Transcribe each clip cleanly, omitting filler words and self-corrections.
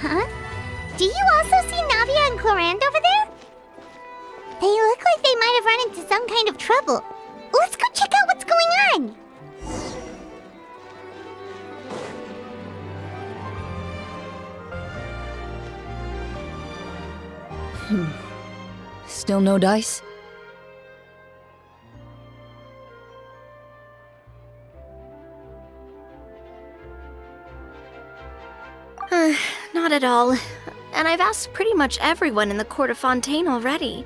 Huh? Do you also see Navia and clorinde over there? They look like they might have run into some kind of trouble. Let's go check out what's going on! Still no dice? Not at all. And I've asked pretty much everyone in the court of Fontaine already.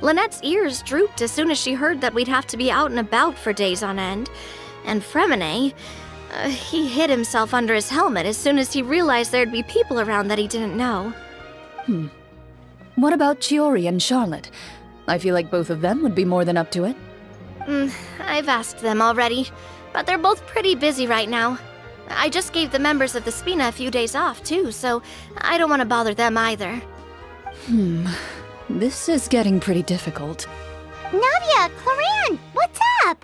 Lynette's ears drooped as soon as she heard that we'd have to be out and about for days on end. And Fremine, he hid himself under his helmet as soon as he realized there'd be people around that he didn't know. What about Chiori and Charlotte? I feel like both of them would be more than up to it. I've asked them already, but they're both pretty busy right now. I just gave the members of the Spina a few days off, too, so I don't want to bother them either. This is getting pretty difficult. Navia, clorinde, what's up?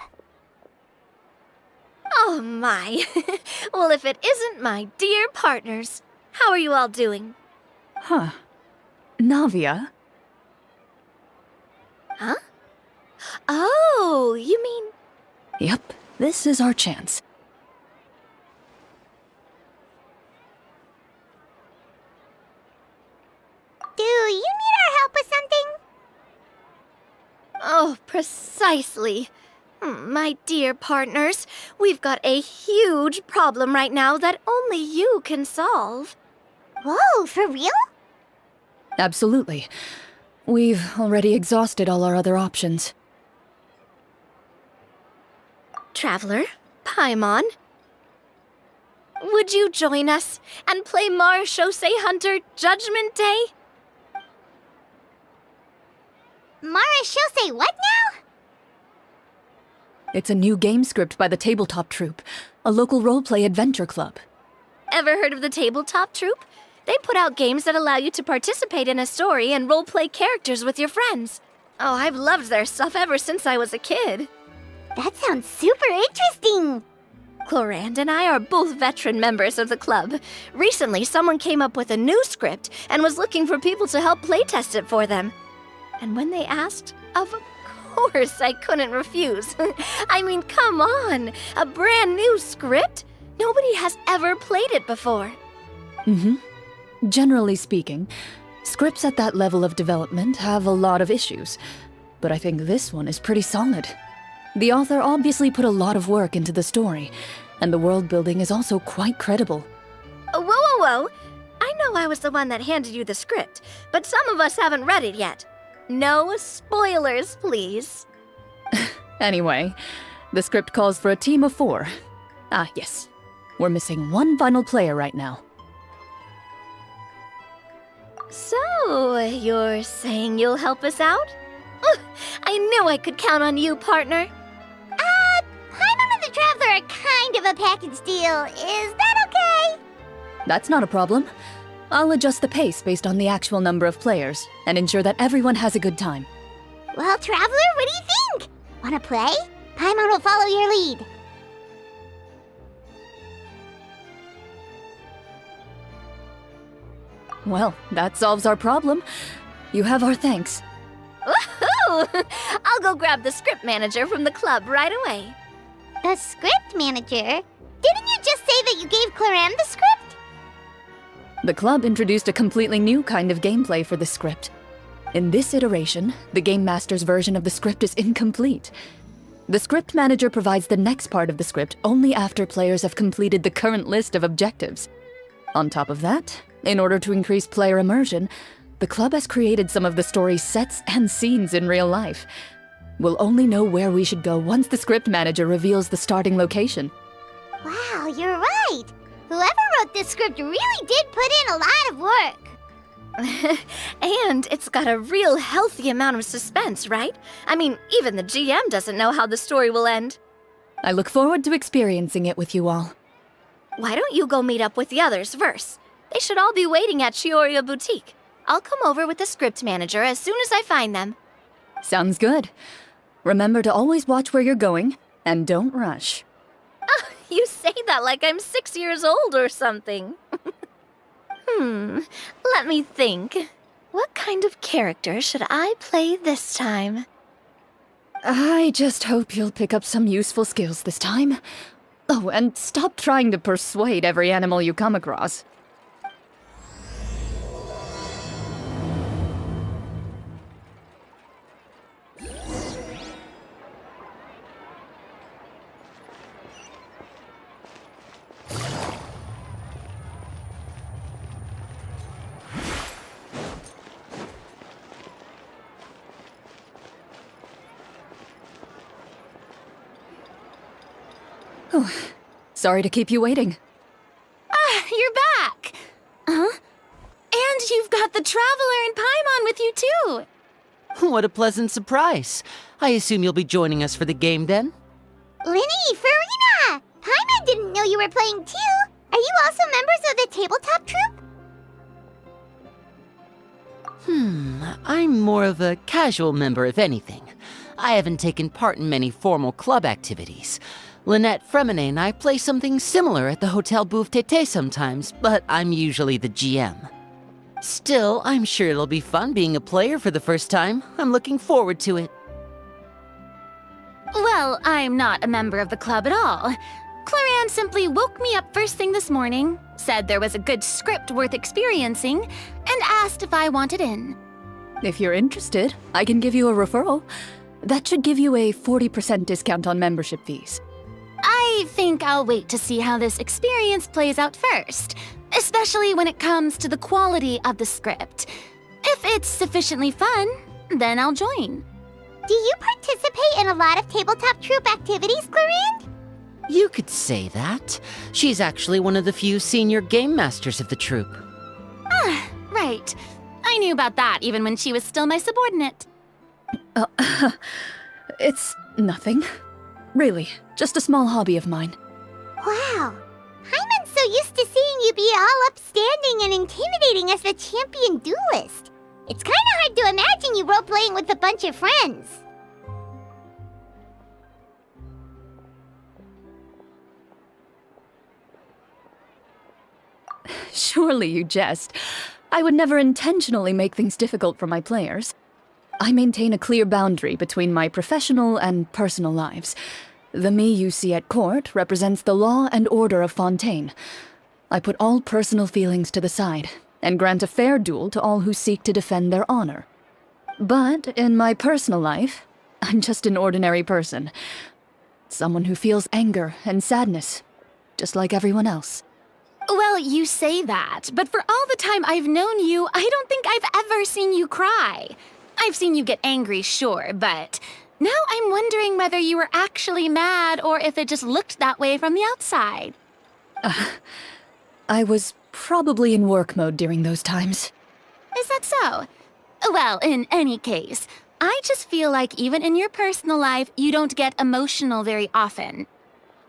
Oh my. Well, if it isn't my dear partners. How are you all doing? Huh. Navia? Huh? Oh, you mean... Yep, this is our chance. Do you need our help with something? Oh, precisely. My dear partners, we've got a huge problem right now that only you can solve. Whoa, for real? Absolutely. We've already exhausted all our other options. Traveler, Paimon, would you join us and play Marechaussee Hunter Judgment Day? Marechaussee what now? It's a new game script by the Tabletop Troupe, a local roleplay adventure club. Ever heard of the Tabletop Troupe? They put out games that allow you to participate in a story and roleplay characters with your friends. Oh, I've loved their stuff ever since I was a kid. That sounds super interesting! Clorinde and I are both veteran members of the club. Recently, someone came up with a new script and was looking for people to help playtest it for them. And when they asked, of course I couldn't refuse. I mean, come on! A brand new script? Nobody has ever played it before. Generally speaking, scripts at that level of development have a lot of issues, but I think this one is pretty solid. The author obviously put a lot of work into the story, and the world building is also quite credible. Whoa! I know I was the one that handed you the script, but some of us haven't read it yet. No spoilers, please. Anyway, the script calls for a team of 4. Ah, yes. We're missing one final player right now. So, you're saying you'll help us out? I knew I could count on you, partner. Paimon and the Traveler are kind of a package deal. Is that okay? That's not a problem. I'll adjust the pace based on the actual number of players and ensure that everyone has a good time. Well, Traveler, what do you think? Wanna play? Paimon will follow your lead. Well, that solves our problem. You have our thanks. Woohoo! I'll go grab the script manager from the club right away. The script manager? Didn't you just say that you gave clorinde the script? The club introduced a completely new kind of gameplay for the script. In this iteration, the Game Master's version of the script is incomplete. The script manager provides the next part of the script only after players have completed the current list of objectives. On top of that, in order to increase player immersion, the club has created some of the story's sets and scenes in real life. We'll only know where we should go once the script manager reveals the starting location. Wow, you're right! Whoever wrote this script really did put in a lot of work. And it's got a real healthy amount of suspense, right? I mean, even the GM doesn't know how the story will end. I look forward to experiencing it with you all. Why don't you go meet up with the others first? They should all be waiting at Chioria Boutique. I'll come over with the script manager as soon as I find them. Sounds good. Remember to always watch where you're going, and don't rush. You say that like I'm 6 years old or something. Let me think. What kind of character should I play this time? I just hope you'll pick up some useful skills this time. Oh, and stop trying to persuade every animal you come across. Oh, sorry to keep you waiting. You're back! Huh? And you've got the Traveler and Paimon with you, too! What a pleasant surprise. I assume you'll be joining us for the game then? Linny, Farina! Paimon didn't know you were playing too! Are you also members of the tabletop troupe? I'm more of a casual member, if anything. I haven't taken part in many formal club activities. Lynette Fremine and I play something similar at the Hotel Bouffe Tété sometimes, but I'm usually the GM. Still, I'm sure it'll be fun being a player for the first time. I'm looking forward to it. Well, I'm not a member of the club at all. Clorinde simply woke me up first thing this morning, said there was a good script worth experiencing, and asked if I wanted in. If you're interested, I can give you a referral. That should give you a 40% discount on membership fees. I think I'll wait to see how this experience plays out first, especially when it comes to the quality of the script. If it's sufficiently fun, then I'll join. Do you participate in a lot of tabletop troupe activities, Clorinde? You could say that. She's actually one of the few senior game masters of the troupe. Right. I knew about that even when she was still my subordinate. It's nothing. Really, just a small hobby of mine. Wow. Paimon's so used to seeing you be all upstanding and intimidating as the champion duelist. It's kinda hard to imagine you role-playing with a bunch of friends. Surely you jest. I would never intentionally make things difficult for my players. I maintain a clear boundary between my professional and personal lives. The me you see at court represents the law and order of Fontaine. I put all personal feelings to the side and grant a fair duel to all who seek to defend their honor. But in my personal life, I'm just an ordinary person. Someone who feels anger and sadness, just like everyone else. Well, you say that, but for all the time I've known you, I don't think I've ever seen you cry. I've seen you get angry, sure, but now I'm wondering whether you were actually mad or if it just looked that way from the outside. I was probably in work mode during those times. Is that so? Well, in any case, I just feel like even in your personal life, you don't get emotional very often.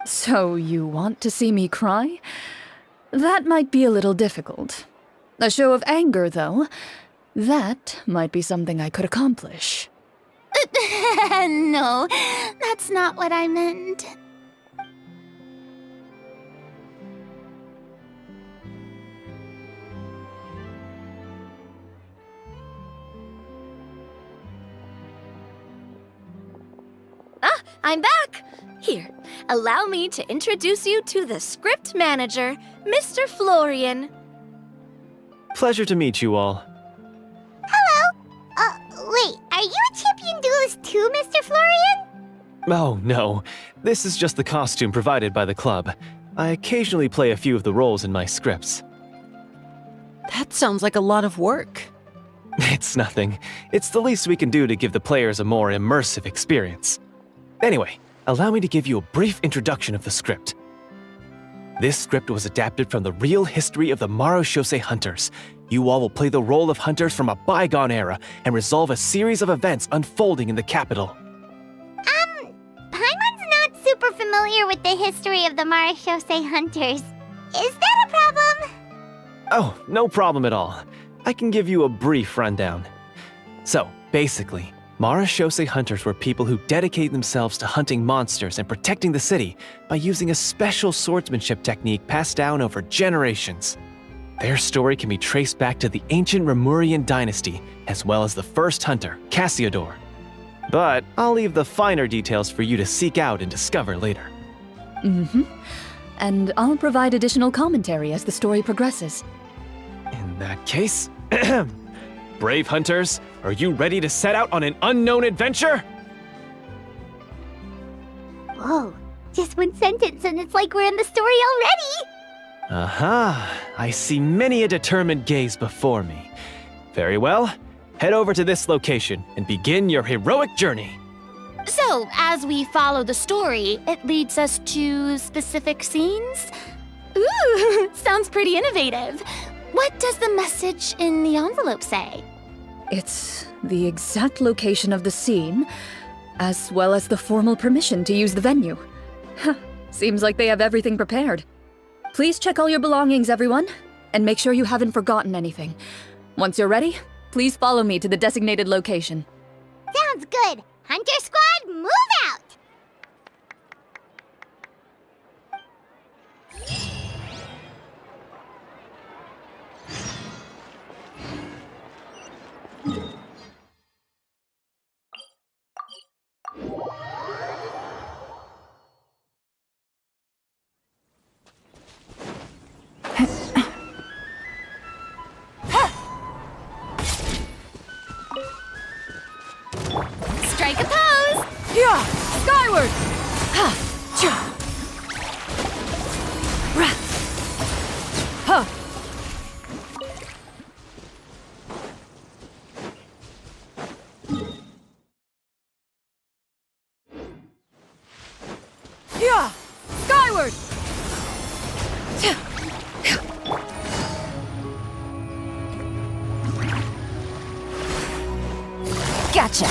So you want to see me cry? That might be a little difficult. A show of anger, though, that might be something I could accomplish. No, that's not what I meant. I'm back! Here, allow me to introduce you to the script manager, Mr. Florian. Pleasure to meet you all. Hello? Wait, are you a champion duelist too, Mr. Florian? Oh, no. This is just the costume provided by the club. I occasionally play a few of the roles in my scripts. That sounds like a lot of work. It's nothing. It's the least we can do to give the players a more immersive experience. Anyway, allow me to give you a brief introduction of the script. This script was adapted from the real history of the Marashose hunters. You all will play the role of hunters from a bygone era and resolve a series of events unfolding in the capital. Paimon's not super familiar with the history of the Marashose hunters. Is that a problem? Oh, no problem at all. I can give you a brief rundown. So, basically, Marashose hunters were people who dedicated themselves to hunting monsters and protecting the city by using a special swordsmanship technique passed down over generations. Their story can be traced back to the ancient Remurian dynasty, as well as the first hunter, Cassiodor. But I'll leave the finer details for you to seek out and discover later. And I'll provide additional commentary as the story progresses. In that case, brave hunters, are you ready to set out on an unknown adventure? Whoa, just one sentence and it's like we're in the story already! Aha, I see many a determined gaze before me. Very well, head over to this location and begin your heroic journey. So, as we follow the story, it leads us to specific scenes? Ooh, sounds pretty innovative. What does the message in the envelope say? It's the exact location of the scene, as well as the formal permission to use the venue. Seems like they have everything prepared. Please check all your belongings, everyone, and make sure you haven't forgotten anything. Once you're ready, please follow me to the designated location. Sounds good! Hunter Squad, move out! Strike a pose! Yeah! Skyward! Ha! Cha! Ra! Ha! Yeah! Skyward! Gotcha.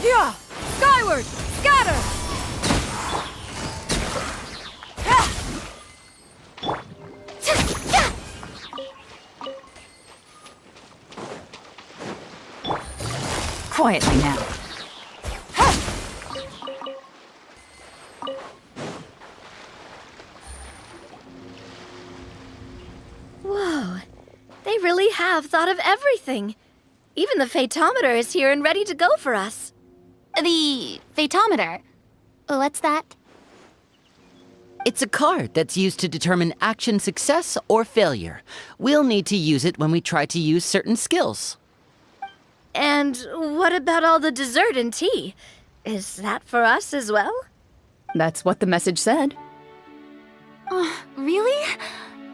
Yeah! Skyward! Scatter! Quietly now. Whoa. They really have thought of everything. Even the phaetometer is here and ready to go for us. The phaetometer. What's that? It's a card that's used to determine action success or failure. We'll need to use it when we try to use certain skills. And what about all the dessert and tea? Is that for us as well? That's what the message said. Oh, really?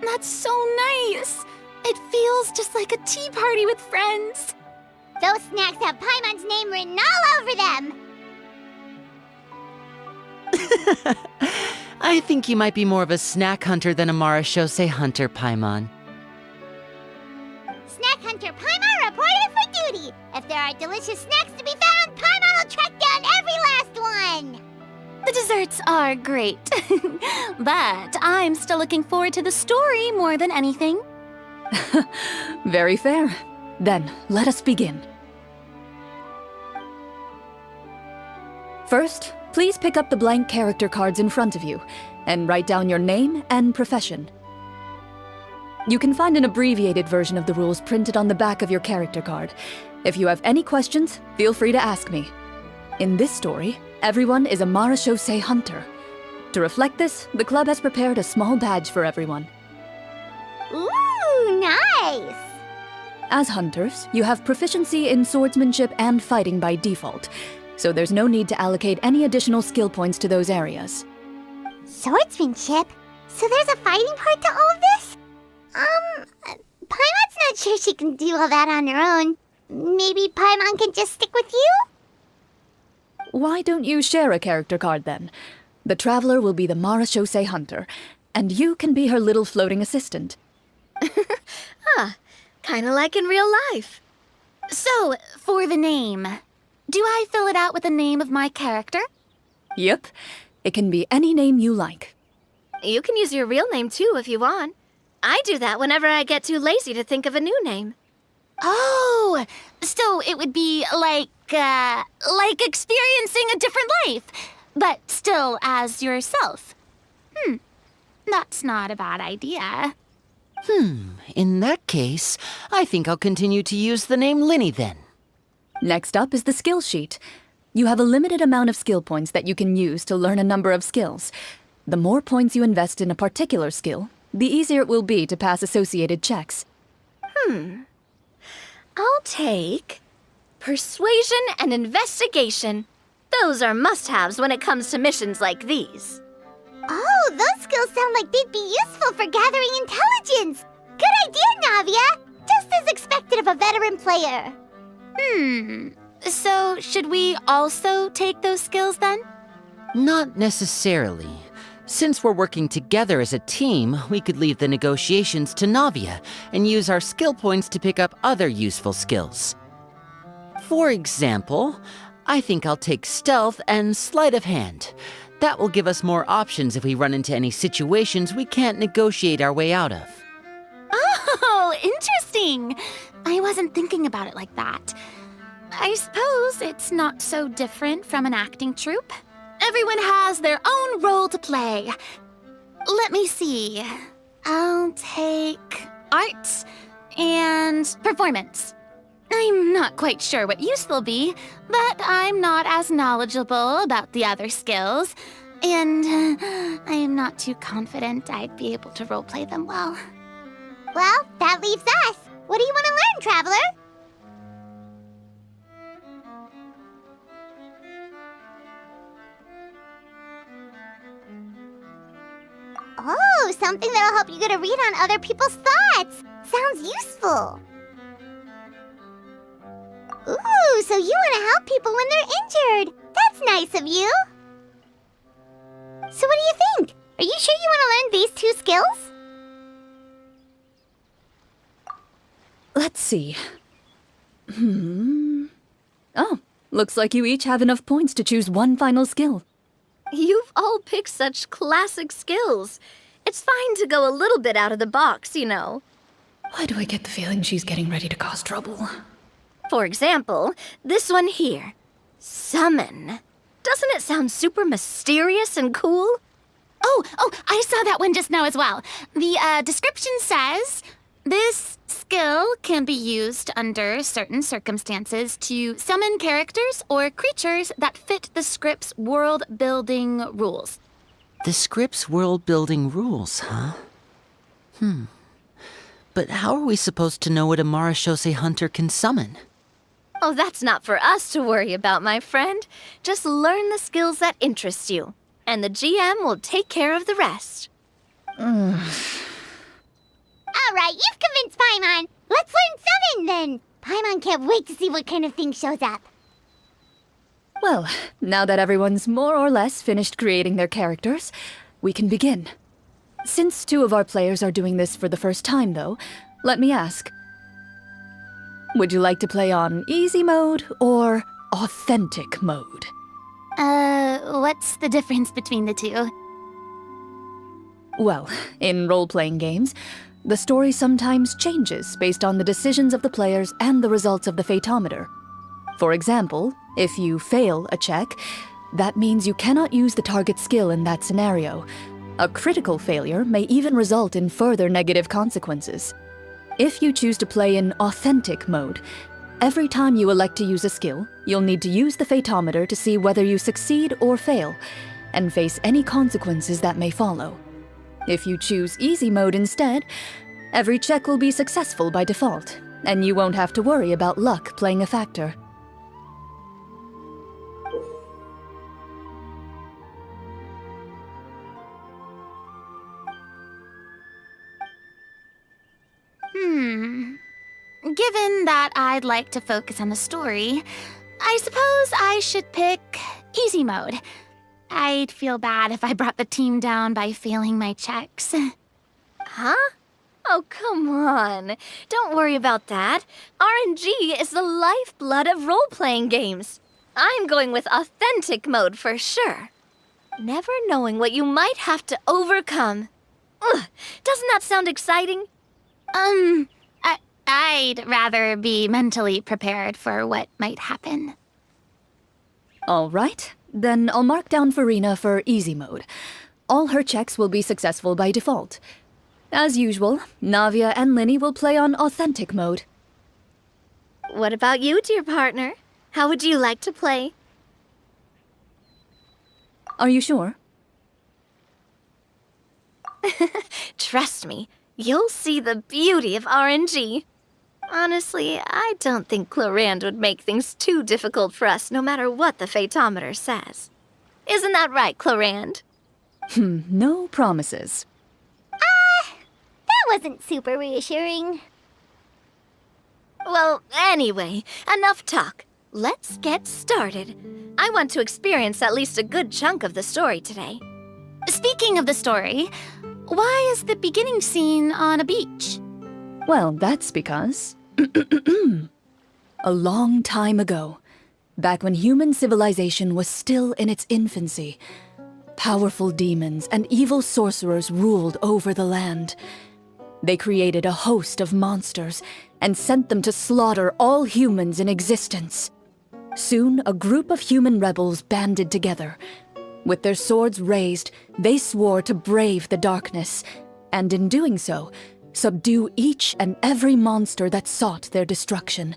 That's so nice. It feels just like a tea party with friends. Those snacks have Paimon's name written all over them! I think you might be more of a snack hunter than a Marashose hunter, Paimon. Snack Hunter Paimon reported for duty! If there are delicious snacks to be found, Paimon will track down every last one! The desserts are great. But I'm still looking forward to the story more than anything. Very fair. Then, let us begin. First, please pick up the blank character cards in front of you and write down your name and profession. You can find an abbreviated version of the rules printed on the back of your character card. If you have any questions, feel free to ask me. In this story, everyone is a Marashose hunter. To reflect this, the club has prepared a small badge for everyone. Ooh, nice! As hunters, you have proficiency in swordsmanship and fighting by default, so there's no need to allocate any additional skill points to those areas. Swordsmanship? So there's a fighting part to all of this? Paimon's not sure she can do all that on her own. Maybe Paimon can just stick with you? Why don't you share a character card then? The Traveler will be the Marachose Hunter, and you can be her little floating assistant. Kinda like in real life. So, for the name, do I fill it out with the name of my character? Yep, it can be any name you like. You can use your real name too if you want. I do that whenever I get too lazy to think of a new name. Oh, so it would be like experiencing a different life, but still as yourself. That's not a bad idea. In that case, I think I'll continue to use the name Linny then. Next up is the skill sheet. You have a limited amount of skill points that you can use to learn a number of skills. The more points you invest in a particular skill, the easier it will be to pass associated checks. I'll take persuasion and investigation. Those are must-haves when it comes to missions like these. Oh, those skills sound like they'd be useful for gathering intelligence. Good idea, Navia. Just as expected of a veteran player. So should we also take those skills then? Not necessarily. Since we're working together as a team, we could leave the negotiations to Navia and use our skill points to pick up other useful skills. For example, I think I'll take stealth and sleight of hand. That will give us more options if we run into any situations we can't negotiate our way out of. Oh, interesting. I wasn't thinking about it like that. I suppose it's not so different from an acting troupe. Everyone has their own role to play. Let me see. I'll take arts and performance. I'm not quite sure what use they'll be, but I'm not as knowledgeable about the other skills, and I am not too confident I'd be able to roleplay them well. Well, that leaves us. What do you want to learn, Traveler? Oh, something that'll help you get a read on other people's thoughts. Sounds useful. Ooh, so you want to help people when they're injured. That's nice of you. So what do you think? Are you sure you want to learn these two skills? Let's see. Oh, looks like you each have enough points to choose one final skill. You've all picked such classic skills. It's fine to go a little bit out of the box, you know. Why do I get the feeling she's getting ready to cause trouble? For example, this one here. Summon. Doesn't it sound super mysterious and cool? Oh, I saw that one just now as well. The description says, this skill can be used under certain circumstances to summon characters or creatures that fit the script's world-building rules. The script's world-building rules, huh? But how are we supposed to know what a Marachose hunter can summon? Oh, that's not for us to worry about, my friend. Just learn the skills that interest you, and the GM will take care of the rest. All right, you've convinced Paimon. Let's learn summon then. Paimon can't wait to see what kind of thing shows up. Well, now that everyone's more or less finished creating their characters, we can begin. Since two of our players are doing this for the first time, though, let me ask. Would you like to play on easy mode or authentic mode? What's the difference between the two? Well, in role-playing games, the story sometimes changes based on the decisions of the players and the results of the Fatometer. For example, if you fail a check, that means you cannot use the target skill in that scenario. A critical failure may even result in further negative consequences. If you choose to play in authentic mode, every time you elect to use a skill, you'll need to use the Fatometer to see whether you succeed or fail, and face any consequences that may follow. If you choose easy mode instead, every check will be successful by default, and you won't have to worry about luck playing a factor. Given that I'd like to focus on the story, I suppose I should pick easy mode. I'd feel bad if I brought the team down by failing my checks. Huh? Oh, come on. Don't worry about that. RNG is the lifeblood of role-playing games. I'm going with authentic mode for sure. Never knowing what you might have to overcome. Ugh, doesn't that sound exciting? I'd rather be mentally prepared for what might happen. All right, then I'll mark down Farina for easy mode. All her checks will be successful by default. As usual, Navia and Linny will play on authentic mode. What about you, dear partner? How would you like to play? Are you sure? Trust me, you'll see the beauty of RNG. Honestly, I don't think clorinde would make things too difficult for us no matter what the phaetometer says. Isn't that right, clorinde? No promises. That wasn't super reassuring. Well, anyway, enough talk. Let's get started. I want to experience at least a good chunk of the story today. Speaking of the story, why is the beginning scene on a beach? Well, that's because... a long time ago, back when human civilization was still in its infancy, powerful demons and evil sorcerers ruled over the land. They created a host of monsters and sent them to slaughter all humans in existence. Soon, a group of human rebels banded together. With their swords raised, they swore to brave the darkness, and in doing so, subdue each and every monster that sought their destruction.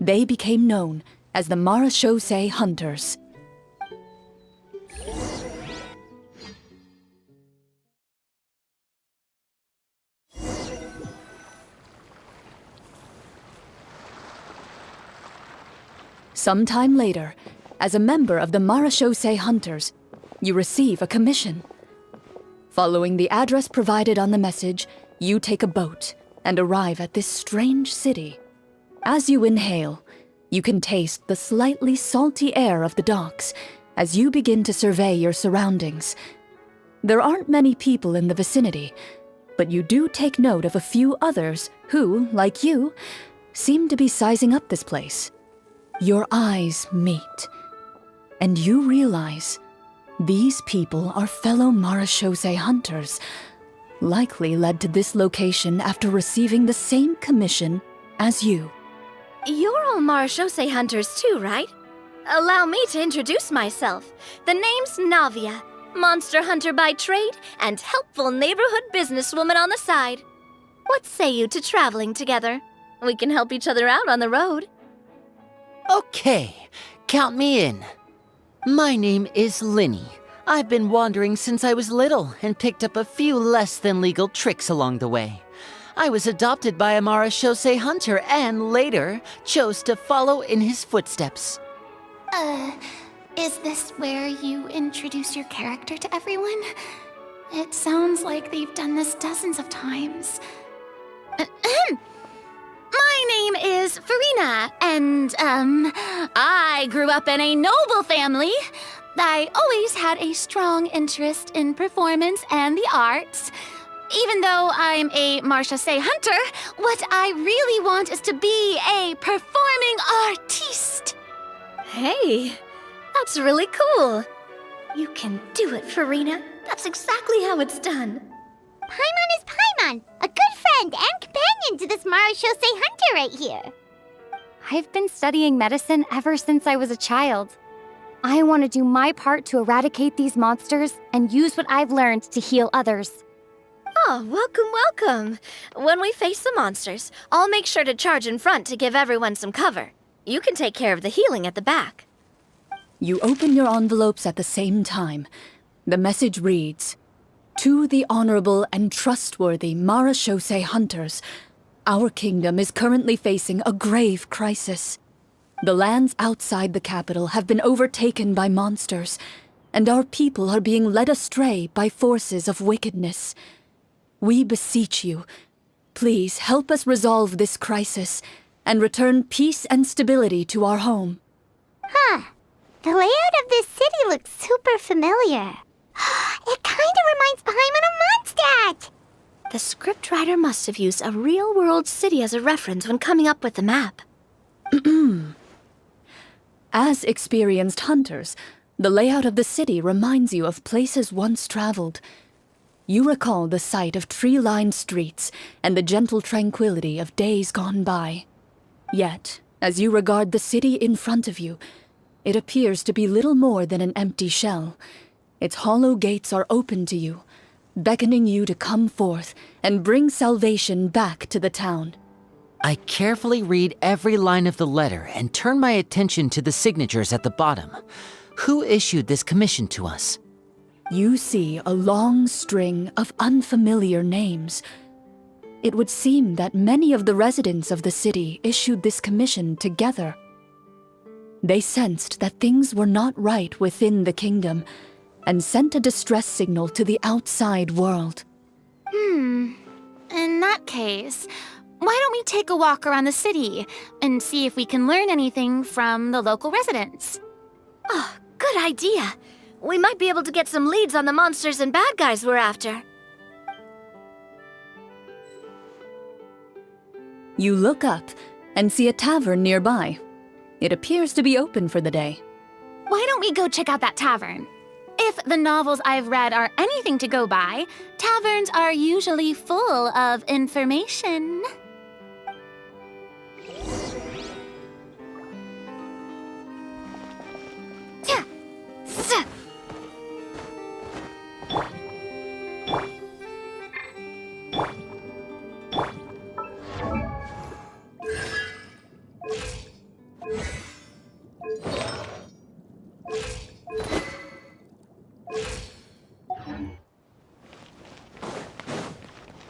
They became known as the Marachose Hunters. Sometime later, as a member of the Marachose Hunters, you receive a commission. Following the address provided on the message, you take a boat and arrive at this strange city. As you inhale, you can taste the slightly salty air of the docks as you begin to survey your surroundings. There aren't many people in the vicinity, but you do take note of a few others who, like you, seem to be sizing up this place. Your eyes meet, and you realize these people are fellow Marachose hunters, likely led to this location after receiving the same commission as you. You're all Marachose hunters too, right? Allow me to introduce myself. The name's Navia, monster hunter by trade and helpful neighborhood businesswoman on the side. What say you to traveling together? We can help each other out on the road. Okay, count me in. My name is Linny. I've been wandering since I was little and picked up a few less than legal tricks along the way. I was adopted by a Marachose hunter and later chose to follow in his footsteps. Is this where you introduce your character to everyone? It sounds like they've done this dozens of times. My name is Farina, and, I grew up in a noble family. I always had a strong interest in performance and the arts. Even though I'm a Marachose hunter, what I really want is to be a performing artiste. Hey, that's really cool. You can do it, Farina. That's exactly how it's done. Paimon is Paimon, a good friend and companion to this Marachose hunter right here. I've been studying medicine ever since I was a child. I want to do my part to eradicate these monsters and use what I've learned to heal others. Oh, welcome, welcome. When we face the monsters, I'll make sure to charge in front to give everyone some cover. You can take care of the healing at the back. You open your envelopes at the same time. The message reads, "To the honorable and trustworthy Marachose hunters, Our kingdom is currently facing a grave crisis. The lands outside the capital have been overtaken by monsters, and our people are being led astray by forces of wickedness. We beseech you, please help us resolve this crisis and return peace and stability to our home. Huh. The layout of this city looks super familiar. It kind of reminds Paimon of Mondstadt! The scriptwriter must have used a real-world city as a reference when coming up with the map. As experienced hunters, the layout of the city reminds you of places once traveled. You recall the sight of tree-lined streets and the gentle tranquility of days gone by. Yet, as you regard the city in front of you, it appears to be little more than an empty shell. Its hollow gates are open to you, beckoning you to come forth and bring salvation back to the town. I carefully read every line of the letter and turn my attention to the signatures at the bottom. Who issued this commission to us? You see a long string of unfamiliar names. It would seem that many of the residents of the city issued this commission together. They sensed that things were not right within the kingdom and sent a distress signal to the outside world. In that case, why don't we take a walk around the city and see if we can learn anything from the local residents? Oh, good idea. We might be able to get some leads on the monsters and bad guys we're after. You look up and see a tavern nearby. It appears to be open for the day. Why don't we go check out that tavern? If the novels I've read are anything to go by, taverns are usually full of information.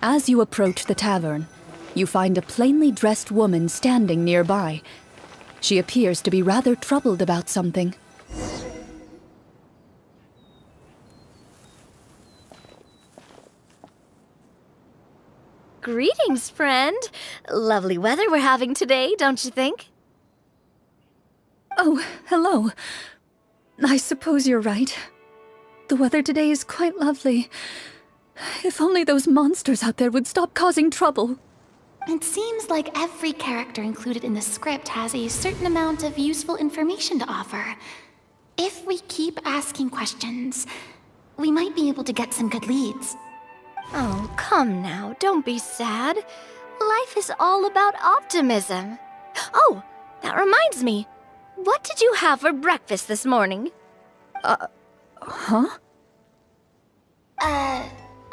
As you approach the tavern, you find a plainly dressed woman standing nearby. She appears to be rather troubled about something. Greetings, friend. Lovely weather we're having today, don't you think? Oh, hello. I suppose you're right. The weather today is quite lovely. If only those monsters out there would stop causing trouble. It seems like every character included in the script has a certain amount of useful information to offer. If we keep asking questions, we might be able to get some good leads. Oh, come now, don't be sad. Life is all about optimism. Oh, that reminds me. What did you have for breakfast this morning? Huh?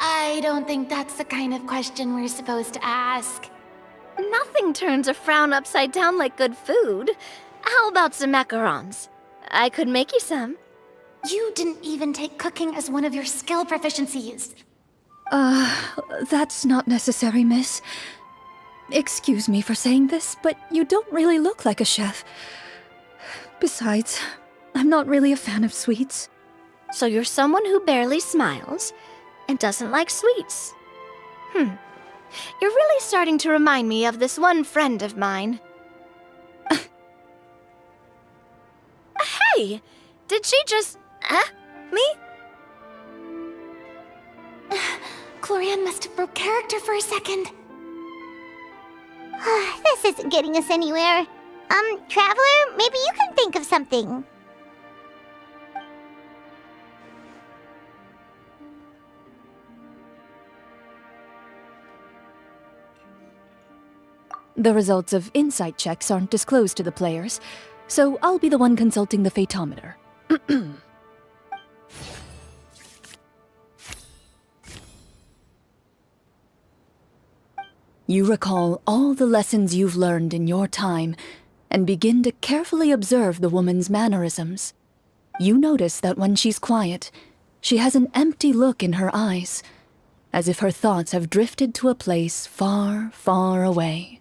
I don't think that's the kind of question we're supposed to ask. Nothing turns a frown upside down like good food. How about some macarons? I could make you some. You didn't even take cooking as one of your skill proficiencies. That's not necessary, miss. Excuse me for saying this, but you don't really look like a chef. Besides, I'm not really a fan of sweets. So you're someone who barely smiles and doesn't like sweets. You're really starting to remind me of this one friend of mine. Hey! Did she just... me? Clorinde must have broke character for a second. This isn't getting us anywhere. Traveler, maybe you can think of something. The results of insight checks aren't disclosed to the players, so I'll be the one consulting the photometer. You recall all the lessons you've learned in your time and begin to carefully observe the woman's mannerisms. You notice that when she's quiet, she has an empty look in her eyes. as if her thoughts have drifted to a place far, far away.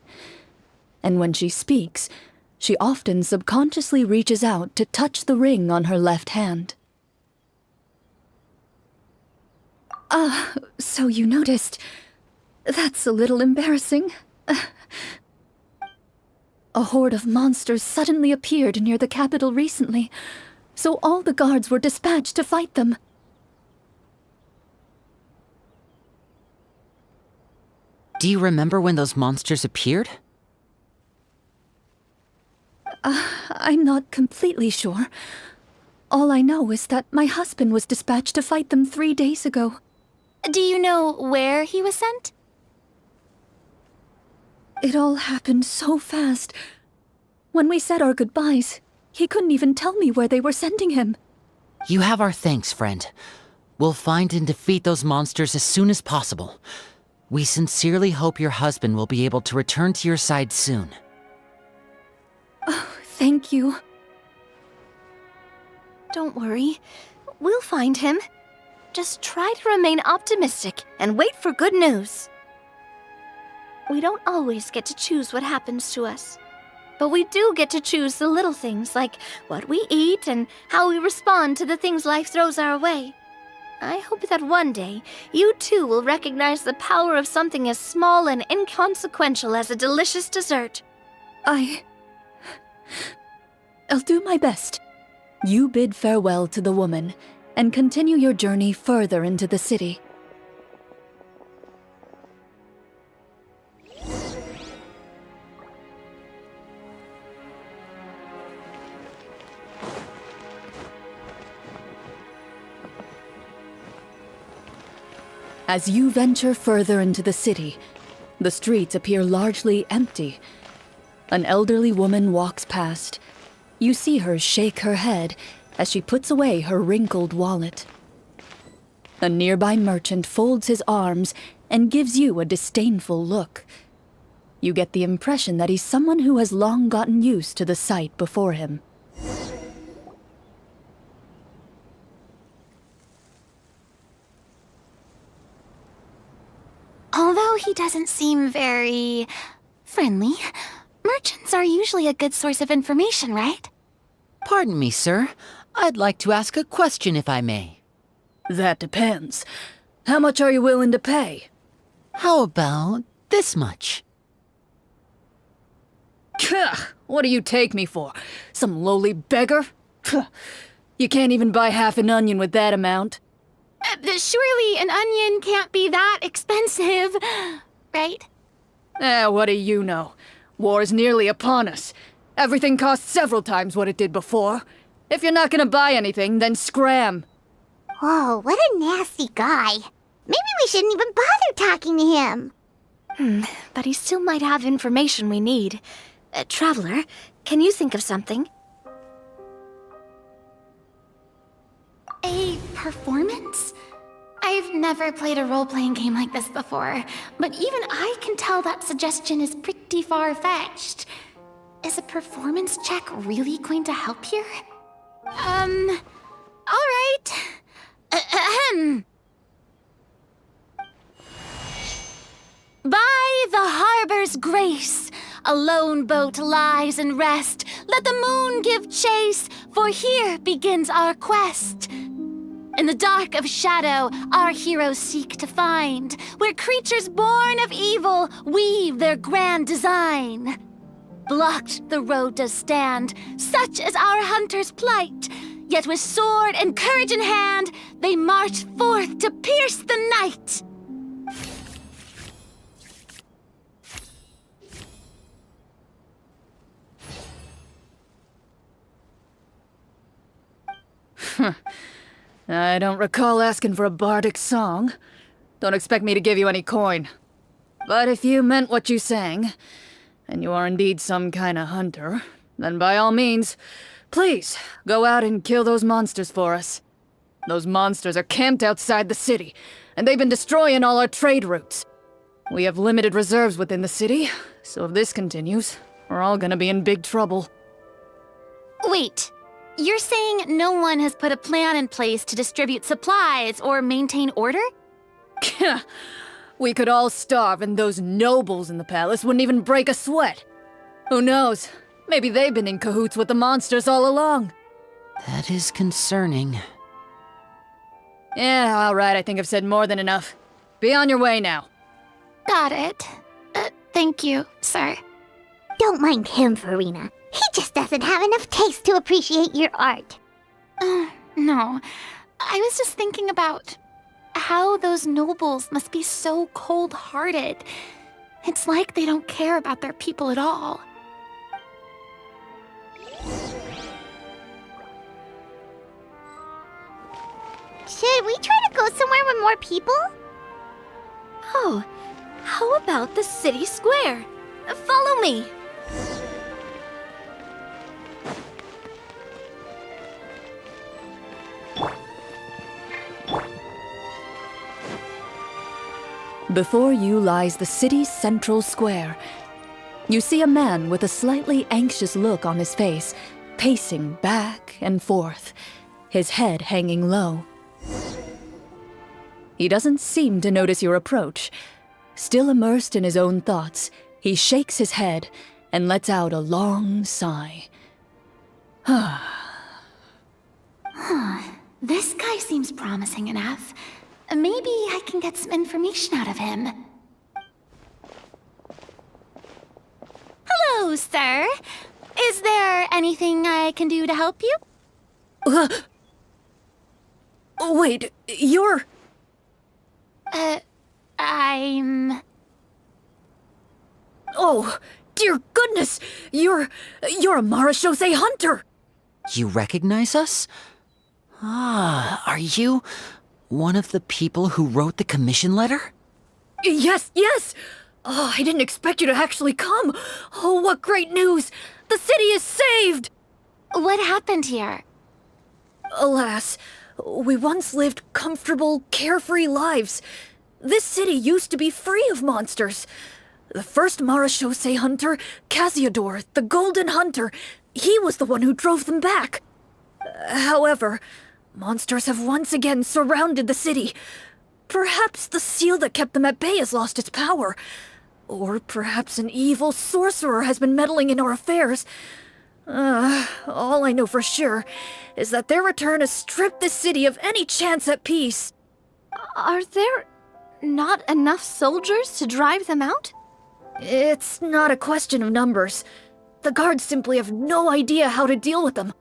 And when she speaks, she often subconsciously reaches out to touch the ring on her left hand. So you noticed. That's a little embarrassing. A horde of monsters suddenly appeared near the capital recently, so all the guards were dispatched to fight them. Do you remember when those monsters appeared? I'm not completely sure. All I know is that my husband was dispatched to fight them 3 days ago. Do you know where he was sent? It all happened so fast. When we said our goodbyes, he couldn't even tell me where they were sending him. You have our thanks, friend. We'll find and defeat those monsters as soon as possible. We sincerely hope your husband will be able to return to your side soon. Thank you. Don't worry. We'll find him. Just try to remain optimistic and wait for good news. We don't always get to choose what happens to us. But we do get to choose the little things, like what we eat and how we respond to the things life throws our way. I hope that one day, you too will recognize the power of something as small and inconsequential as a delicious dessert. I'll do my best. You bid farewell to the woman, and continue your journey further into the city. As you venture further into the city, the streets appear largely empty. An elderly woman walks past. You see her shake her head as she puts away her wrinkled wallet. A nearby merchant folds his arms and gives you a disdainful look. You get the impression that he's someone who has long gotten used to the sight before him. Although he doesn't seem very friendly, merchants are usually a good source of information, right? Pardon me, sir. I'd like to ask a question if I may. That depends. How much are you willing to pay? How about this much? What do you take me for? Some lowly beggar? You can't even buy half an onion with that amount. Surely an onion can't be that expensive, right? What do you know? War's nearly upon us. Everything costs several times what it did before. If you're not gonna buy anything, then scram. Whoa, what a nasty guy. Maybe we shouldn't even bother talking to him. But he still might have information we need. Traveler, can you think of something? A performance? I've never played a role-playing game like this before, but even I can tell that suggestion is pretty far-fetched. Is a performance check really going to help here? All right. Ahem. By the harbor's grace, a lone boat lies in rest. Let the moon give chase, for here begins our quest. In the dark of shadow, our heroes seek to find where creatures born of evil weave their grand design. Blocked the road does stand, such is our hunter's plight. Yet with sword and courage in hand, they march forth to pierce the night. I don't recall asking for a bardic song. Don't expect me to give you any coin. But if you meant what you sang, and you are indeed some kind of hunter, then by all means, please, go out and kill those monsters for us. Those monsters are camped outside the city, and they've been destroying all our trade routes. We have limited reserves within the city, so if this continues, we're all gonna be in big trouble. Wait, you're saying no one has put a plan in place to distribute supplies or maintain order? We could all starve and those nobles in the palace wouldn't even break a sweat. Who knows? Maybe they've been in cahoots with the monsters all along. That is concerning. Yeah, alright, I think I've said more than enough. Be on your way now. Got it. Thank you, sir. Don't mind him, Farina. He just doesn't have enough taste to appreciate your art. No. I was just thinking about how those nobles must be so cold-hearted. It's like they don't care about their people at all. Should we try to go somewhere with more people? Oh, how about the city square? Follow me. Before you lies the city's central square. You see a man with a slightly anxious look on his face, pacing back and forth, his head hanging low. He doesn't seem to notice your approach. Still immersed in his own thoughts, he shakes his head and lets out a long sigh. This guy seems promising enough. Maybe I can get some information out of him. Hello, sir. Is there anything I can do to help you? Wait, you're... I'm... Oh, dear goodness! You're a Marashose hunter! You recognize us? Ah, are you one of the people who wrote the commission letter? Yes! Oh, I didn't expect you to actually come! Oh, what great news! The city is saved! What happened here? Alas, we once lived comfortable, carefree lives. This city used to be free of monsters. The first Marashose hunter, Casiodor, the Golden Hunter, he was the one who drove them back. However, monsters have once again surrounded the city. Perhaps the seal that kept them at bay has lost its power. Or perhaps an evil sorcerer has been meddling in our affairs. All I know for sure is that their return has stripped the city of any chance at peace. Are there not enough soldiers to drive them out? It's not a question of numbers. The guards simply have no idea how to deal with them.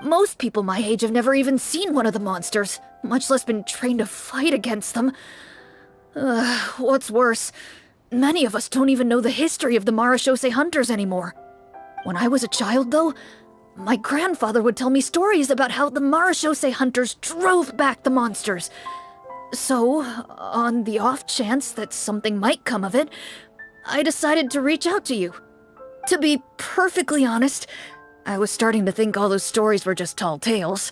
Most people my age have never even seen one of the monsters, much less been trained to fight against them. What's worse, many of us don't even know the history of the Marashose hunters anymore. When I was a child, though, my grandfather would tell me stories about how the Marashose hunters drove back the monsters. So, on the off chance that something might come of it, I decided to reach out to you. To be perfectly honest, I was starting to think all those stories were just tall tales.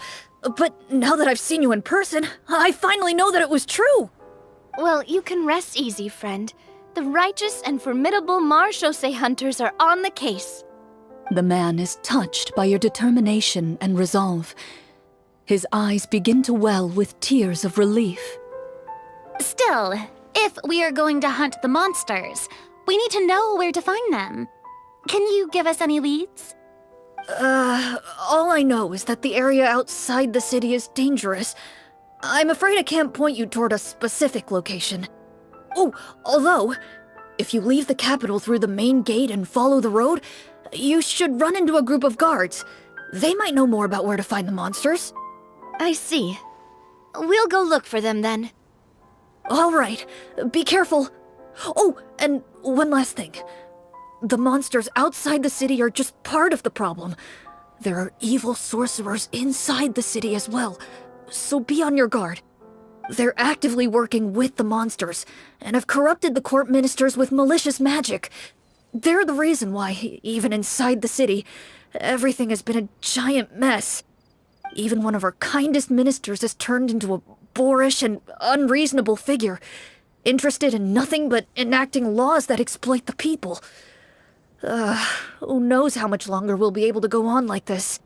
But now that I've seen you in person, I finally know that it was true! Well, you can rest easy, friend. The righteous and formidable Marashose hunters are on the case. The man is touched by your determination and resolve. His eyes begin to well with tears of relief. Still, if we are going to hunt the monsters, we need to know where to find them. Can you give us any leads? All I know is that the area outside the city is dangerous. I'm afraid I can't point you toward a specific location. Oh, although, if you leave the capital through the main gate and follow the road, you should run into a group of guards. They might know more about where to find the monsters. I see. We'll go look for them then. All right, be careful. Oh, and one last thing. The monsters outside the city are just part of the problem. There are evil sorcerers inside the city as well, so be on your guard. They're actively working with the monsters, and have corrupted the court ministers with malicious magic. They're the reason why, even inside the city, everything has been a giant mess. Even one of our kindest ministers has turned into a boorish and unreasonable figure, interested in nothing but enacting laws that exploit the people. Who knows how much longer we'll be able to go on like this.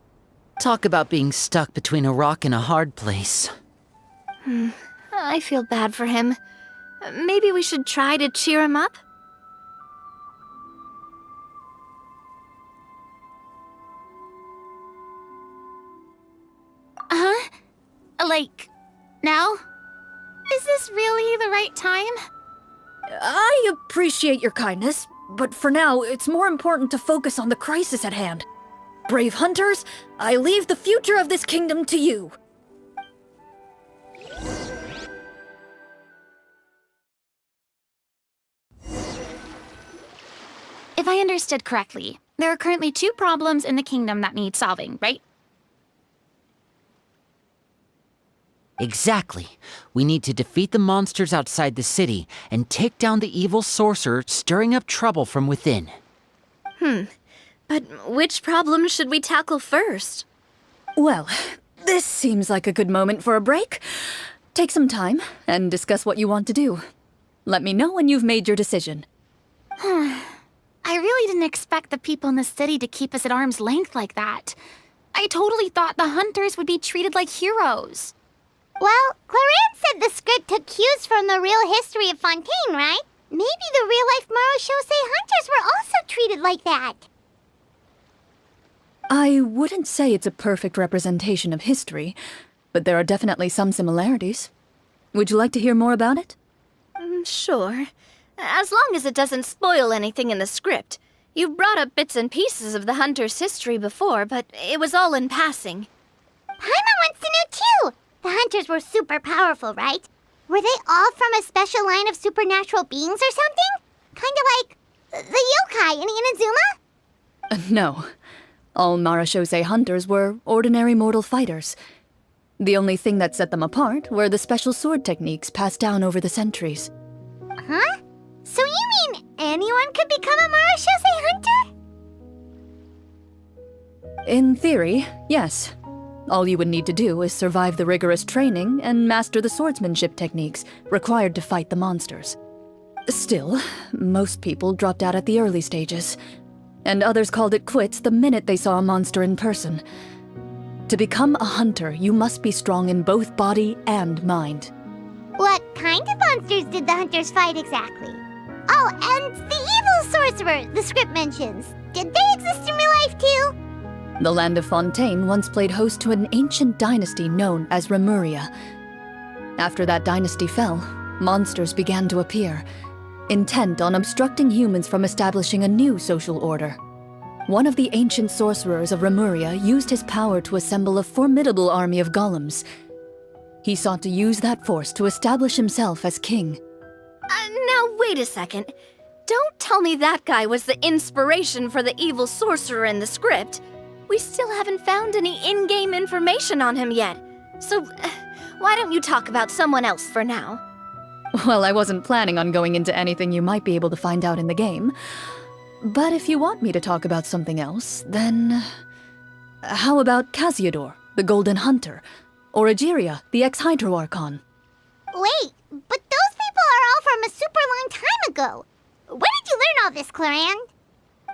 Talk about being stuck between a rock and a hard place. I feel bad for him. Maybe we should try to cheer him up? Huh? Like, now? Is this really the right time? I appreciate your kindness, but for now, it's more important to focus on the crisis at hand. Brave hunters, I leave the future of this kingdom to you. If I understood correctly, there are currently 2 problems in the kingdom that need solving, right? Exactly. We need to defeat the monsters outside the city and take down the evil sorcerer stirring up trouble from within. But which problem should we tackle first? Well, this seems like a good moment for a break. Take some time and discuss what you want to do. Let me know when you've made your decision. I really didn't expect the people in the city to keep us at arm's length like that. I totally thought the hunters would be treated like heroes. Well, Clorinde said the script took cues from the real history of Fontaine, right? Maybe the real-life Marachose hunters were also treated like that. I wouldn't say it's a perfect representation of history, but there are definitely some similarities. Would you like to hear more about it? Sure. As long as it doesn't spoil anything in the script. You brought up bits and pieces of the hunter's history before, but it was all in passing. Paimon wants to know too! The hunters were super powerful, right? Were they all from a special line of supernatural beings or something? Kind of like the yokai in Inazuma? No. All Marachose hunters were ordinary mortal fighters. The only thing that set them apart were the special sword techniques passed down over the centuries. Huh? So you mean anyone could become a Marachose hunter? In theory, yes. All you would need to do is survive the rigorous training and master the swordsmanship techniques required to fight the monsters. Still, most people dropped out at the early stages, and others called it quits the minute they saw a monster in person. To become a hunter, you must be strong in both body and mind. What kind of monsters did the hunters fight exactly? Oh, and the evil sorcerer the script mentions. Did they exist in real life too? The land of Fontaine once played host to an ancient dynasty known as Remuria. After that dynasty fell, monsters began to appear, intent on obstructing humans from establishing a new social order. One of the ancient sorcerers of Remuria used his power to assemble a formidable army of golems. He sought to use that force to establish himself as king. Now wait a second. Don't tell me that guy was the inspiration for the evil sorcerer in the script. We still haven't found any in-game information on him yet. So, why don't you talk about someone else for now? Well, I wasn't planning on going into anything you might be able to find out in the game. But if you want me to talk about something else, then... How about Casiodor, the Golden Hunter? Or Egeria, the ex-Hydro Archon? Wait, but those people are all from a super long time ago. Where did you learn all this, Clorinde?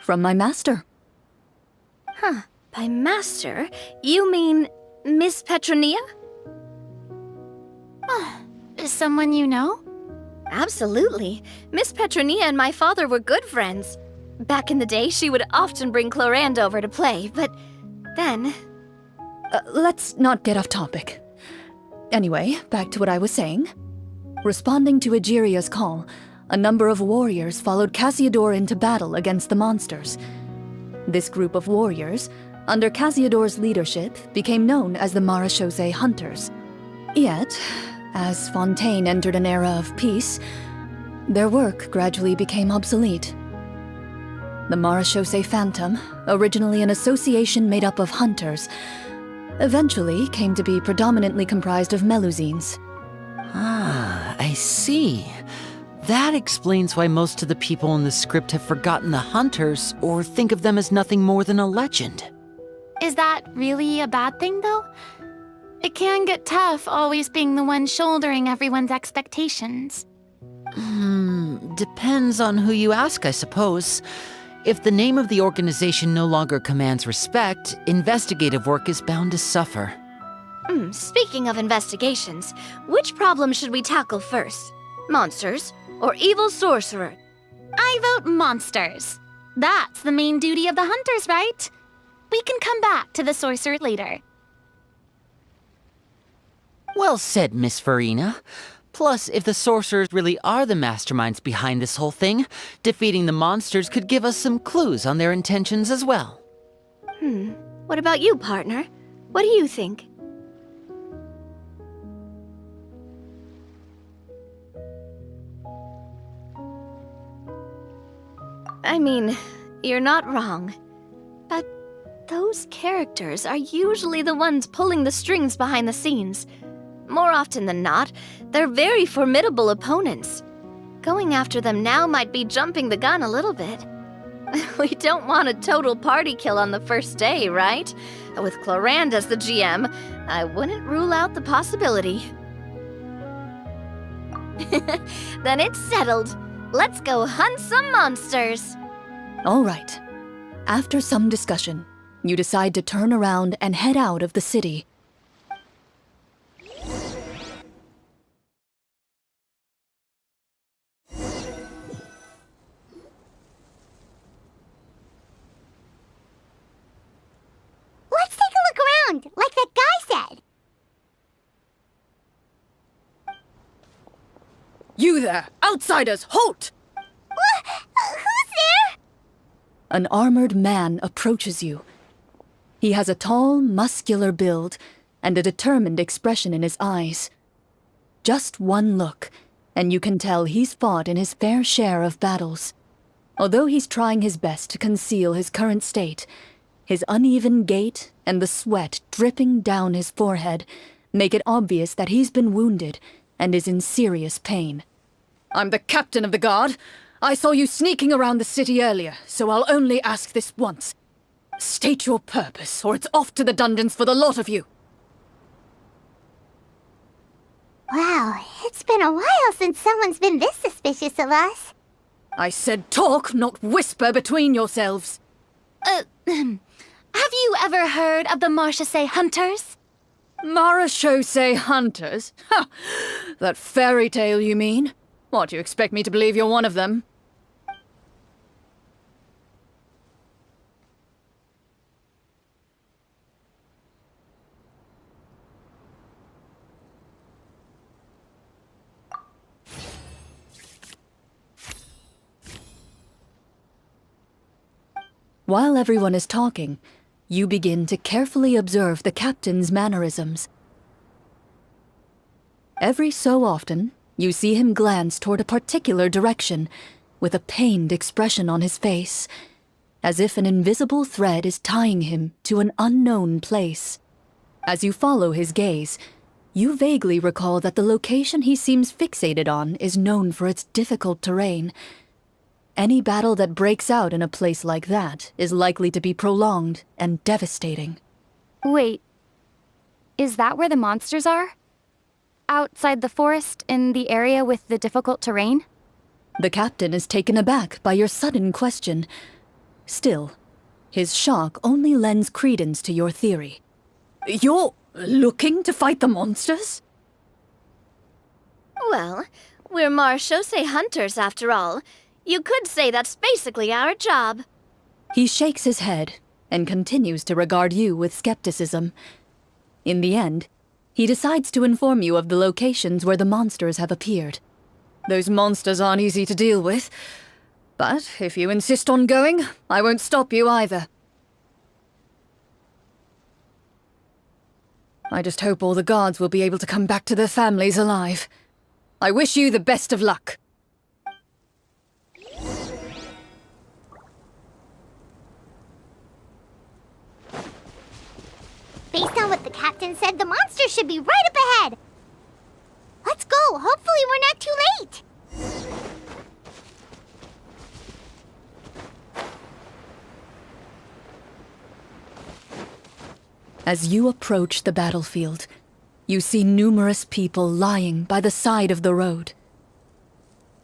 From my master. By master, you mean Miss Petronia? Someone you know? Absolutely. Miss Petronia and my father were good friends. Back in the day, she would often bring Clorinde over to play, but then... Let's not get off topic. Anyway, back to what I was saying. Responding to Egeria's call, a number of warriors followed Casiodor into battle against the monsters. This group of warriors, under Casiodor's leadership, became known as the Marachose Hunters. Yet, as Fontaine entered an era of peace, their work gradually became obsolete. The Marachose Phantom, originally an association made up of hunters, eventually came to be predominantly comprised of Melusines. Ah, I see. That explains why most of the people in the script have forgotten the hunters or think of them as nothing more than a legend. Is that really a bad thing, though? It can get tough always being the one shouldering everyone's expectations. Depends on who you ask, I suppose. If the name of the organization no longer commands respect, investigative work is bound to suffer. Speaking of investigations, which problem should we tackle first? Monsters or evil sorcerer? I vote monsters. That's the main duty of the hunters, right? We can come back to the sorcerer later. Well said, Miss Farina. Plus, if the sorcerers really are the masterminds behind this whole thing, defeating the monsters could give us some clues on their intentions as well. What about you, partner? What do you think? I mean, you're not wrong. But those characters are usually the ones pulling the strings behind the scenes. More often than not, they're very formidable opponents. Going after them now might be jumping the gun a little bit. We don't want a total party kill on the first day, right? With Clorinde as the GM, I wouldn't rule out the possibility. Then it's settled. Let's go hunt some monsters! All right. After some discussion, you decide to turn around and head out of the city. Let's take a look around, like that guy said. You there! Outsiders, halt! Who's there? An armored man approaches you. He has a tall, muscular build and a determined expression in his eyes. Just one look, and you can tell he's fought in his fair share of battles. Although he's trying his best to conceal his current state, his uneven gait and the sweat dripping down his forehead make it obvious that he's been wounded and is in serious pain. I'm the captain of the guard. I saw you sneaking around the city earlier, so I'll only ask this once. State your purpose, or it's off to the dungeons for the lot of you. Wow, it's been a while since someone's been this suspicious of us. I said talk, not whisper between yourselves. Have you ever heard of the Marchese hunters? Marachose hunters? Ha! That fairy tale, you mean? What, you expect me to believe you're one of them? While everyone is talking, you begin to carefully observe the captain's mannerisms. Every so often, you see him glance toward a particular direction, with a pained expression on his face, as if an invisible thread is tying him to an unknown place. As you follow his gaze, you vaguely recall that the location he seems fixated on is known for its difficult terrain. Any battle that breaks out in a place like that is likely to be prolonged and devastating. Wait, is that where the monsters are? Outside the forest, in the area with the difficult terrain? The captain is taken aback by your sudden question. Still, his shock only lends credence to your theory. You're looking to fight the monsters? Well, we're Marchese hunters after all. You could say that's basically our job. He shakes his head and continues to regard you with skepticism. In the end, he decides to inform you of the locations where the monsters have appeared. Those monsters aren't easy to deal with, but if you insist on going, I won't stop you either. I just hope all the guards will be able to come back to their families alive. I wish you the best of luck. Based on what the captain said, the monsters should be right up ahead. Let's go. Hopefully we're not too late. As you approach the battlefield, you see numerous people lying by the side of the road.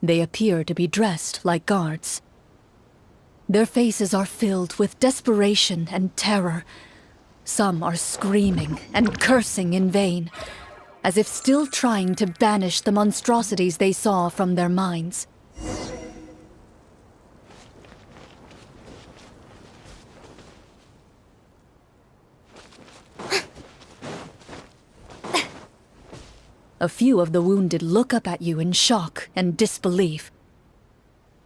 They appear to be dressed like guards. Their faces are filled with desperation and terror. Some are screaming and cursing in vain, as if still trying to banish the monstrosities they saw from their minds. A few of the wounded look up at you in shock and disbelief.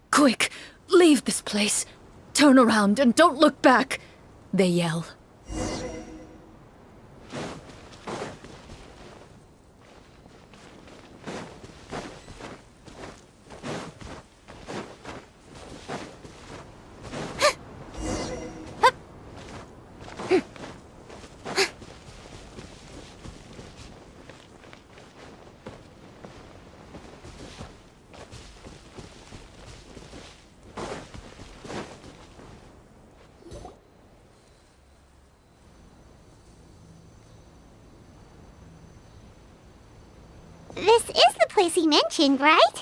"Quick, leave this place! Turn around and don't look back!" they yell. This is the place he mentioned, right?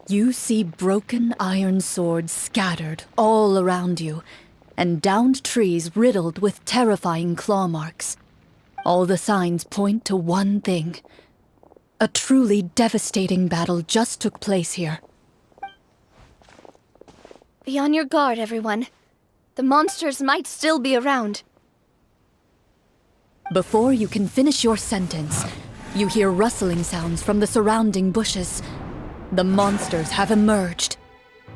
You see broken iron swords scattered all around you, and downed trees riddled with terrifying claw marks. All the signs point to one thing. A truly devastating battle just took place here. Be on your guard, everyone. The monsters might still be around. Before you can finish your sentence, you hear rustling sounds from the surrounding bushes. The monsters have emerged.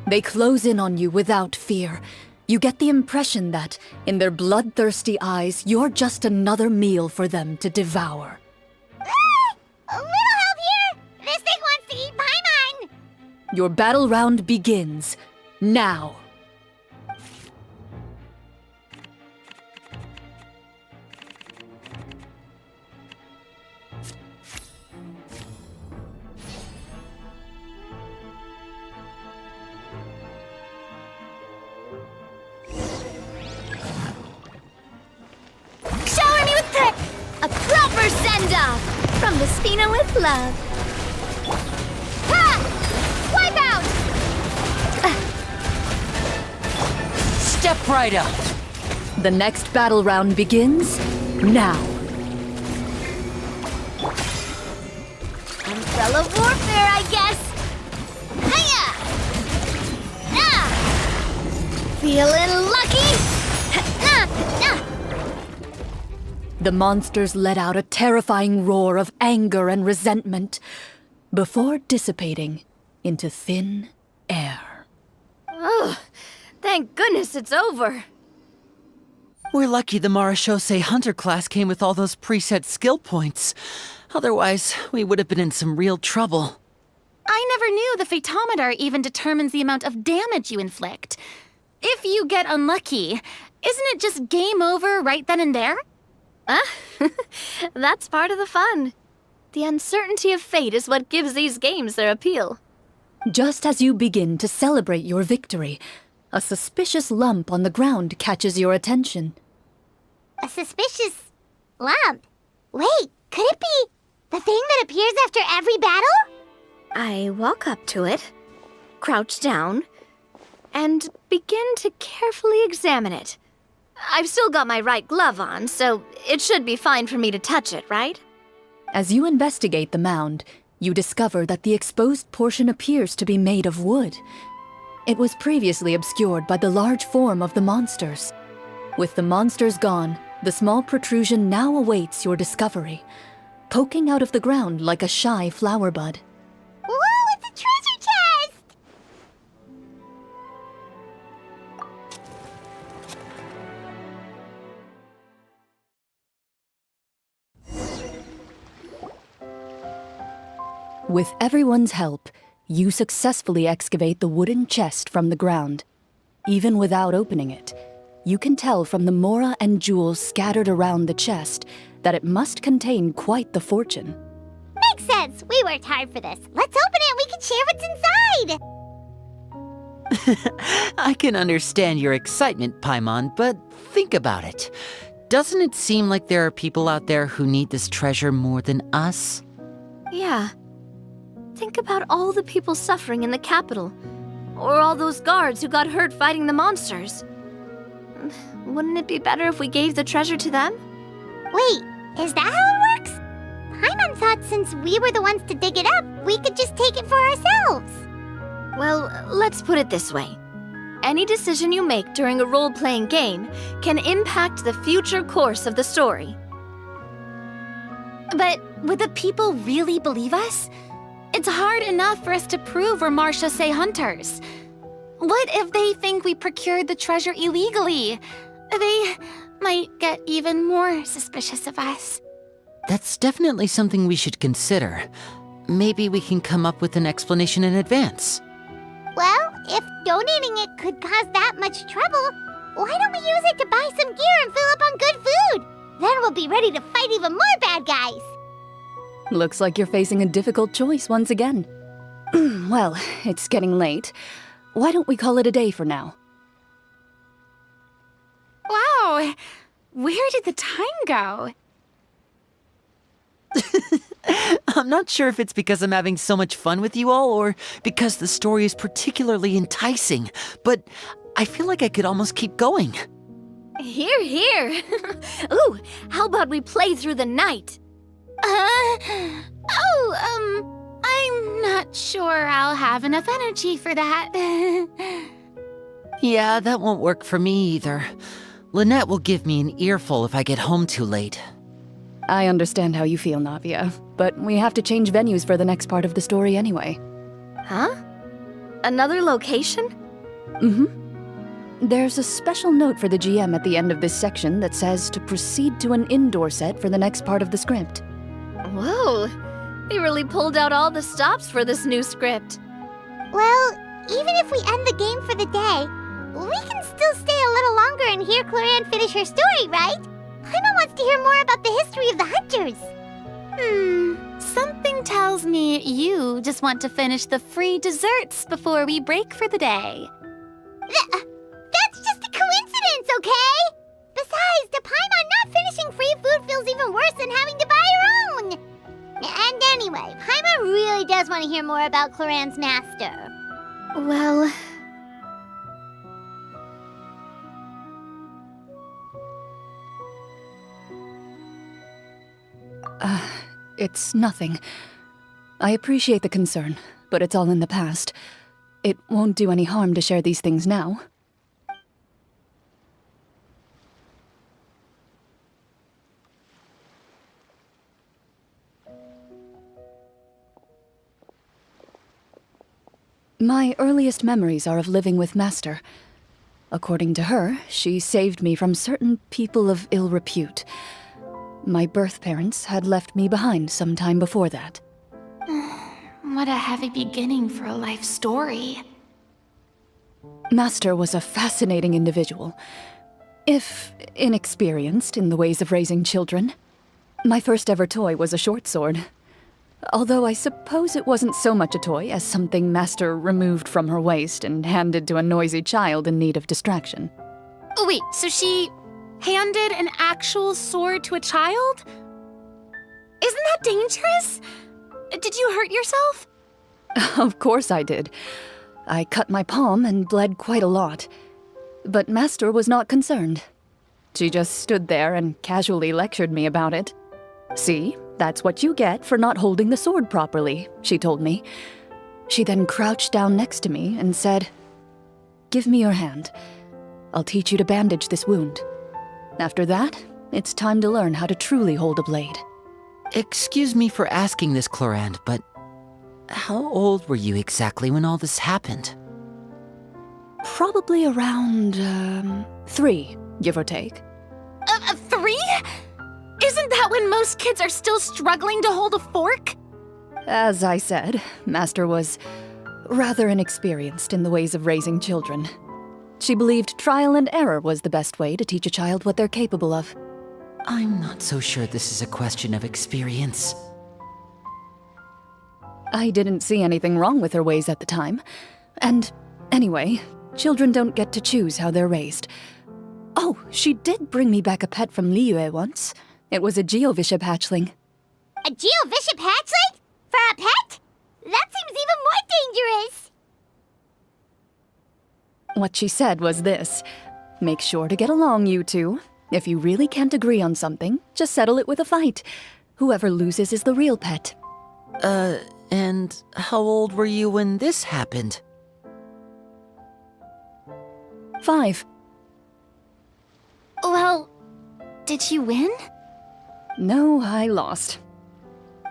They close in on you without fear. You get the impression that, in their bloodthirsty eyes, you're just another meal for them to devour. A little help here! This thing wants to eat Paimon! Your battle round begins now. Shower me with tech! A proper send-off! From the Spina with love. Ha! Wipe out! Step right up! The next battle round begins now. Umbrella warfare, I guess! Hiya! Ah! Feeling lucky? Nah, nah! The monsters let out a terrifying roar of anger and resentment before dissipating into thin air. Oh, thank goodness it's over. We're lucky the Marashose Hunter class came with all those preset skill points. Otherwise, we would have been in some real trouble. I never knew the phytometer even determines the amount of damage you inflict. If you get unlucky, isn't it just game over right then and there? That's part of the fun. The uncertainty of fate is what gives these games their appeal. Just as you begin to celebrate your victory, a suspicious lump on the ground catches your attention. A suspicious lump. Wait, could it be the thing that appears after every battle? I walk up to it, crouch down, and begin to carefully examine it. I've still got my right glove on, so it should be fine for me to touch it, right? As you investigate the mound, you discover that the exposed portion appears to be made of wood. It was previously obscured by the large form of the monsters. With the monsters gone, the small protrusion now awaits your discovery, poking out of the ground like a shy flower bud. Whoa, it's a treasure chest! With everyone's help, you successfully excavate the wooden chest from the ground. Even without opening it, you can tell from the mora and jewels scattered around the chest that it must contain quite the fortune. Makes sense. We worked hard for this. Let's open it and we can share what's inside. I can understand your excitement, Paimon, but think about it. Doesn't it seem like there are people out there who need this treasure more than us? Yeah. Think about all the people suffering in the capital, or all those guards who got hurt fighting the monsters. Wouldn't it be better if we gave the treasure to them? Wait, is that how it works? Paimon thought since we were the ones to dig it up, we could just take it for ourselves. Well, let's put it this way. Any decision you make during a role-playing game can impact the future course of the story. But would the people really believe us? It's hard enough for us to prove we're Marchese hunters. What if they think we procured the treasure illegally? They might get even more suspicious of us. That's definitely something we should consider. Maybe we can come up with an explanation in advance. Well, if donating it could cause that much trouble, why don't we use it to buy some gear and fill up on good food? Then we'll be ready to fight even more bad guys. Looks like you're facing a difficult choice once again. Well, it's getting late. Why don't we call it a day for now? Wow, where did the time go? I'm not sure if it's because I'm having so much fun with you all or because the story is particularly enticing, but I feel like I could almost keep going. Here, here. Ooh, how about we play through the night? I'm not sure I'll have enough energy for that. Yeah, that won't work for me either. Lynette will give me an earful if I get home too late. I understand how you feel, Navia, but we have to change venues for the next part of the story anyway. Huh? Another location? Mm-hmm. There's a special note for the GM at the end of this section that says to proceed to an indoor set for the next part of the script. Whoa, they really pulled out all the stops for this new script. Well, even if we end the game for the day, we can still stay a little longer and hear Clorinde finish her story, right? Paimon wants to hear more about the history of the hunters. Something tells me you just want to finish the free desserts before we break for the day. That's just a coincidence, okay? Besides, to Paimon, not finishing free food feels even worse than having to buy her own. And anyway, Paimon really does want to hear more about Clorinde's master. Well... It's nothing. I appreciate the concern, but it's all in the past. It won't do any harm to share these things now. My earliest memories are of living with Master. According to her, she saved me from certain people of ill repute. My birth parents had left me behind some time before that. What a heavy beginning for a life story. Master was a fascinating individual, if inexperienced in the ways of raising children. My first ever toy was a short sword. Although I suppose it wasn't so much a toy as something Master removed from her waist and handed to a noisy child in need of distraction. Oh, wait, so she handed an actual sword to a child? Isn't that dangerous? Did you hurt yourself? Of course I did. I cut my palm and bled quite a lot. But Master was not concerned. She just stood there and casually lectured me about it. See, that's what you get for not holding the sword properly, she told me. She then crouched down next to me and said, "Give me your hand. I'll teach you to bandage this wound. After that, it's time to learn how to truly hold a blade." Excuse me for asking this, Clorinde, but how old were you exactly when all this happened? Probably around, 3, give or take. 3? Isn't that when most kids are still struggling to hold a fork? As I said, Master was rather inexperienced in the ways of raising children. She believed trial and error was the best way to teach a child what they're capable of. I'm not so sure this is a question of experience. I didn't see anything wrong with her ways at the time. And anyway, children don't get to choose how they're raised. Oh, she did bring me back a pet from Liyue once. It was a Geovishap hatchling. A Geovishap hatchling? For a pet? That seems even more dangerous. What she said was this: make sure to get along, you two. If you really can't agree on something, just settle it with a fight. Whoever loses is the real pet. And how old were you when this happened? 5. Well, did you win? No, I lost.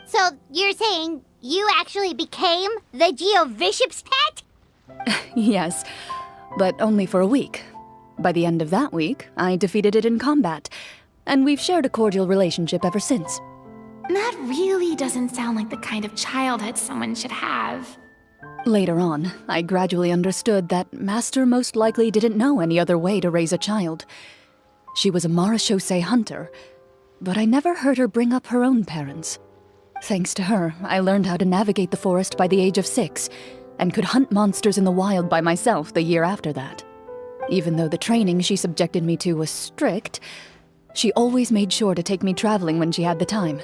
So you're saying you actually became the Geovishop's pet? Yes, but only for a week. By the end of that week, I defeated it in combat, and we've shared a cordial relationship ever since. That really doesn't sound like the kind of childhood someone should have. Later on, I gradually understood that Master most likely didn't know any other way to raise a child. She was a marechaussee hunter, but I never heard her bring up her own parents. Thanks to her, I learned how to navigate the forest by the age of 6, and could hunt monsters in the wild by myself the year after that. Even though the training she subjected me to was strict, she always made sure to take me traveling when she had the time.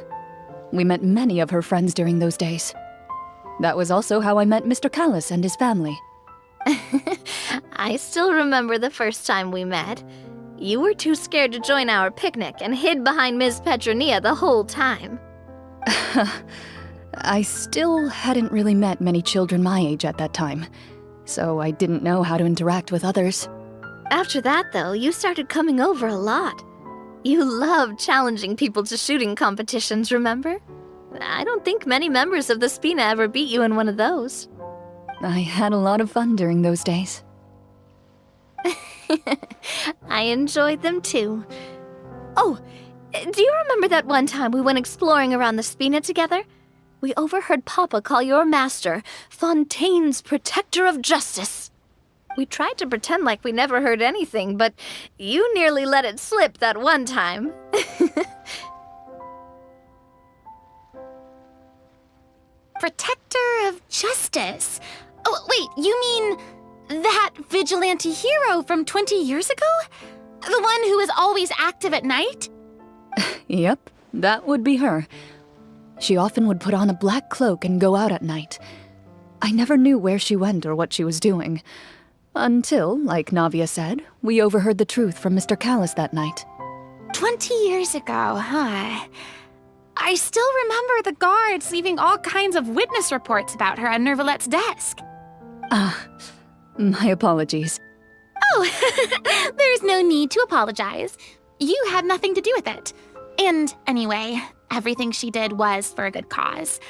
We met many of her friends during those days. That was also how I met Mr. Callis and his family. I still remember the first time we met. You were too scared to join our picnic and hid behind Ms. Petronia the whole time. I still hadn't really met many children my age at that time, so I didn't know how to interact with others. After that, though, you started coming over a lot. You loved challenging people to shooting competitions, remember? I don't think many members of the Spina ever beat you in one of those. I had a lot of fun during those days. I enjoyed them too. Oh, do you remember that one time we went exploring around the Spina together? We overheard Papa call your master Fontaine's Protector of Justice. We tried to pretend like we never heard anything, but you nearly let it slip that one time. Protector of Justice. Oh, wait, you mean that vigilante hero from 20 years ago? The one who is always active at night? Yep, that would be her. She often would put on a black cloak and go out at night. I never knew where she went or what she was doing. Until, like Navia said, we overheard the truth from Mr. Callis that night. 20 years ago, huh? I still remember the guards leaving all kinds of witness reports about her on Nervalette's desk. My apologies. Oh, there's no need to apologize. You had nothing to do with it. And anyway, everything she did was for a good cause.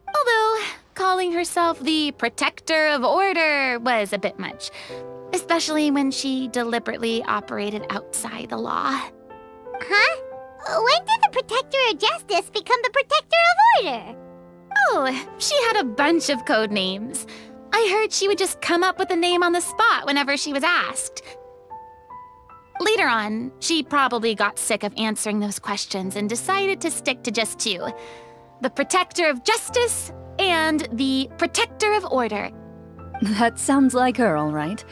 Although, calling herself the Protector of Order was a bit much, especially when she deliberately operated outside the law. Huh? When did the Protector of Justice become the Protector of Order? Oh, she had a bunch of code names. I heard she would just come up with a name on the spot whenever she was asked. Later on, she probably got sick of answering those questions and decided to stick to just 2. The Protector of Justice and the Protector of Order. That sounds like her, all right.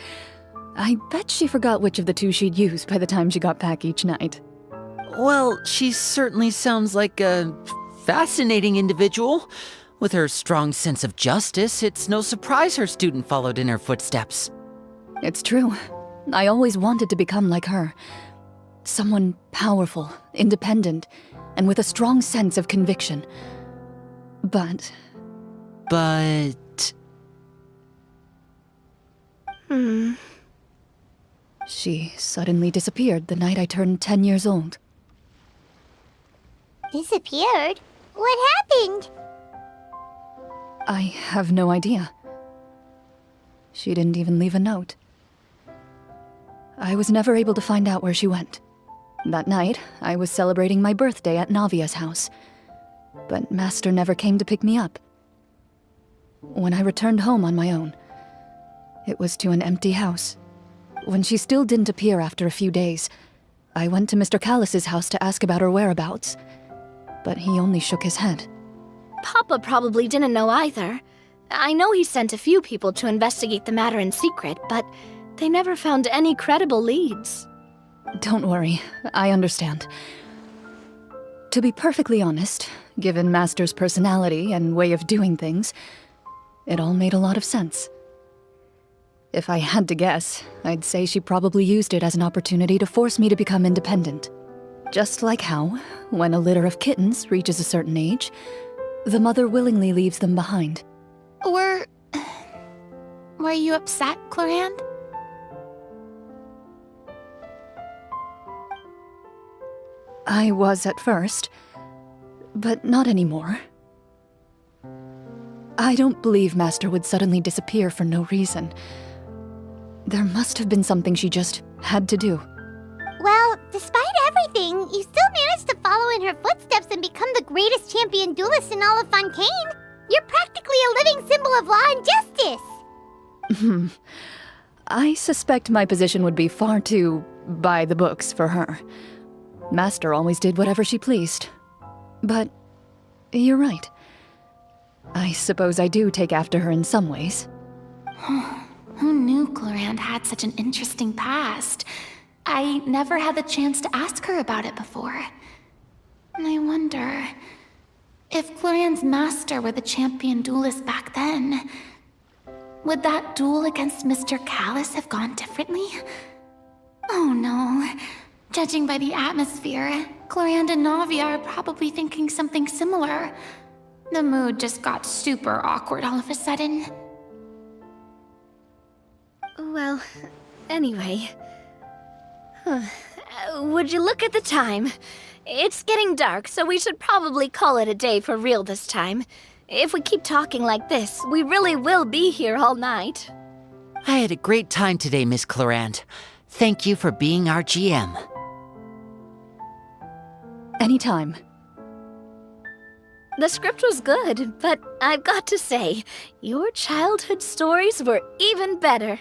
I bet she forgot which of the 2 she'd use by the time she got back each night. Well, she certainly sounds like a fascinating individual. With her strong sense of justice, it's no surprise her student followed in her footsteps. It's true. I always wanted to become like her. Someone powerful, independent, and with a strong sense of conviction. But... She suddenly disappeared the night I turned 10 years old. Disappeared? What happened? I have no idea. She didn't even leave a note. I was never able to find out where she went. That night, I was celebrating my birthday at Navia's house, but Master never came to pick me up. When I returned home on my own, it was to an empty house. When she still didn't appear after a few days, I went to Mr. Callis's house to ask about her whereabouts, but he only shook his head. Papa probably didn't know either. I know he sent a few people to investigate the matter in secret, but they never found any credible leads. Don't worry, I understand. To be perfectly honest, given Master's personality and way of doing things, it all made a lot of sense. If I had to guess, I'd say she probably used it as an opportunity to force me to become independent. Just like how, when a litter of kittens reaches a certain age, the mother willingly leaves them behind. Were you upset, Clorinde? I was at first, but not anymore. I don't believe Master would suddenly disappear for no reason. There must have been something she just had to do. Well, despite everything, you still managed to follow in her footsteps and become the greatest champion duelist in all of Fontaine. You're practically a living symbol of law and justice. I suspect my position would be far too by the books for her. Master always did whatever she pleased. But you're right. I suppose I do take after her in some ways. Who knew Clorinde had such an interesting past? I never had the chance to ask her about it before. And I wonder if Clorinde's master were the champion duelist back then, would that duel against Mr. Callus have gone differently? Oh no. Judging by the atmosphere, Clorinde and Navi are probably thinking something similar. The mood just got super awkward all of a sudden. Well, anyway. Would you look at the time? It's getting dark, so we should probably call it a day for real this time. If we keep talking like this, we really will be here all night. I had a great time today, Miss Clorinde. Thank you for being our GM. Anytime. The script was good, but I've got to say, your childhood stories were even better.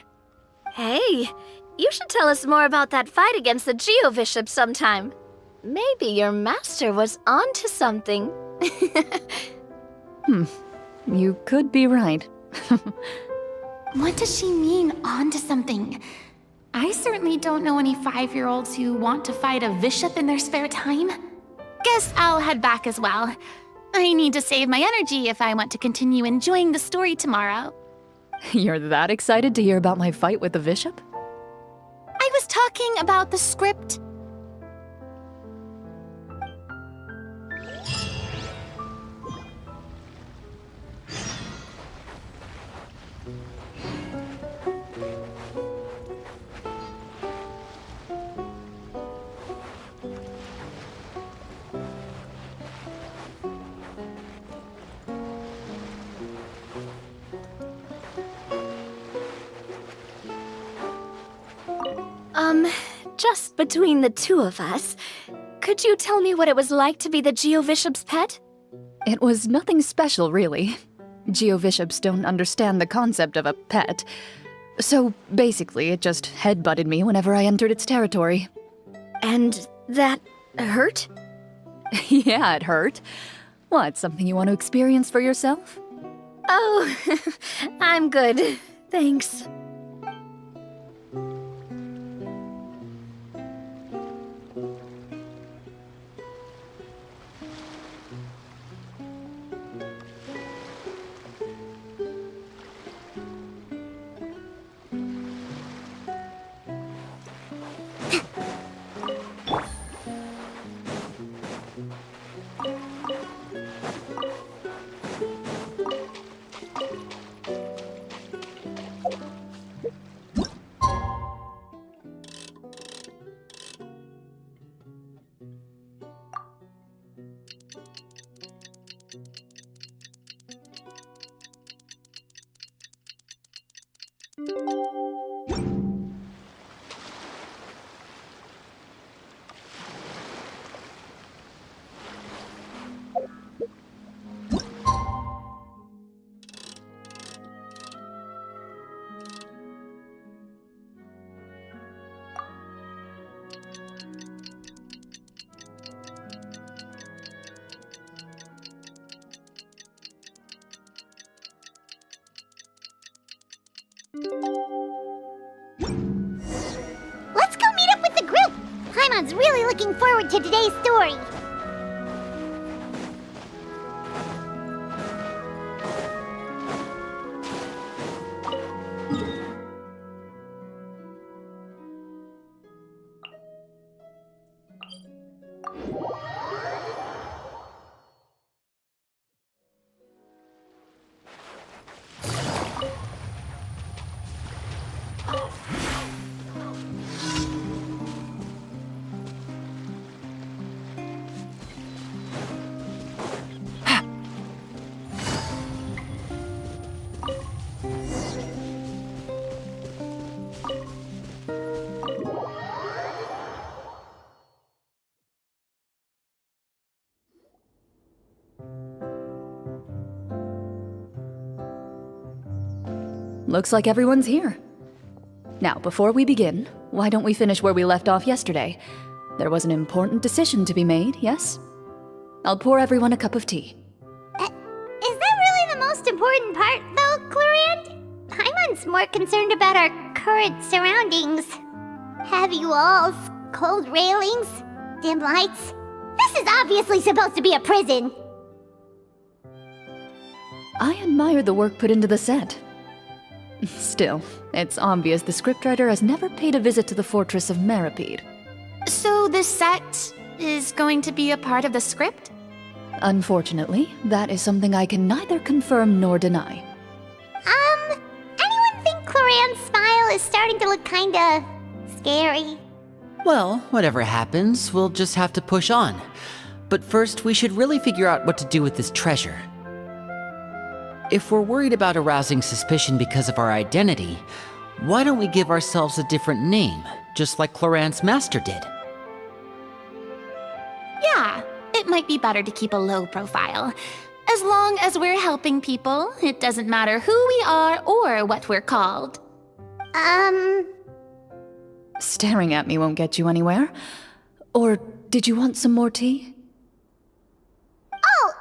Hey, you should tell us more about that fight against the Geo-Bishop sometime. Maybe your master was onto something. You could be right. What does she mean, onto something? I certainly don't know any 5-year-olds who want to fight a bishop in their spare time. Guess I'll head back as well. I need to save my energy if I want to continue enjoying the story tomorrow. You're that excited to hear about my fight with the bishop? I was talking about the script. Just between the two of us, could you tell me what it was like to be the Geo-Bishop's pet? It was nothing special, really. Geo-Bishops don't understand the concept of a pet. So basically, it just headbutted me whenever I entered its territory. And that hurt? Yeah, it hurt. What, something you want to experience for yourself? Oh, I'm good. Thanks. Let's go meet up with the group! Paimon's really looking forward to today's story. looks like everyone's here. Now, before we begin, why don't we finish where we left off yesterday? There was an important decision to be made, yes? I'll pour everyone a cup of tea. Is that really the most important part, though, Clorinde? Paimon's more concerned about our current surroundings. Heavy walls, cold railings, dim lights. This is obviously supposed to be a prison. I admire the work put into the set. Still, it's obvious the scriptwriter has never paid a visit to the fortress of Meripede. So the set is going to be a part of the script? Unfortunately, that is something I can neither confirm nor deny. Anyone think Clorinde's smile is starting to look kinda scary? Well, whatever happens, we'll just have to push on. But first, we should really figure out what to do with this treasure. If we're worried about arousing suspicion because of our identity, why don't we give ourselves a different name, just like Clorinde's master did? Yeah, it might be better to keep a low profile. As long as we're helping people, it doesn't matter who we are or what we're called. Staring at me won't get you anywhere. Or did you want some more tea? Oh,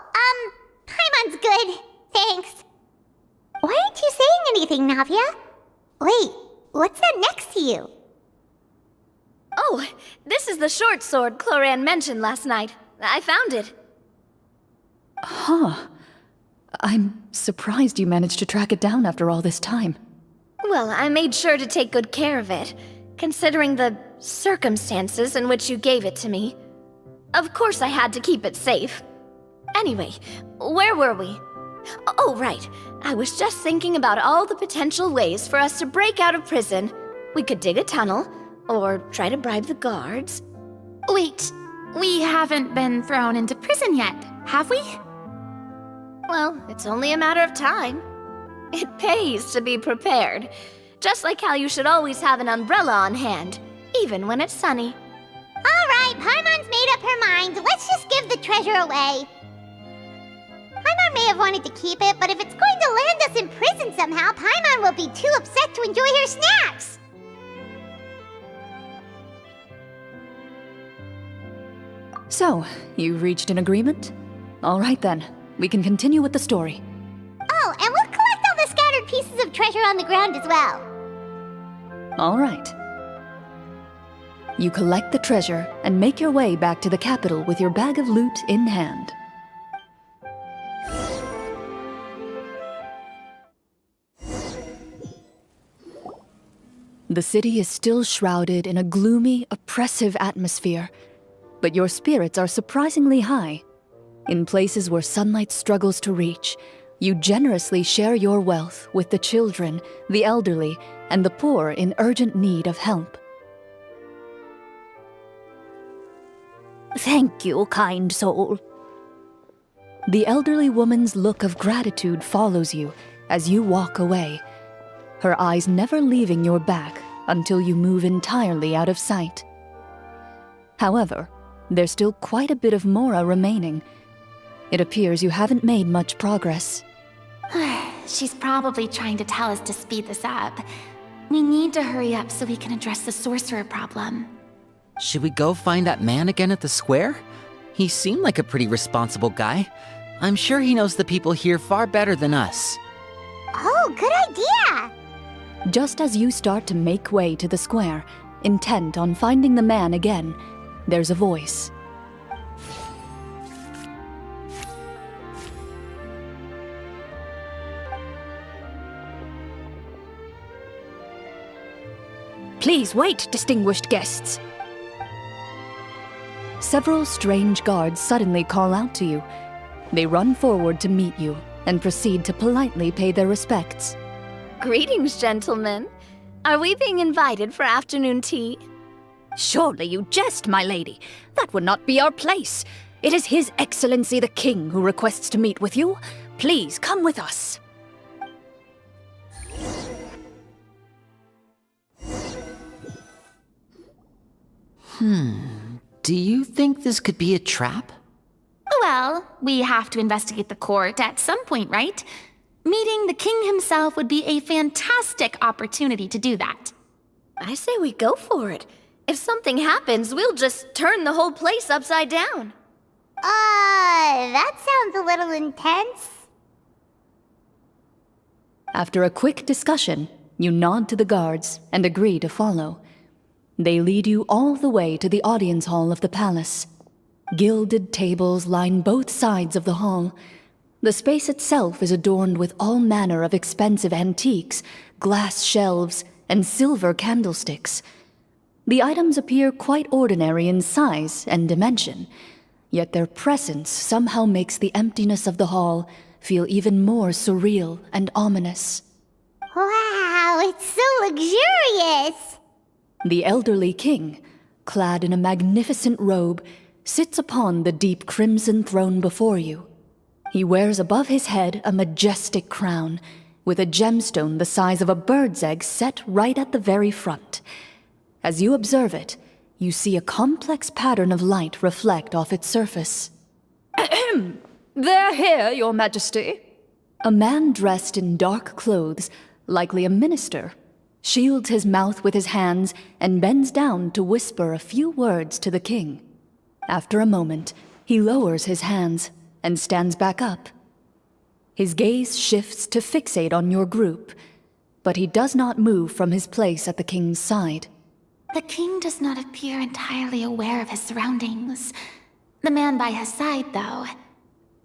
Paimon's good. Thanks. Why aren't you saying anything, Navia? Wait, what's that next to you? Oh, this is the short sword Clorinde mentioned last night. I found it. Huh. I'm surprised you managed to track it down after all this time. Well, I made sure to take good care of it, considering the circumstances in which you gave it to me. Of course I had to keep it safe. Anyway, where were we? Oh, right. I was just thinking about all the potential ways for us to break out of prison. We could dig a tunnel, or try to bribe the guards. Wait, we haven't been thrown into prison yet, have we? Well, it's only a matter of time. It pays to be prepared. Just like how you should always have an umbrella on hand, even when it's sunny. All right, Paimon's made up her mind. Let's just give the treasure away. Paimon may have wanted to keep it, but if it's going to land us in prison somehow, Paimon will be too upset to enjoy her snacks. So, you reached an agreement? All right then, we can continue with the story. Oh, and we'll collect all the scattered pieces of treasure on the ground as well. All right. You collect the treasure and make your way back to the capital with your bag of loot in hand. The city is still shrouded in a gloomy, oppressive atmosphere, but your spirits are surprisingly high. In places where sunlight struggles to reach, you generously share your wealth with the children, the elderly, and the poor in urgent need of help. Thank you, kind soul. The elderly woman's look of gratitude follows you as you walk away, her eyes never leaving your back until you move entirely out of sight. However, there's still quite a bit of Mora remaining. It appears you haven't made much progress. She's probably trying to tell us to speed this up. We need to hurry up so we can address the sorcerer problem. Should we go find that man again at the square? He seemed like a pretty responsible guy. I'm sure he knows the people here far better than us. Oh, good idea! Just as you start to make way to the square, intent on finding the man again, there's a voice. Please wait, distinguished guests. Several strange guards suddenly call out to you. They run forward to meet you and proceed to politely pay their respects. Greetings, gentlemen. Are we being invited for afternoon tea? Surely you jest, my lady. That would not be our place. It is His Excellency the King who requests to meet with you. Please come with us. Do you think this could be a trap? Well, we have to investigate the court at some point, right? Meeting the king himself would be a fantastic opportunity to do that. I say we go for it. If something happens, we'll just turn the whole place upside down. That sounds a little intense. After a quick discussion, you nod to the guards and agree to follow. They lead you all the way to the audience hall of the palace. Gilded tables line both sides of the hall. The space itself is adorned with all manner of expensive antiques, glass shelves, and silver candlesticks. The items appear quite ordinary in size and dimension, yet their presence somehow makes the emptiness of the hall feel even more surreal and ominous. Wow, it's so luxurious! The elderly king, clad in a magnificent robe, sits upon the deep crimson throne before you. He wears above his head a majestic crown, with a gemstone the size of a bird's egg set right at the very front. As you observe it, you see a complex pattern of light reflect off its surface. Ahem! They're here, Your Majesty. A man dressed in dark clothes, likely a minister, shields his mouth with his hands and bends down to whisper a few words to the king. After a moment, he lowers his hands and stands back up. His gaze shifts to fixate on your group, but he does not move from his place at the king's side. The king does not appear entirely aware of his surroundings. The man by his side, though.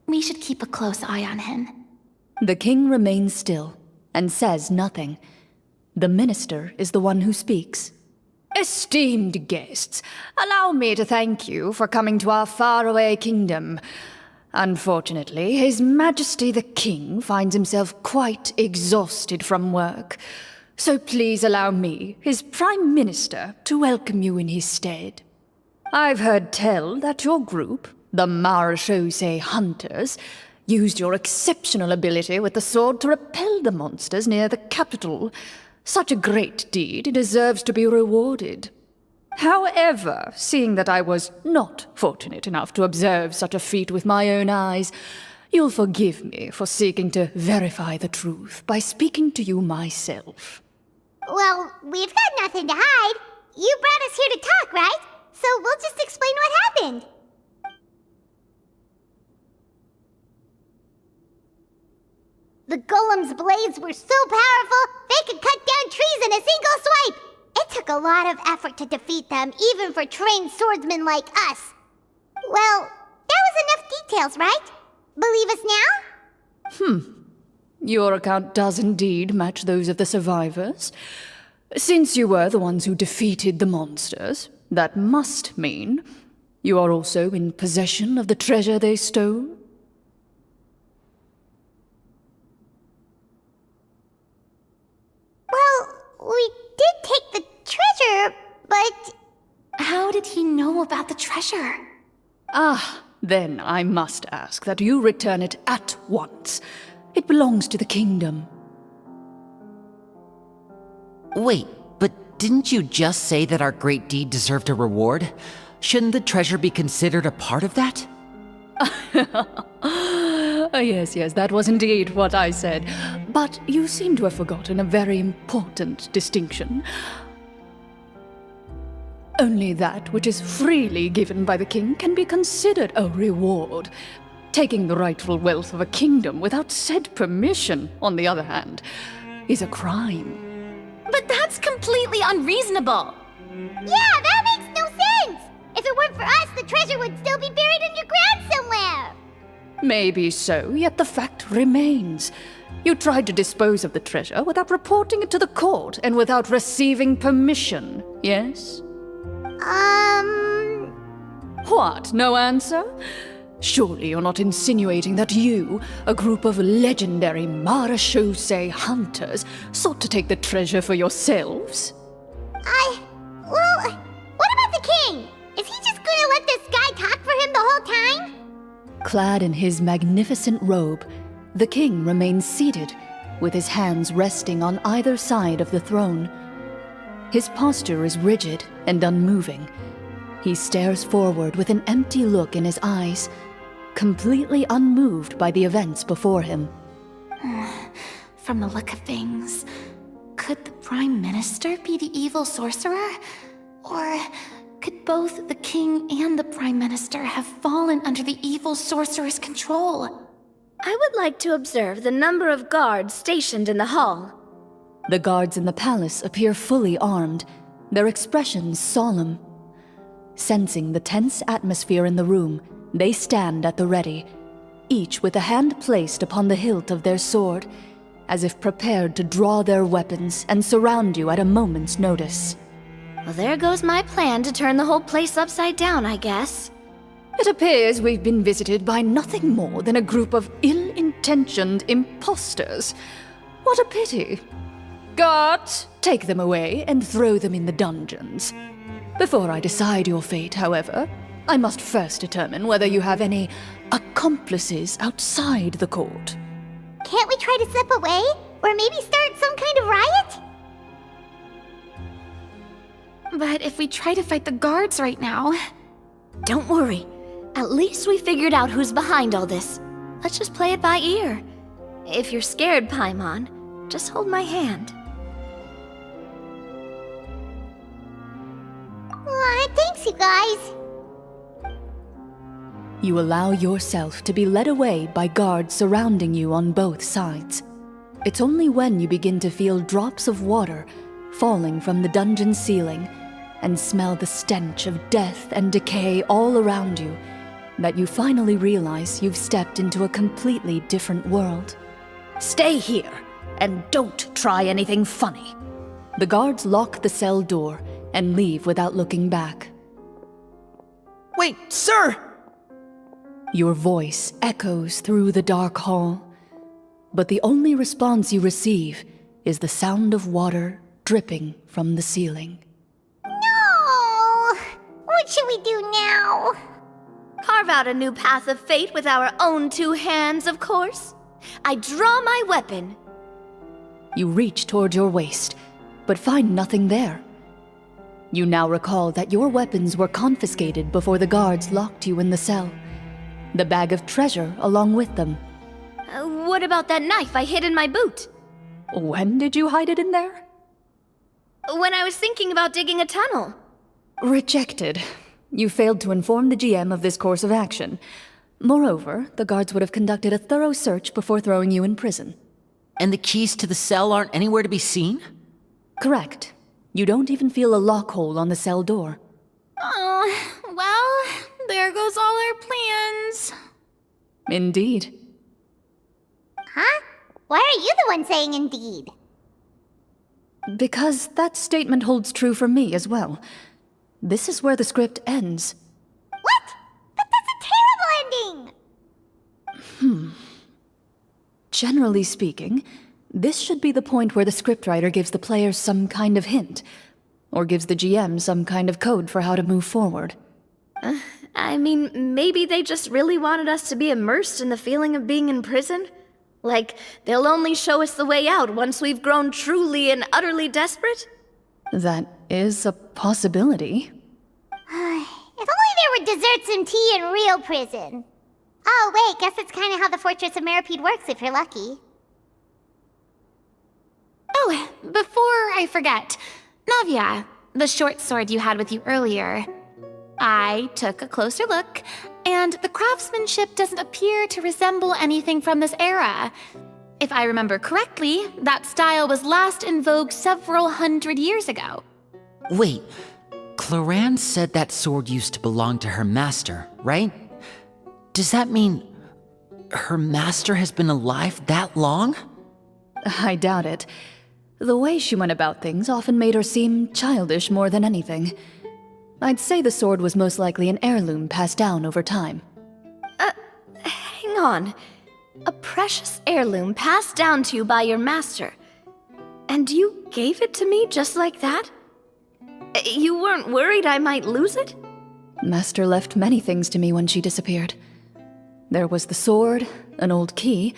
We should keep a close eye on him. The king remains still and says nothing. The minister is the one who speaks. Esteemed guests, allow me to thank you for coming to our faraway kingdom. Unfortunately, His Majesty the King finds himself quite exhausted from work. So please allow me, his Prime Minister, to welcome you in his stead. I've heard tell that your group, the Marechaussee Hunters, used your exceptional ability with the sword to repel the monsters near the capital. Such a great deed deserves to be rewarded. However, seeing that I was not fortunate enough to observe such a feat with my own eyes, you'll forgive me for seeking to verify the truth by speaking to you myself. Well, we've got nothing to hide. You brought us here to talk, right? So we'll just explain what happened. The golem's blades were so powerful, they could cut down trees in a single swipe. It took a lot of effort to defeat them, even for trained swordsmen like us. Well, that was enough details, right? Believe us now? Your account does indeed match those of the survivors. Since you were the ones who defeated the monsters, that must mean you are also in possession of the treasure they stole? Well, we did take the treasure, but... How did he know about the treasure? Then I must ask that you return it at once. It belongs to the kingdom. Wait, but didn't you just say that our great deed deserved a reward? Shouldn't the treasure be considered a part of that? Yes, that was indeed what I said. But you seem to have forgotten a very important distinction. Only that which is freely given by the king can be considered a reward. Taking the rightful wealth of a kingdom without said permission, on the other hand, is a crime. But that's completely unreasonable. Yeah, that makes no sense! If it weren't for us, the treasure would still be buried underground somewhere! Maybe so, yet the fact remains. You tried to dispose of the treasure without reporting it to the court and without receiving permission, yes? What, no answer? Surely you're not insinuating that you, a group of legendary Marechaussee hunters, sought to take the treasure for yourselves? Well, what about the king? Is he just gonna let this guy talk for him the whole time? Clad in his magnificent robe, the king remains seated, with his hands resting on either side of the throne. His posture is rigid and unmoving. He stares forward with an empty look in his eyes, completely unmoved by the events before him. from the look of things. Could the Prime Minister be the evil sorcerer? Or could both the King and the Prime Minister have fallen under the evil sorcerer's control? I would like to observe the number of guards stationed in the hall. The guards in the palace appear fully armed, their expressions solemn. Sensing the tense atmosphere in the room, they stand at the ready, each with a hand placed upon the hilt of their sword, as if prepared to draw their weapons and surround you at a moment's notice. Well, there goes my plan to turn the whole place upside down, I guess. It appears we've been visited by nothing more than a group of ill-intentioned imposters. What a pity. Guards, take them away and throw them in the dungeons. Before I decide your fate, however, I must first determine whether you have any accomplices outside the court. Can't we try to slip away? Or maybe start some kind of riot? But if we try to fight the guards right now... Don't worry. At least we figured out who's behind all this. Let's just play it by ear. If you're scared, Paimon, just hold my hand. Aw, thanks, you guys. You allow yourself to be led away by guards surrounding you on both sides. It's only when you begin to feel drops of water falling from the dungeon ceiling and smell the stench of death and decay all around you that you finally realize you've stepped into a completely different world. Stay here and don't try anything funny. The guards lock the cell door and leave without looking back. Wait, sir! Your voice echoes through the dark hall, but the only response you receive is the sound of water dripping from the ceiling. No! What should we do now? Carve out a new path of fate with our own two hands, of course. I draw my weapon. You reach toward your waist, but find nothing there. You now recall that your weapons were confiscated before the guards locked you in the cell. The bag of treasure along with them. What about that knife I hid in my boot? When did you hide it in there? When I was thinking about digging a tunnel. Rejected. You failed to inform the GM of this course of action. Moreover, the guards would have conducted a thorough search before throwing you in prison. And the keys to the cell aren't anywhere to be seen? Correct. You don't even feel a lock hole on the cell door. Oh, well, there goes all our plans. Indeed. Huh? Why are you the one saying indeed? Because that statement holds true for me as well. This is where the script ends. What? But that's a terrible ending! Generally speaking, this should be the point where the scriptwriter gives the players some kind of hint, or gives the GM some kind of code for how to move forward. I mean, maybe they just really wanted us to be immersed in the feeling of being in prison? Like, they'll only show us the way out once we've grown truly and utterly desperate? That is a possibility. If only there were desserts and tea in real prison. Oh, wait, guess that's kind of how the Fortress of Meripede works if you're lucky. Oh, before I forget, Navia, the short sword you had with you earlier. I took a closer look, and the craftsmanship doesn't appear to resemble anything from this era. If I remember correctly, that style was last in vogue several hundred years ago. Wait, Clorinde said that sword used to belong to her master, right? Does that mean her master has been alive that long? I doubt it. The way she went about things often made her seem childish more than anything. I'd say the sword was most likely an heirloom passed down over time. Hang on. A precious heirloom passed down to you by your master. And you gave it to me just like that? You weren't worried I might lose it? Master left many things to me when she disappeared. There was the sword, an old key,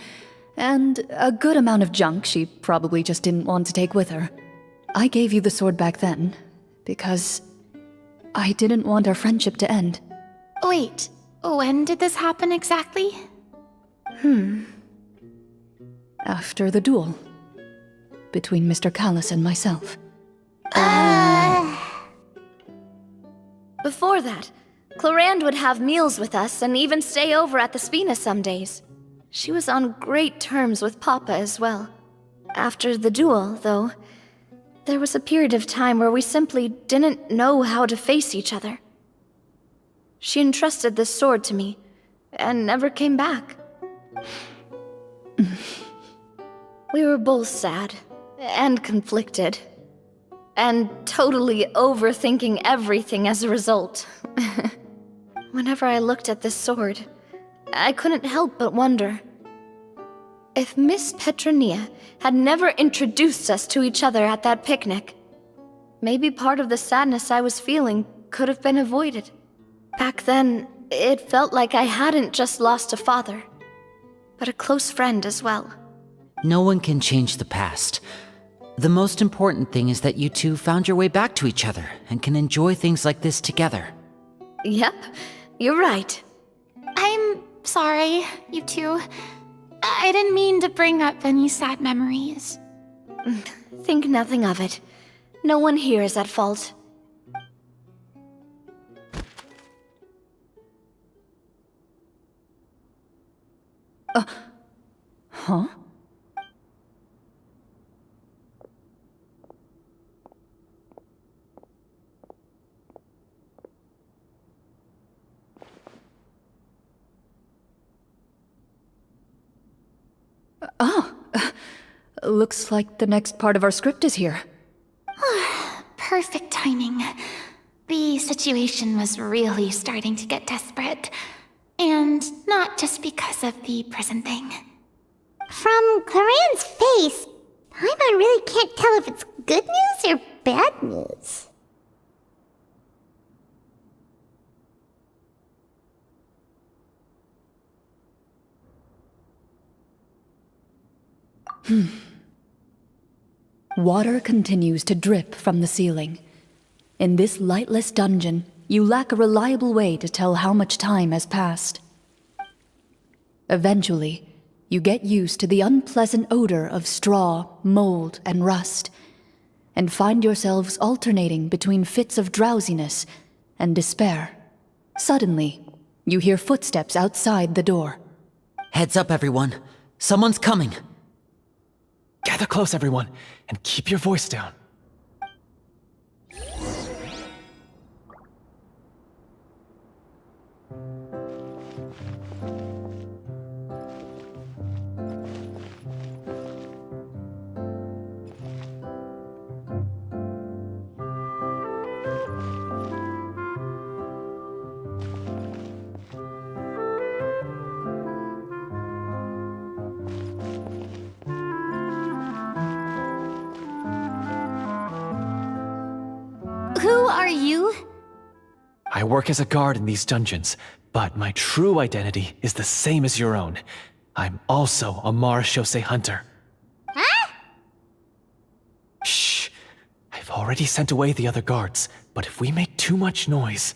and a good amount of junk she probably just didn't want to take with her. I gave you the sword back then, because I didn't want our friendship to end. Wait, when did this happen exactly? After the duel, between Mr. Callis and myself. Before that, Clorinde would have meals with us and even stay over at the Spina some days. She was on great terms with Papa as well. After the duel, though, there was a period of time where we simply didn't know how to face each other. She entrusted this sword to me, and never came back. We were both sad, and conflicted, and totally overthinking everything as a result. Whenever I looked at this sword, I couldn't help but wonder if Miss Petronia had never introduced us to each other at that picnic. Maybe part of the sadness I was feeling could have been avoided. Back then, it felt like I hadn't just lost a father, but a close friend as well. No one can change the past. The most important thing is that you two found your way back to each other and can enjoy things like this together. Yep, you're right. I'm sorry, you two. I didn't mean to bring up any sad memories. Think nothing of it. No one here is at fault. Huh? Looks like the next part of our script is here. Perfect timing. The situation was really starting to get desperate. And not just because of the prison thing. From Clarenne's face, Paimon really can't tell if it's good news or bad news. Water continues to drip from the ceiling. In this lightless dungeon, you lack a reliable way to tell how much time has passed. Eventually, you get used to the unpleasant odor of straw, mold, and rust, and find yourselves alternating between fits of drowsiness and despair. Suddenly, you hear footsteps outside the door. Heads up, everyone. Someone's coming. Gather close, everyone, and keep your voice down. Who are you? I work as a guard in these dungeons, but my true identity is the same as your own. I'm also a Marechaussee hunter. Huh? Shh! I've already sent away the other guards, but if we make too much noise...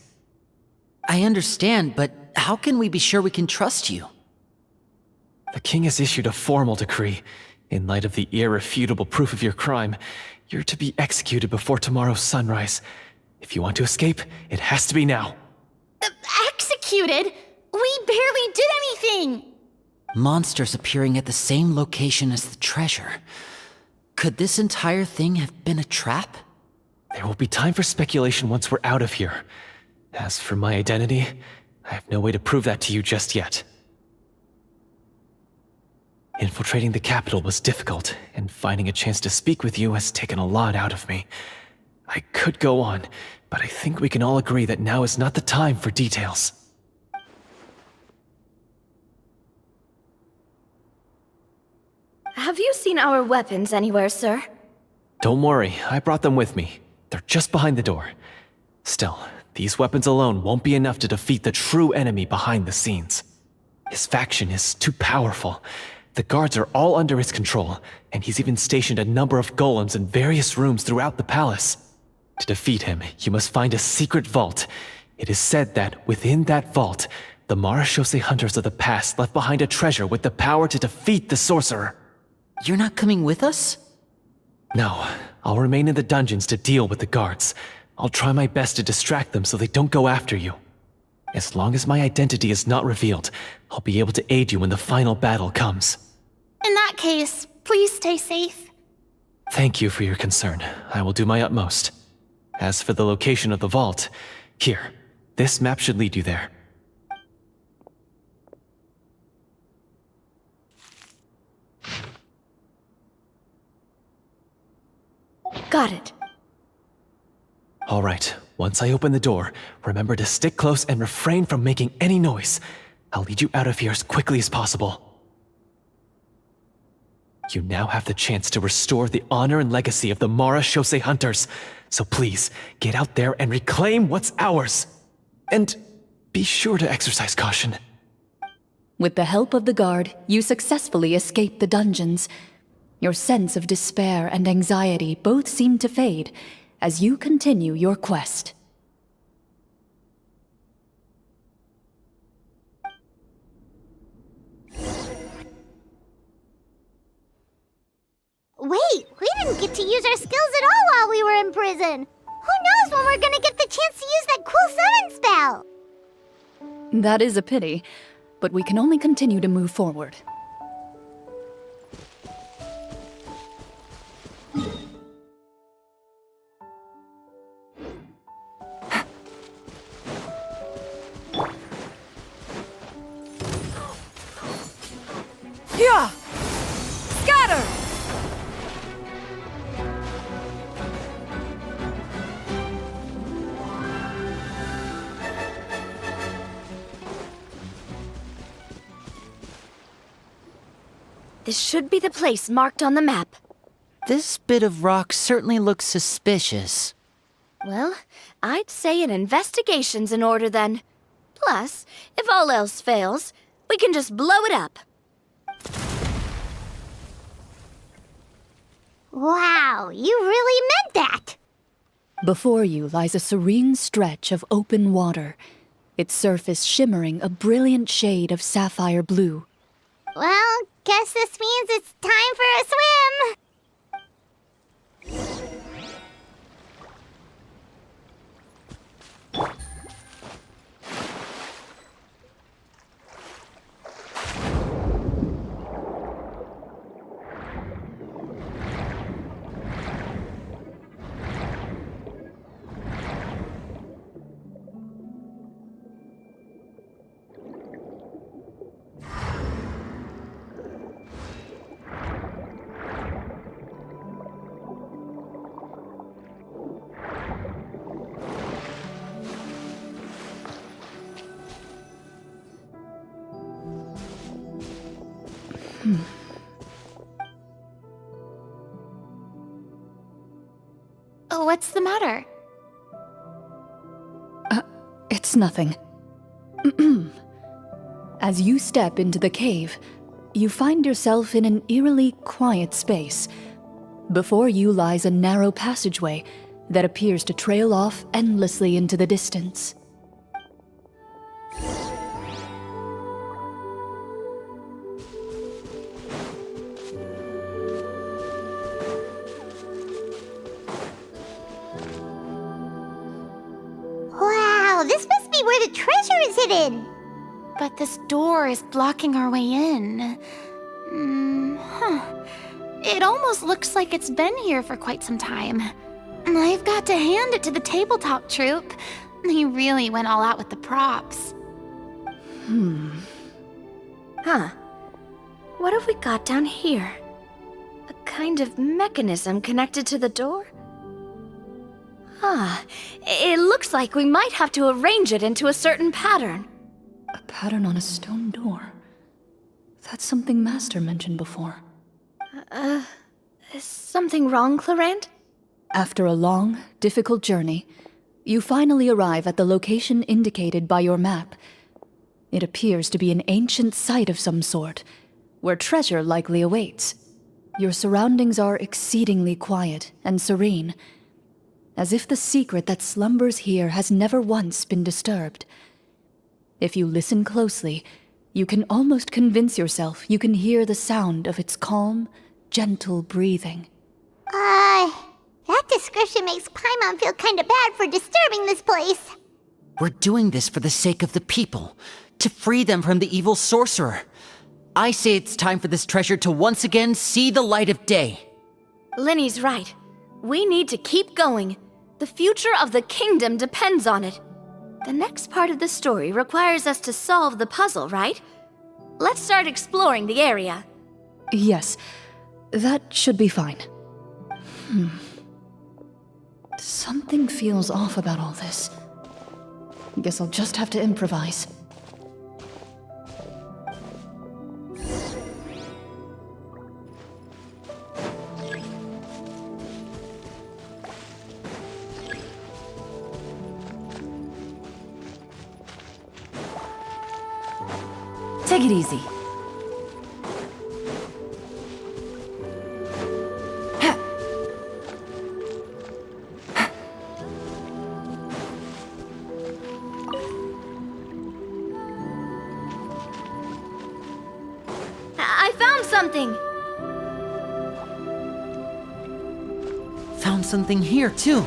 I understand, but how can we be sure we can trust you? The king has issued a formal decree. In light of the irrefutable proof of your crime, you're to be executed before tomorrow's sunrise. If you want to escape, it has to be now. Executed? We barely did anything! Monsters appearing at the same location as the treasure. Could this entire thing have been a trap? There will be time for speculation once we're out of here. As for my identity, I have no way to prove that to you just yet. Infiltrating the capital was difficult, and finding a chance to speak with you has taken a lot out of me. I could go on, but I think we can all agree that now is not the time for details. Have you seen our weapons anywhere, sir? Don't worry, I brought them with me. They're just behind the door. Still, these weapons alone won't be enough to defeat the true enemy behind the scenes. His faction is too powerful. The guards are all under his control, and he's even stationed a number of golems in various rooms throughout the palace. To defeat him, you must find a secret vault. It is said that within that vault, the Marechaussee hunters of the past left behind a treasure with the power to defeat the sorcerer. You're not coming with us? No, I'll remain in the dungeons to deal with the guards. I'll try my best to distract them so they don't go after you. As long as my identity is not revealed, I'll be able to aid you when the final battle comes. In that case, please stay safe. Thank you for your concern. I will do my utmost. As for the location of the vault, here, this map should lead you there. Got it. All right, once I open the door, remember to stick close and refrain from making any noise. I'll lead you out of here as quickly as possible. You now have the chance to restore the honor and legacy of the Mara Shosei Hunters. So please, get out there and reclaim what's ours. And be sure to exercise caution. With the help of the guard, you successfully escape the dungeons. Your sense of despair and anxiety both seem to fade as you continue your quest. Wait, we didn't get to use our skills at all while we were in prison. Who knows when we're gonna get the chance to use that cool summon spell? That is a pity, but we can only continue to move forward. Yeah! Scatter! This should be the place marked on the map. This bit of rock certainly looks suspicious. Well, I'd say an investigation's in order then. Plus, if all else fails, we can just blow it up. Wow, you really meant that! Before you lies a serene stretch of open water, its surface shimmering a brilliant shade of sapphire blue. Well, guess this means it's time for a swim! Oh, what's the matter? It's nothing. As you step into the cave, you find yourself in an eerily quiet space. Before you lies a narrow passageway that appears to trail off endlessly into the distance. Wow, this must be where the treasure is hidden! But this door is blocking our way in. It almost looks like it's been here for quite some time. I've got to hand it to the tabletop troupe. They really went all out with the props. Huh. What have we got down here? A kind of mechanism connected to the door? Ah, it looks like we might have to arrange it into a certain pattern. A pattern on a stone door. That's something Master mentioned before. Is something wrong, Clorinde? After a long, difficult journey, you finally arrive at the location indicated by your map. It appears to be an ancient site of some sort, where treasure likely awaits. Your surroundings are exceedingly quiet and serene, as if the secret that slumbers here has never once been disturbed. If you listen closely, you can almost convince yourself you can hear the sound of its calm, gentle breathing. description makes Paimon feel kinda bad for disturbing this place. We're doing this for the sake of the people, to free them from the evil sorcerer. I say it's time for this treasure to once again see the light of day. Linny's right. We need to keep going. The future of the kingdom depends on it. The next part of the story requires us to solve the puzzle, right? Let's start exploring the area. Yes, that should be fine. Something feels off about all this. Guess I'll just have to improvise. Take it easy. I found something! Found something here, too.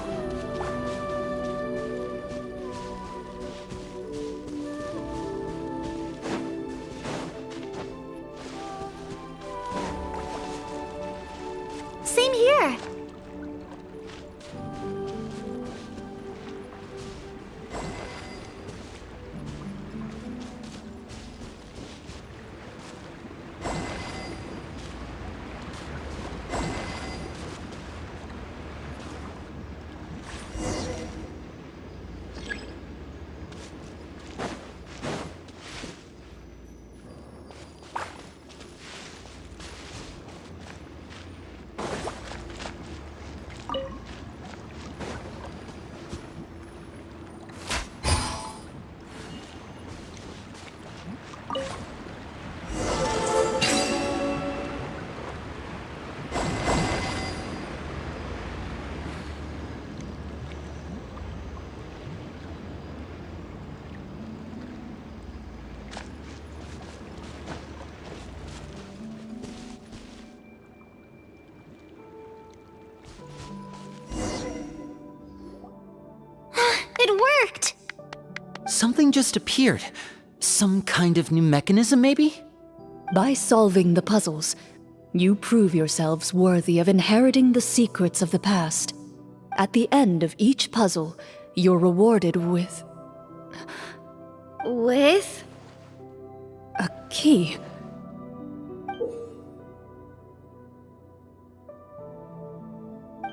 Same here. It worked! Something just appeared. Some kind of new mechanism, maybe? By solving the puzzles, you prove yourselves worthy of inheriting the secrets of the past. At the end of each puzzle, you're rewarded with With? a key.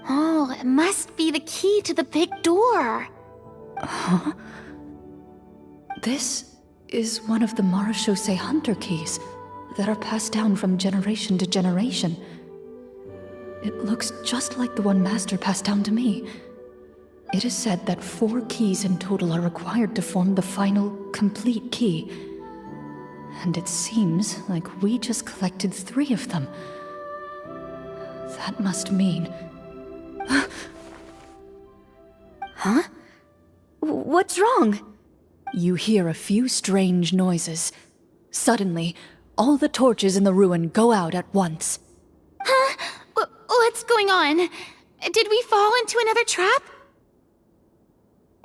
Oh, it must be the key to the big door. Huh? This is one of the Marechaussee Hunter keys that are passed down from generation to generation. It looks just like the one Master passed down to me. It is said that 4 keys in total are required to form the final, complete key. And it seems like we just collected 3 of them. That must mean... Huh? What's wrong? You hear a few strange noises. Suddenly, all the torches in the ruin go out at once. Huh? What's going on? Did we fall into another trap?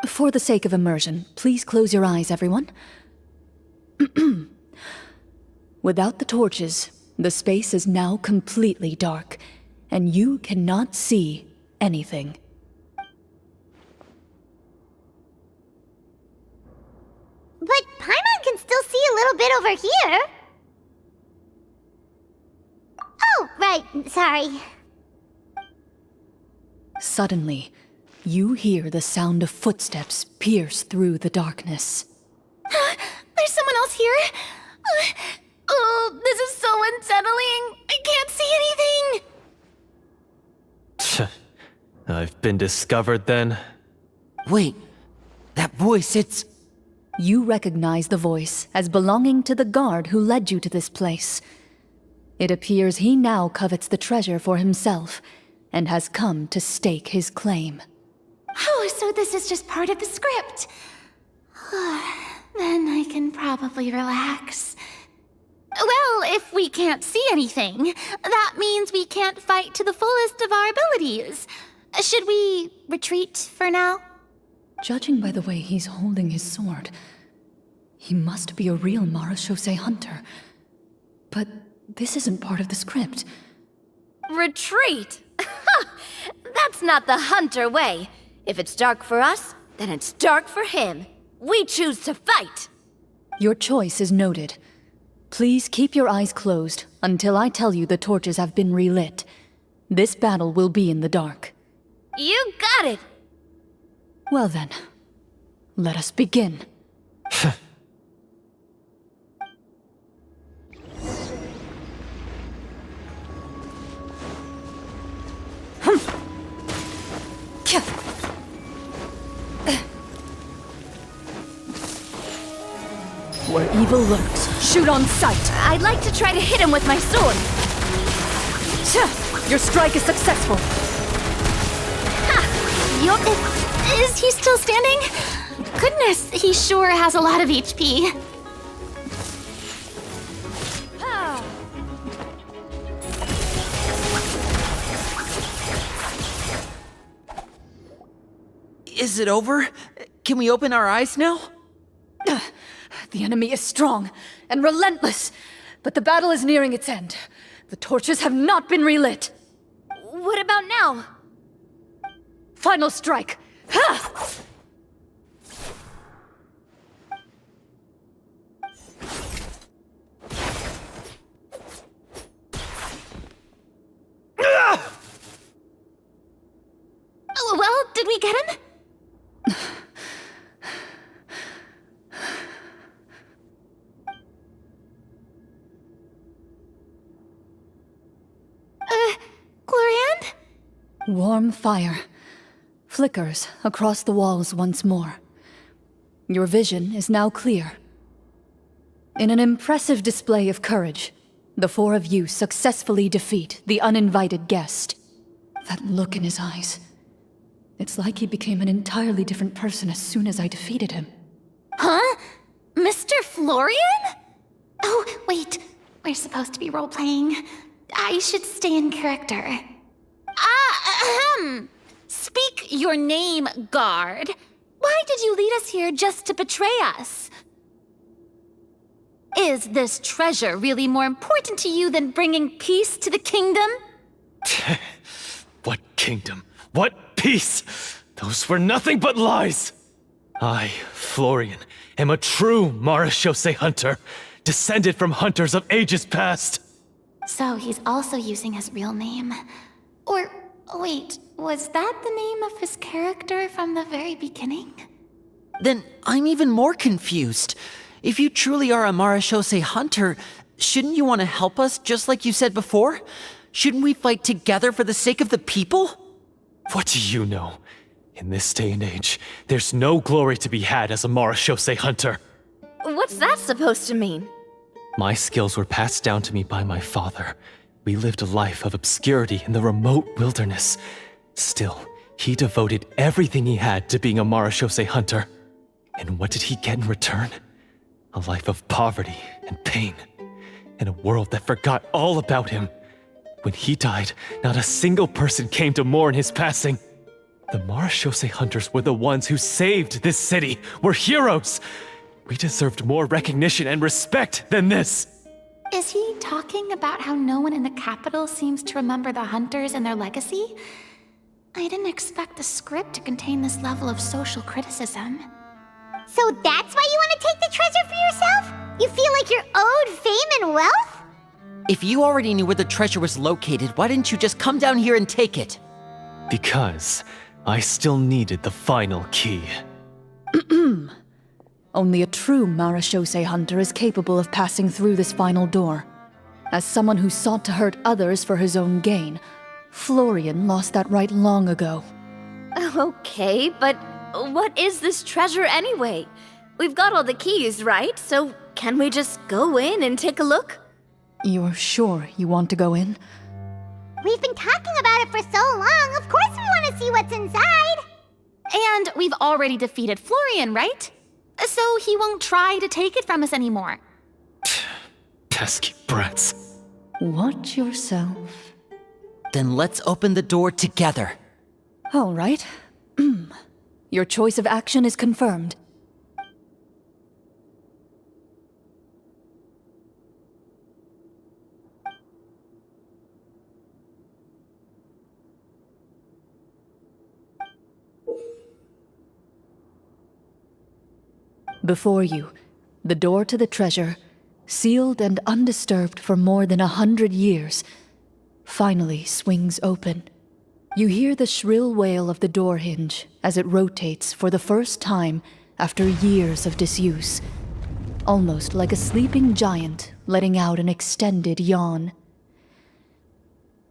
For the sake of immersion, please close your eyes, everyone. Without the torches, the space is now completely dark, and you cannot see anything. But Paimon can still see a little bit over here. Oh, right, sorry. Suddenly, you hear the sound of footsteps pierce through the darkness. There's someone else here? Oh, this is so unsettling. I can't see anything. I've been discovered then. Wait, that voice, it's... You recognize the voice as belonging to the guard who led you to this place. It appears he now covets the treasure for himself, and has come to stake his claim. Oh, so this is just part of the script. Then I can probably relax. Well, if we can't see anything, that means we can't fight to the fullest of our abilities. Should we retreat for now? Judging by the way he's holding his sword, he must be a real Marachose hunter. But this isn't part of the script. Retreat? That's not the hunter way. If it's dark for us, then it's dark for him. We choose to fight. Your choice is noted. Please keep your eyes closed until I tell you the torches have been relit. This battle will be in the dark. You got it! Well then, let us begin. Where evil lurks, shoot on sight! I'd like to try to hit him with my sword. Your strike is successful! Is he still standing? Goodness, he sure has a lot of HP. Is it over? Can we open our eyes now? The enemy is strong and relentless, but the battle is nearing its end. The torches have not been relit. What about now? Final strike! Ha! Well, did we get him? Clorinde? Warm fire flickers across the walls once more. Your vision is now clear. In an impressive display of courage, the four of you successfully defeat the uninvited guest. That look in his eyes. It's like he became an entirely different person as soon as I defeated him. Huh? Mr. Florian? Oh, wait. We're supposed to be role-playing. I should stay in character. Speak your name, guard. Why did you lead us here just to betray us? Is this treasure really more important to you than bringing peace to the kingdom? What kingdom? What peace? Those were nothing but lies! I, Florian, am a true Marachose hunter, descended from hunters of ages past. So he's also using his real name. Or, wait, was that the name of his character from the very beginning? Then I'm even more confused. If you truly are a Marachose hunter, shouldn't you want to help us just like you said before? Shouldn't we fight together for the sake of the people? What do you know? In this day and age, there's no glory to be had as a Marachose hunter. What's that supposed to mean? My skills were passed down to me by my father. We lived a life of obscurity in the remote wilderness. Still, he devoted everything he had to being a Marachose hunter. And what did he get in return? A life of poverty and pain. In a world that forgot all about him. When he died, not a single person came to mourn his passing. The Marachose hunters were the ones who saved this city. We're heroes. We deserved more recognition and respect than this. Is he talking about how no one in the capital seems to remember the hunters and their legacy? I didn't expect the script to contain this level of social criticism. So that's why you want to take the treasure for yourself? You feel like you're owed fame and wealth? If you already knew where the treasure was located, why didn't you just come down here and take it? Because I still needed the final key. Only a true Marachose hunter is capable of passing through this final door. As someone who sought to hurt others for his own gain, Florian lost that right long ago. Okay, but what is this treasure anyway? We've got all the keys, right? So can we just go in and take a look? You're sure you want to go in? We've been talking about it for so long, of course we want to see what's inside. And we've already defeated Florian, right? So he won't try to take it from us anymore. Pesky brats. Watch yourself. Then let's open the door together. All right. Your choice of action is confirmed. Before you, the door to the treasure, sealed and undisturbed for more than 100 years, finally swings open. You hear the shrill wail of the door hinge as it rotates for the first time after years of disuse, almost like a sleeping giant letting out an extended yawn.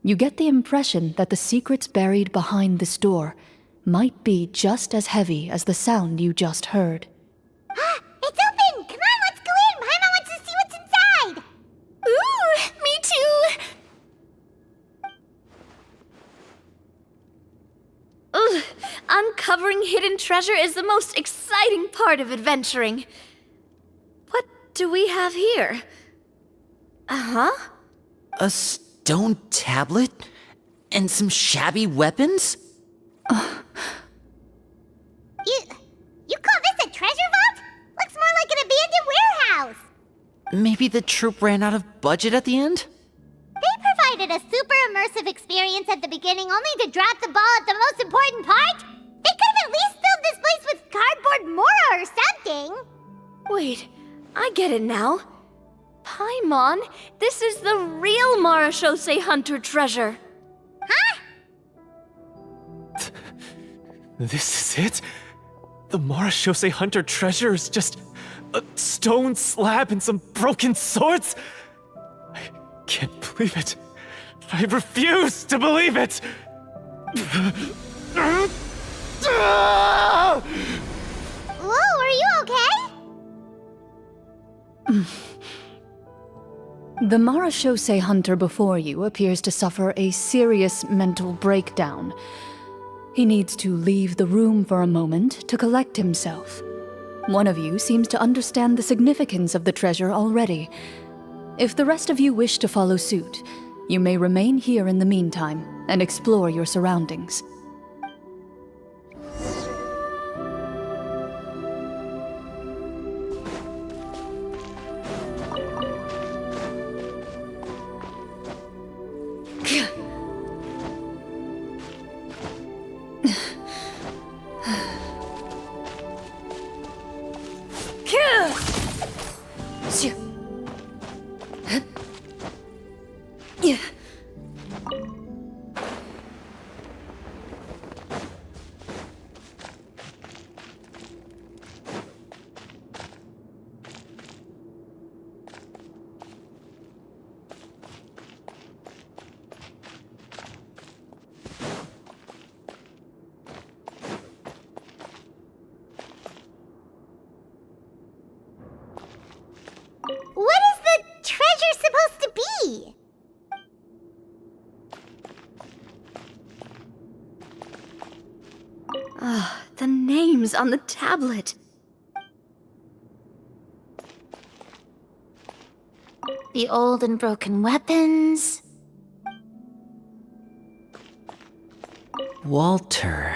You get the impression that the secrets buried behind this door might be just as heavy as the sound you just heard. It's open! Come on, let's go in! Paimon wants to see what's inside! Ooh, me too! Ugh, uncovering hidden treasure is the most exciting part of adventuring. What do we have here? Uh-huh. A stone tablet? And some shabby weapons? You call this a treasure vault? Looks more like an abandoned warehouse! Maybe the troupe ran out of budget at the end? They provided a super immersive experience at the beginning only to drop the ball at the most important part? They could have at least filled this place with cardboard Mora or something! Wait, I get it now. Paimon, this is the real Marachose Hunter treasure. Huh? This is it? The Marachose Hunter treasure is just a stone slab and some broken swords? I can't believe it. I refuse to believe it! Whoa, are you okay? The Marachose Hunter before you appears to suffer a serious mental breakdown. He needs to leave the room for a moment to collect himself. One of you seems to understand the significance of the treasure already. If the rest of you wish to follow suit, you may remain here in the meantime and explore your surroundings. What is the treasure supposed to be? The names on the tablet. The old and broken weapons. Walter.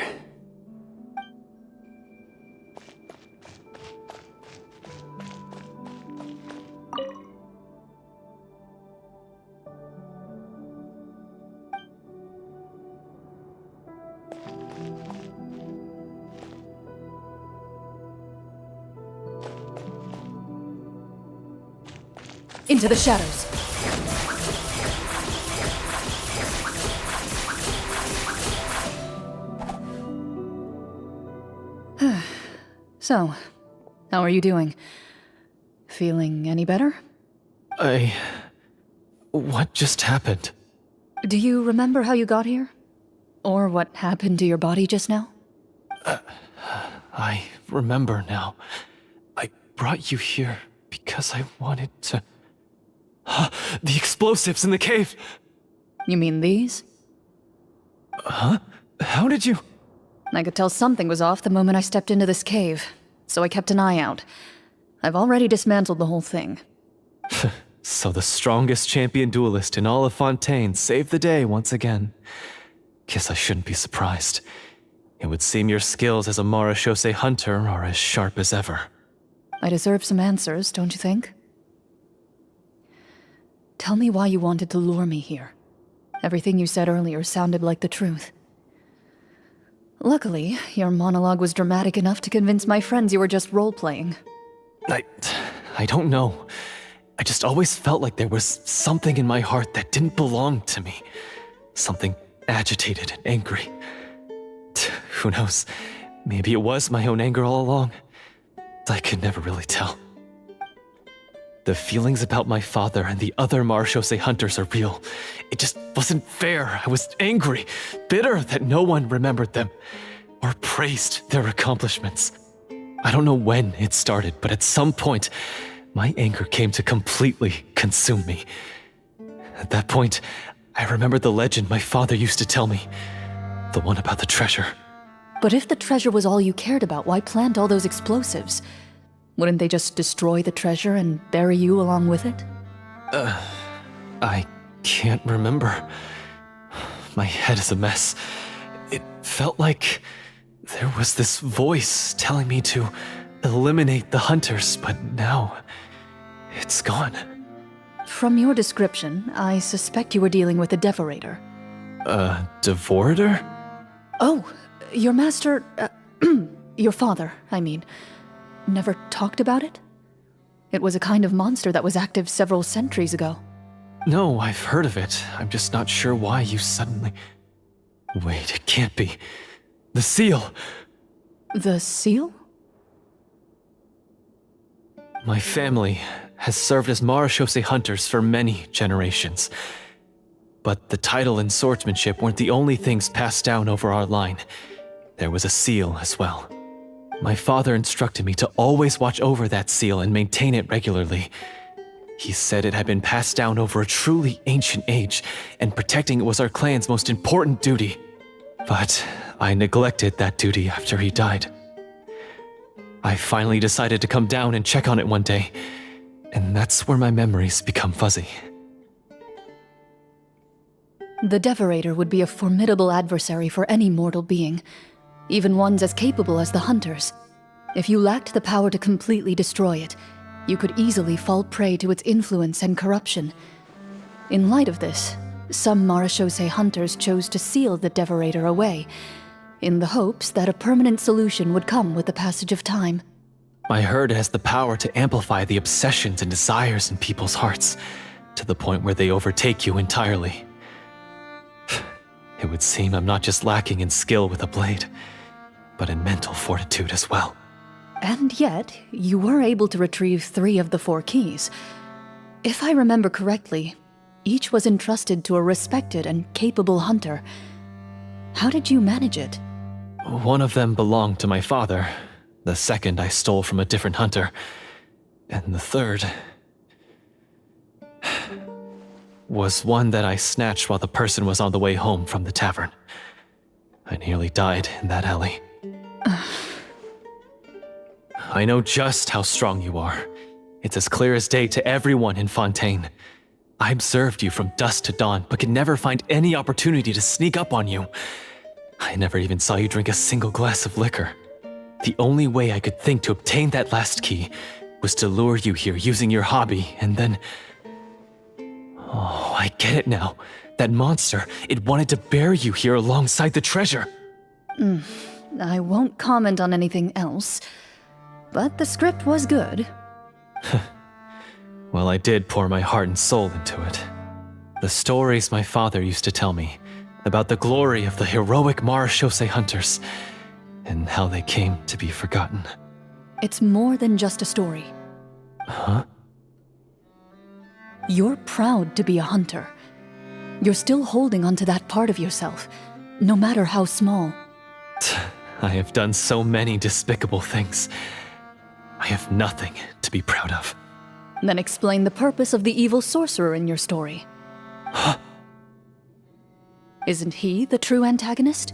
Into the shadows. So, how are you doing? Feeling any better? What just happened? Do you remember how you got here? Or what happened to your body just now? I remember now. I brought you here because I wanted to... The explosives in the cave! You mean these? Huh? How did you... I could tell something was off the moment I stepped into this cave, so I kept an eye out. I've already dismantled the whole thing. So the strongest champion duelist in all of Fontaine saved the day once again. Guess I shouldn't be surprised. It would seem your skills as a Marashose hunter are as sharp as ever. I deserve some answers, don't you think? Tell me why you wanted to lure me here. Everything you said earlier sounded like the truth. Luckily, your monologue was dramatic enough to convince my friends you were just role-playing. I don't know. I just always felt like there was something in my heart that didn't belong to me. Something agitated and angry. Who knows? Maybe it was my own anger all along. I could never really tell. The feelings about my father and the other Marashose hunters are real. It just wasn't fair. I was angry, bitter that no one remembered them or praised their accomplishments. I don't know when it started, but at some point, my anger came to completely consume me. At that point, I remembered the legend my father used to tell me. The one about the treasure. But if the treasure was all you cared about, why plant all those explosives? Wouldn't they just destroy the treasure and bury you along with it? I can't remember. My head is a mess. It felt like there was this voice telling me to eliminate the hunters, but now it's gone. From your description, I suspect you were dealing with a devorator. A devorator? Oh, your master... your father, I mean, never talked about it? It was a kind of monster that was active several centuries ago. No, I've heard of it. I'm just not sure why you suddenly... Wait, it can't be. The seal! The seal? My family has served as Marashose hunters for many generations. But the title and swordsmanship weren't the only things passed down over our line. There was a seal as well. My father instructed me to always watch over that seal and maintain it regularly. He said it had been passed down over a truly ancient age, and protecting it was our clan's most important duty. But I neglected that duty after he died. I finally decided to come down and check on it one day, and that's where my memories become fuzzy. The Devorator would be a formidable adversary for any mortal being, even ones as capable as the Hunters. If you lacked the power to completely destroy it, you could easily fall prey to its influence and corruption. In light of this, some Marashose hunters chose to seal the Devorator away, in the hopes that a permanent solution would come with the passage of time. I heard it has the power to amplify the obsessions and desires in people's hearts, to the point where they overtake you entirely. It would seem I'm not just lacking in skill with a blade, but in mental fortitude as well. And yet, you were able to retrieve 3 of the 4 keys. If I remember correctly, each was entrusted to a respected and capable hunter. How did you manage it? One of them belonged to my father. The second I stole from a different hunter. And the third... was one that I snatched while the person was on the way home from the tavern. I nearly died in that alley. I know just how strong you are. It's as clear as day to everyone in Fontaine. I observed you from dusk to dawn, but could never find any opportunity to sneak up on you. I never even saw you drink a single glass of liquor. The only way I could think to obtain that last key was to lure you here using your hobby, and then... Oh, I get it now. That monster, it wanted to bury you here alongside the treasure. I won't comment on anything else, but the script was good. Well, I did pour my heart and soul into it. The stories my father used to tell me about the glory of the heroic Marashose hunters and how they came to be forgotten. It's more than just a story. Huh? You're proud to be a hunter. You're still holding onto that part of yourself, no matter how small. I have done so many despicable things. I have nothing to be proud of. Then explain the purpose of the evil sorcerer in your story. Huh? Isn't he the true antagonist?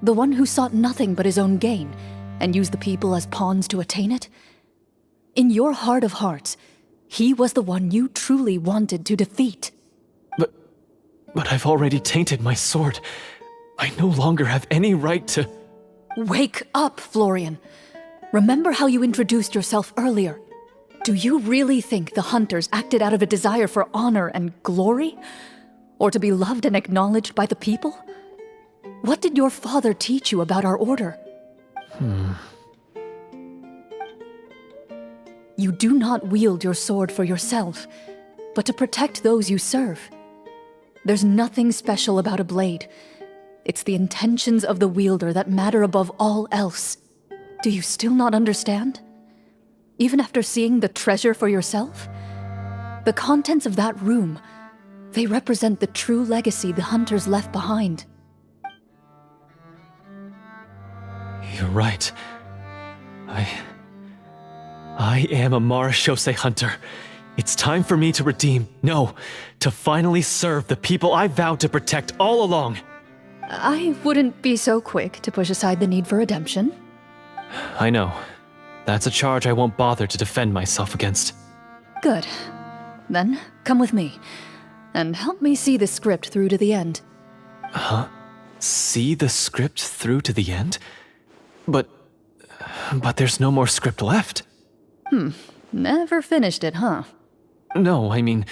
The one who sought nothing but his own gain, and used the people as pawns to attain it? In your heart of hearts, he was the one you truly wanted to defeat. But I've already tainted my sword. I no longer have any right to... Wake up, Florian. Remember how you introduced yourself earlier. Do you really think the hunters acted out of a desire for honor and glory? Or to be loved and acknowledged by the people? What did your father teach you about our order? You do not wield your sword for yourself, but to protect those you serve. There's nothing special about a blade. It's the intentions of the wielder that matter above all else. Do you still not understand? Even after seeing the treasure for yourself? The contents of that room, they represent the true legacy the hunters left behind. You're right. I am a Marashose hunter. It's time for me to redeem, no, to finally serve the people I vowed to protect all along. I wouldn't be so quick to push aside the need for redemption. I know. That's a charge I won't bother to defend myself against. Good. Then, come with me, and help me see the script through to the end. Huh? See the script through to the end? But there's no more script left. Never finished it, huh? No, I mean,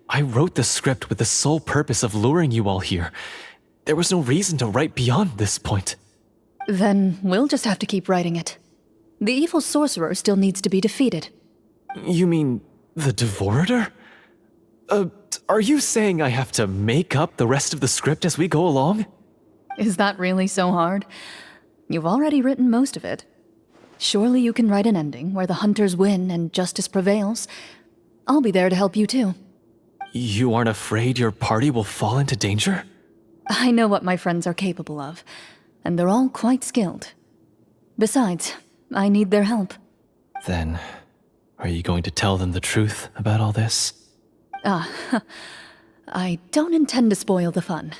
I wrote the script with the sole purpose of luring you all here. There was no reason to write beyond this point. Then we'll just have to keep writing it. The evil sorcerer still needs to be defeated. You mean the Devorator? Are you saying I have to make up the rest of the script as we go along? Is that really so hard? You've already written most of it. Surely you can write an ending where the hunters win and justice prevails. I'll be there to help you too. You aren't afraid your party will fall into danger? I know what my friends are capable of, and they're all quite skilled. Besides, I need their help. Then, are you going to tell them the truth about all this? I don't intend to spoil the fun.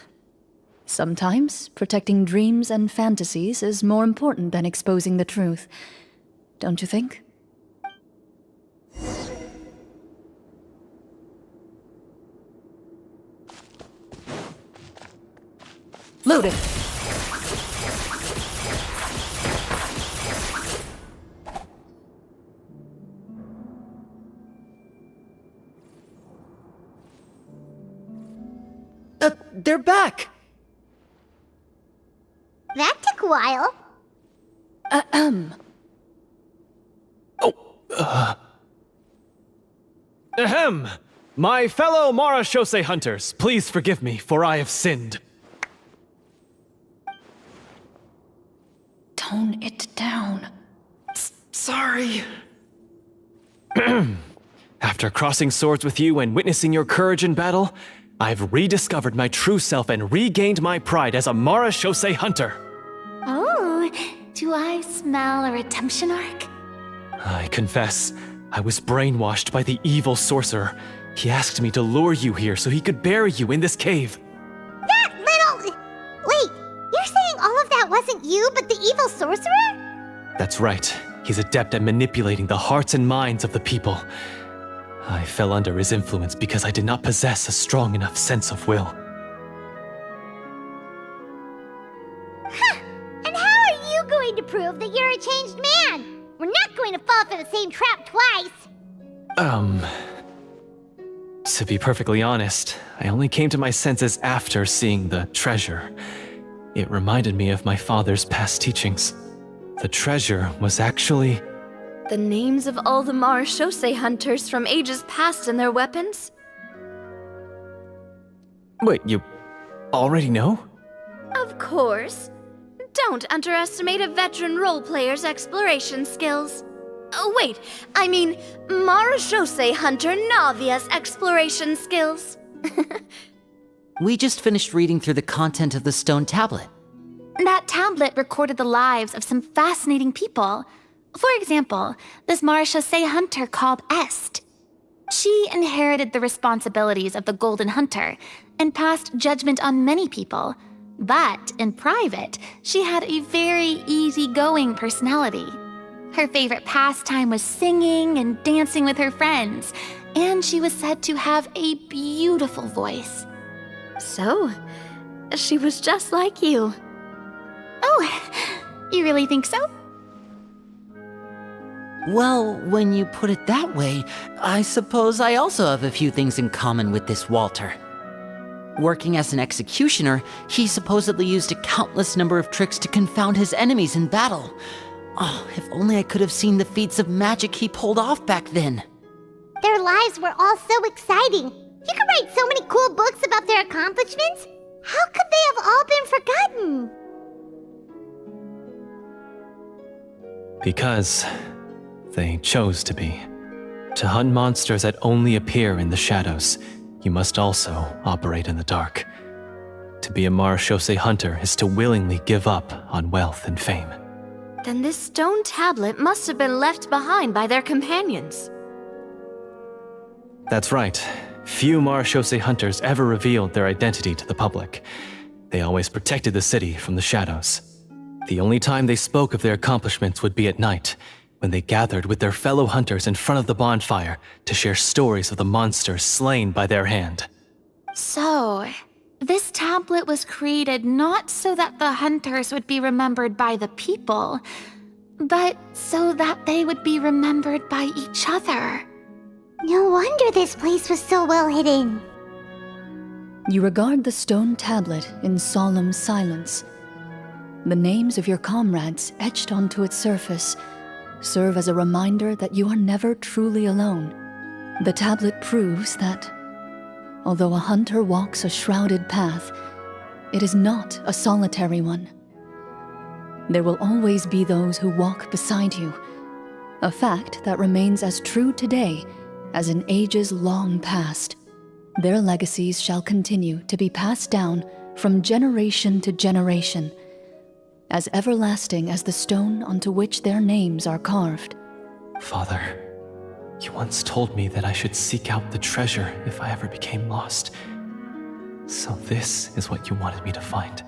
Sometimes, protecting dreams and fantasies is more important than exposing the truth. Don't you think? Loaded! They're back! That took a while. Ahem! My fellow Marashose hunters, please forgive me, for I have sinned. Tone it down. Sorry. After crossing swords with you and witnessing your courage in battle, I've rediscovered my true self and regained my pride as a Marashose hunter. Oh, do I smell a redemption arc? I confess, I was brainwashed by the evil sorcerer. He asked me to lure you here so he could bury you in this cave. That little... Wait, you're saying all of that wasn't you, but the evil sorcerer? That's right. He's adept at manipulating the hearts and minds of the people. I fell under his influence because I did not possess a strong enough sense of will. And how are you going to prove that you're a changed man? We're not going to fall for the same trap twice. To be perfectly honest, I only came to my senses after seeing the treasure. It reminded me of my father's past teachings. The treasure was actually... The names of all the Marashose hunters from ages past and their weapons? Wait, you already know? Of course. Don't underestimate a veteran role player's exploration skills. Oh, wait, I mean Marashose hunter Navia's exploration skills. We just finished reading through the content of the stone tablet. That tablet recorded the lives of some fascinating people. For example, this Marashose hunter called Est. She inherited the responsibilities of the Golden Hunter and passed judgment on many people. But in private, she had a very easygoing personality. Her favorite pastime was singing and dancing with her friends, and she was said to have a beautiful voice. So, she was just like you. Oh, You really think so? Well, when you put it that way, I suppose I also have a few things in common with this Walter. Working as an executioner, he supposedly used a countless number of tricks to confound his enemies in battle. Oh, if only I could have seen the feats of magic he pulled off back then. Their lives were all so exciting. You could write so many cool books about their accomplishments. How could they have all been forgotten? Because they chose to be. To hunt monsters that only appear in the shadows, you must also operate in the dark. To be a marechaussee hunter is to willingly give up on wealth and fame. Then this stone tablet must have been left behind by their companions. That's right. Few marechaussee hunters ever revealed their identity to the public. They always protected the city from the shadows. The only time they spoke of their accomplishments would be at night, when they gathered with their fellow hunters in front of the bonfire to share stories of the monsters slain by their hand. So, this tablet was created not so that the hunters would be remembered by the people, but so that they would be remembered by each other. No wonder this place was so well hidden. You regard the stone tablet in solemn silence. The names of your comrades etched onto its surface serve as a reminder that you are never truly alone. The tablet proves that, although a hunter walks a shrouded path, it is not a solitary one. There will always be those who walk beside you, a fact that remains as true today as in ages long past. Their legacies shall continue to be passed down from generation to generation, as everlasting as the stone onto which their names are carved. Father, you once told me that I should seek out the treasure if I ever became lost. So this is what you wanted me to find.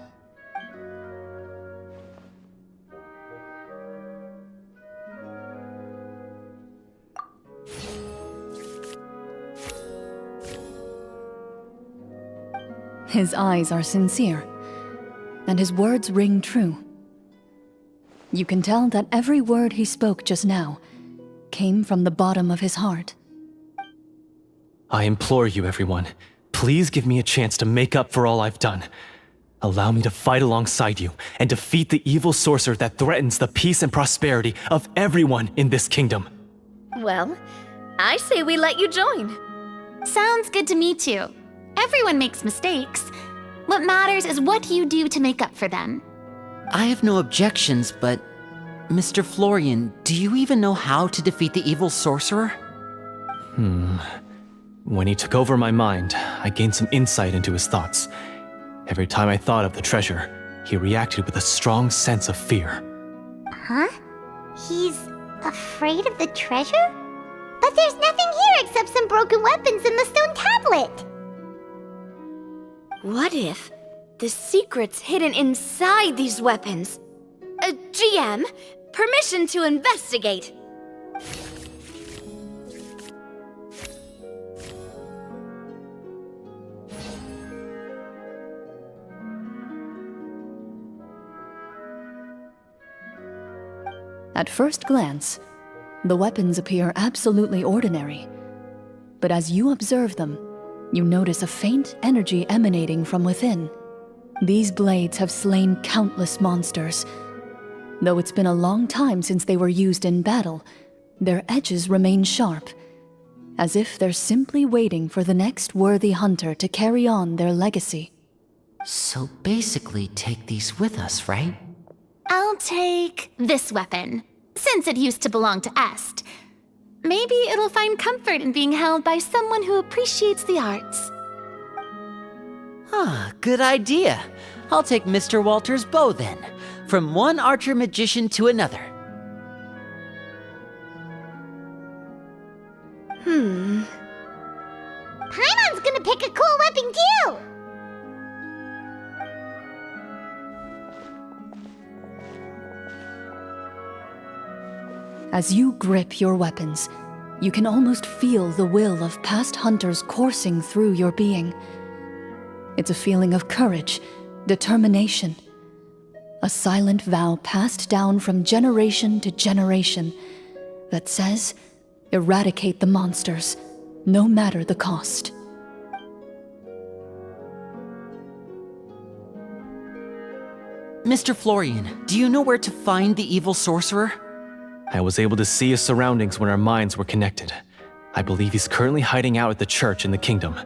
His eyes are sincere, and his words ring true. You can tell that every word he spoke just now came from the bottom of his heart. I implore you, everyone, please give me a chance to make up for all I've done. Allow me to fight alongside you and defeat the evil sorcerer that threatens the peace and prosperity of everyone in this kingdom. Well, I say we let you join. Sounds good to me too. Everyone makes mistakes. What matters is what you do to make up for them. I have no objections, but Mr. Florian, do you even know how to defeat the evil sorcerer? When he took over my mind, I gained some insight into his thoughts. Every time I thought of the treasure, he reacted with a strong sense of fear. Huh? He's afraid of the treasure? But there's nothing here except some broken weapons and the stone tablet. What if the secret's hidden inside these weapons? GM, permission to investigate. At first glance, the weapons appear absolutely ordinary. But as you observe them, you notice a faint energy emanating from within. These blades have slain countless monsters. Though it's been a long time since they were used in battle, their edges remain sharp, as if they're simply waiting for the next worthy hunter to carry on their legacy. So basically take these with us, right? I'll take this weapon, since it used to belong to Est. Maybe it'll find comfort in being held by someone who appreciates the arts. Ah, good idea. I'll take Mr. Walter's bow then, from one archer magician to another. Paimon's gonna pick a cool weapon too! As you grip your weapons, you can almost feel the will of past hunters coursing through your being. It's a feeling of courage, determination, A silent vow passed down from generation to generation that says, eradicate the monsters, no matter the cost. Mr. Florian, do you know where to find the evil sorcerer? I was able to see his surroundings when our minds were connected. I believe he's currently hiding out at the church in the kingdom.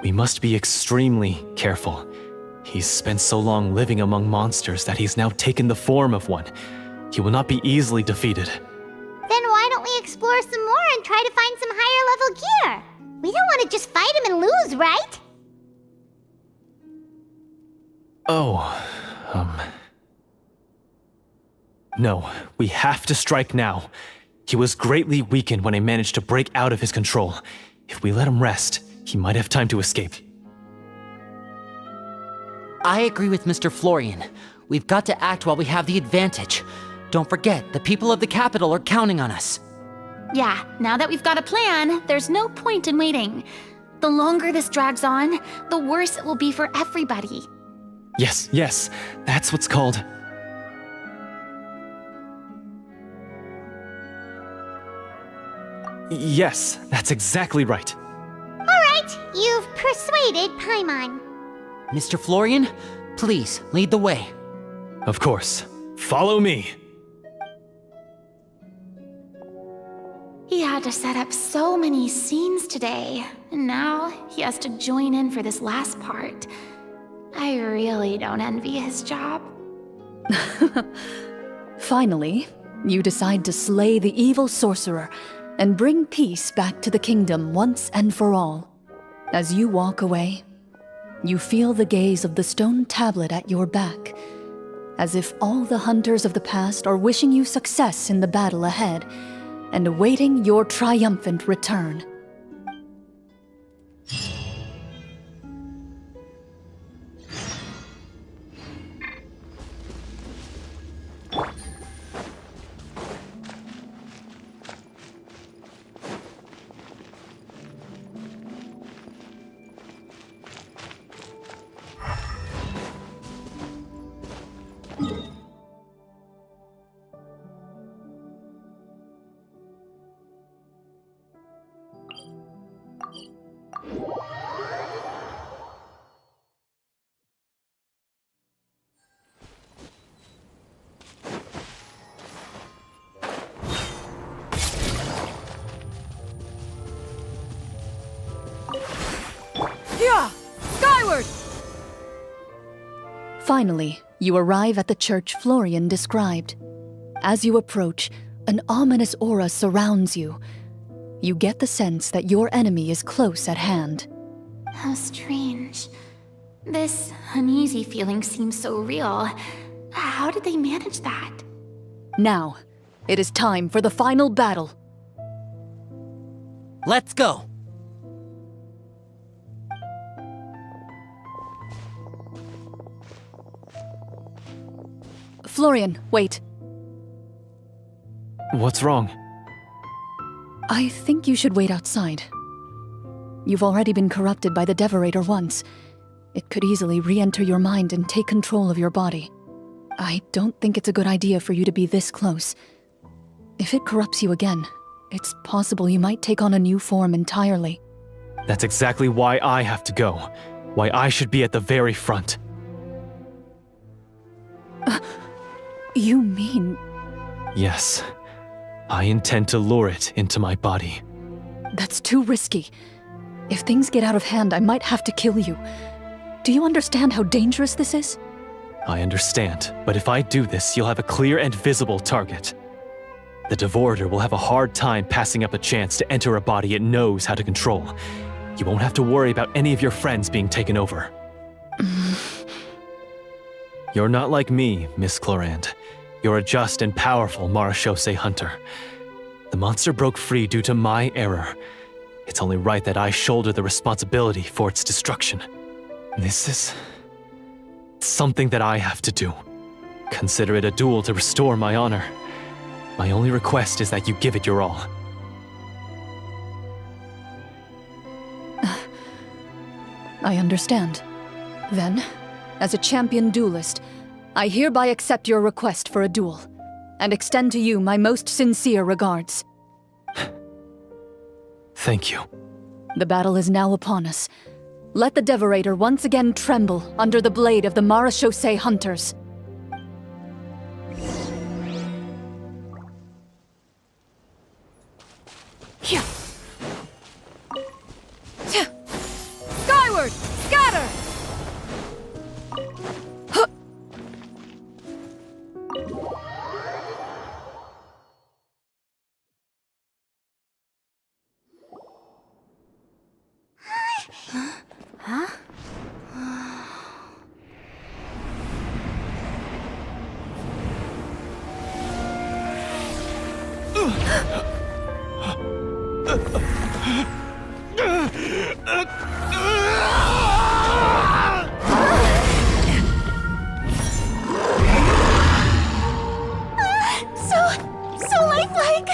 We must be extremely careful. He's spent so long living among monsters that he's now taken the form of one. He will not be easily defeated. Then why don't we explore some more and try to find some higher level gear? We don't want to just fight him and lose, right? No, we have to strike now. He was greatly weakened when I managed to break out of his control. If we let him rest, he might have time to escape. I agree with Mr. Florian. We've got to act while we have the advantage. Don't forget, the people of the capital are counting on us. Yeah, now that we've got a plan, there's no point in waiting. The longer this drags on, the worse it will be for everybody. Yes, that's what's called... Yes, that's exactly right. All right, you've persuaded Paimon. Mr. Florian, please, lead the way. Of course. Follow me. He had to set up so many scenes today, and now he has to join in for this last part. I really don't envy his job. Finally, you decide to slay the evil sorcerer and bring peace back to the kingdom once and for all. As you walk away, you feel the gaze of the stone tablet at your back, as if all the hunters of the past are wishing you success in the battle ahead and awaiting your triumphant return. Skyward! Finally, you arrive at the church Florian described. As you approach, an ominous aura surrounds you. You get the sense that your enemy is close at hand. How strange. This uneasy feeling seems so real. How did they manage that? Now, it is time for the final battle. Let's go! Florian, wait. What's wrong? I think you should wait outside. You've already been corrupted by the Devorator once. It could easily re-enter your mind and take control of your body. I don't think it's a good idea for you to be this close. If it corrupts you again, it's possible you might take on a new form entirely. That's exactly why I have to go. Why I should be at the very front. You mean... Yes. I intend to lure it into my body. That's too risky. If things get out of hand, I might have to kill you. Do you understand how dangerous this is? I understand, but if I do this, you'll have a clear and visible target. The Devorator will have a hard time passing up a chance to enter a body it knows how to control. You won't have to worry about any of your friends being taken over. You're not like me, Miss Clorinde. You're a just and powerful Marechaussee hunter. The monster broke free due to my error. It's only right that I shoulder the responsibility for its destruction. This is... something that I have to do. Consider it a duel to restore my honor. My only request is that you give it your all. I understand. Then, as a champion duelist, I hereby accept your request for a duel, and extend to you my most sincere regards. Thank you. The battle is now upon us. Let the Devorator once again tremble under the blade of the Marechaussee hunters. Skyward! Scatter! So lifelike!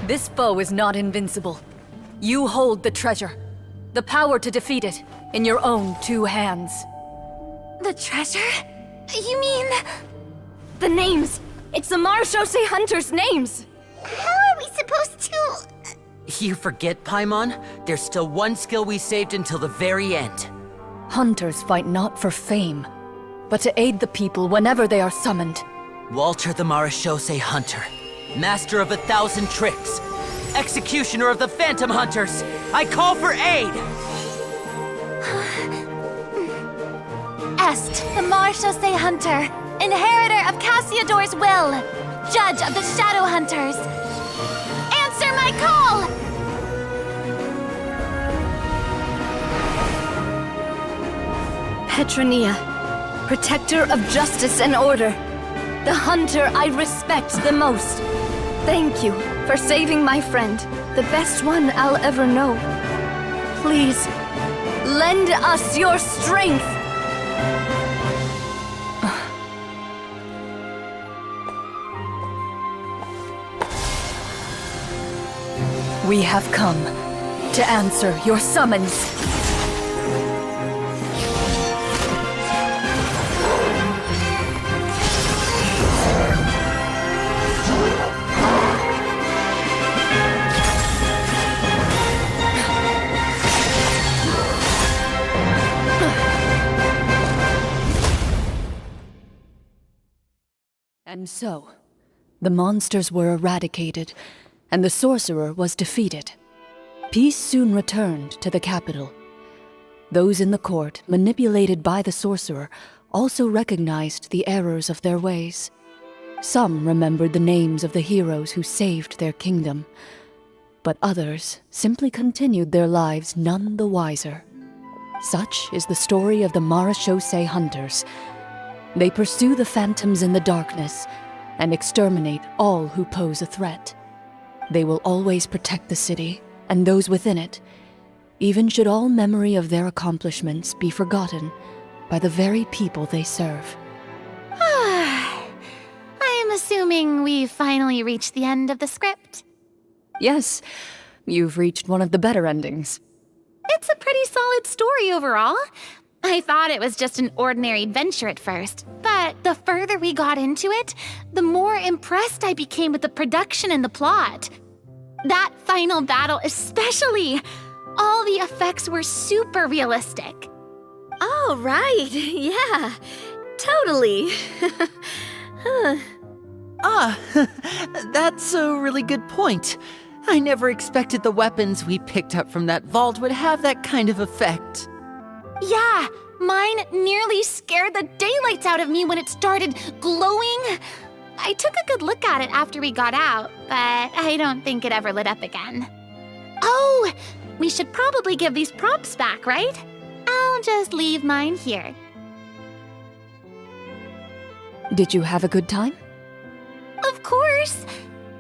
This foe is not invincible. You hold the treasure, the power to defeat it, in your own 2 hands. The treasure? You mean... The names! It's the Marechaussee hunters' names! How are we supposed to... You forget, Paimon? There's still one skill we saved until the very end. Hunters fight not for fame, but to aid the people whenever they are summoned. Walter the Marechaussee Hunter, master of 1,000 tricks, executioner of the Phantom Hunters, I call for aid! Est, the Marechaussee Hunter, inheritor of Cassiodor's will, judge of the Shadow Hunters. Answer my call! Petronia, protector of justice and order. The hunter I respect the most. Thank you for saving my friend, the best one I'll ever know. Please, lend us your strength! We have come to answer your summons. And so, the monsters were eradicated, and the sorcerer was defeated. Peace soon returned to the capital. Those in the court, manipulated by the sorcerer, also recognized the errors of their ways. Some remembered the names of the heroes who saved their kingdom, but others simply continued their lives none the wiser. Such is the story of the Marechaussee Hunters. They pursue the phantoms in the darkness and exterminate all who pose a threat. They will always protect the city and those within it, even should all memory of their accomplishments be forgotten by the very people they serve. I am assuming we've finally reached the end of the script. Yes, you've reached one of the better endings. It's a pretty solid story overall. I thought it was just an ordinary adventure at first, but the further we got into it, the more impressed I became with the production and the plot. That final battle especially. All the effects were super realistic. Oh, right. Yeah, totally. That's a really good point. I never expected the weapons we picked up from that vault would have that kind of effect. Yeah, mine nearly scared the daylights out of me when it started glowing. I took a good look at it after we got out, but I don't think it ever lit up again. Oh, we should probably give these props back, right? I'll just leave mine here. Did you have a good time? Of course.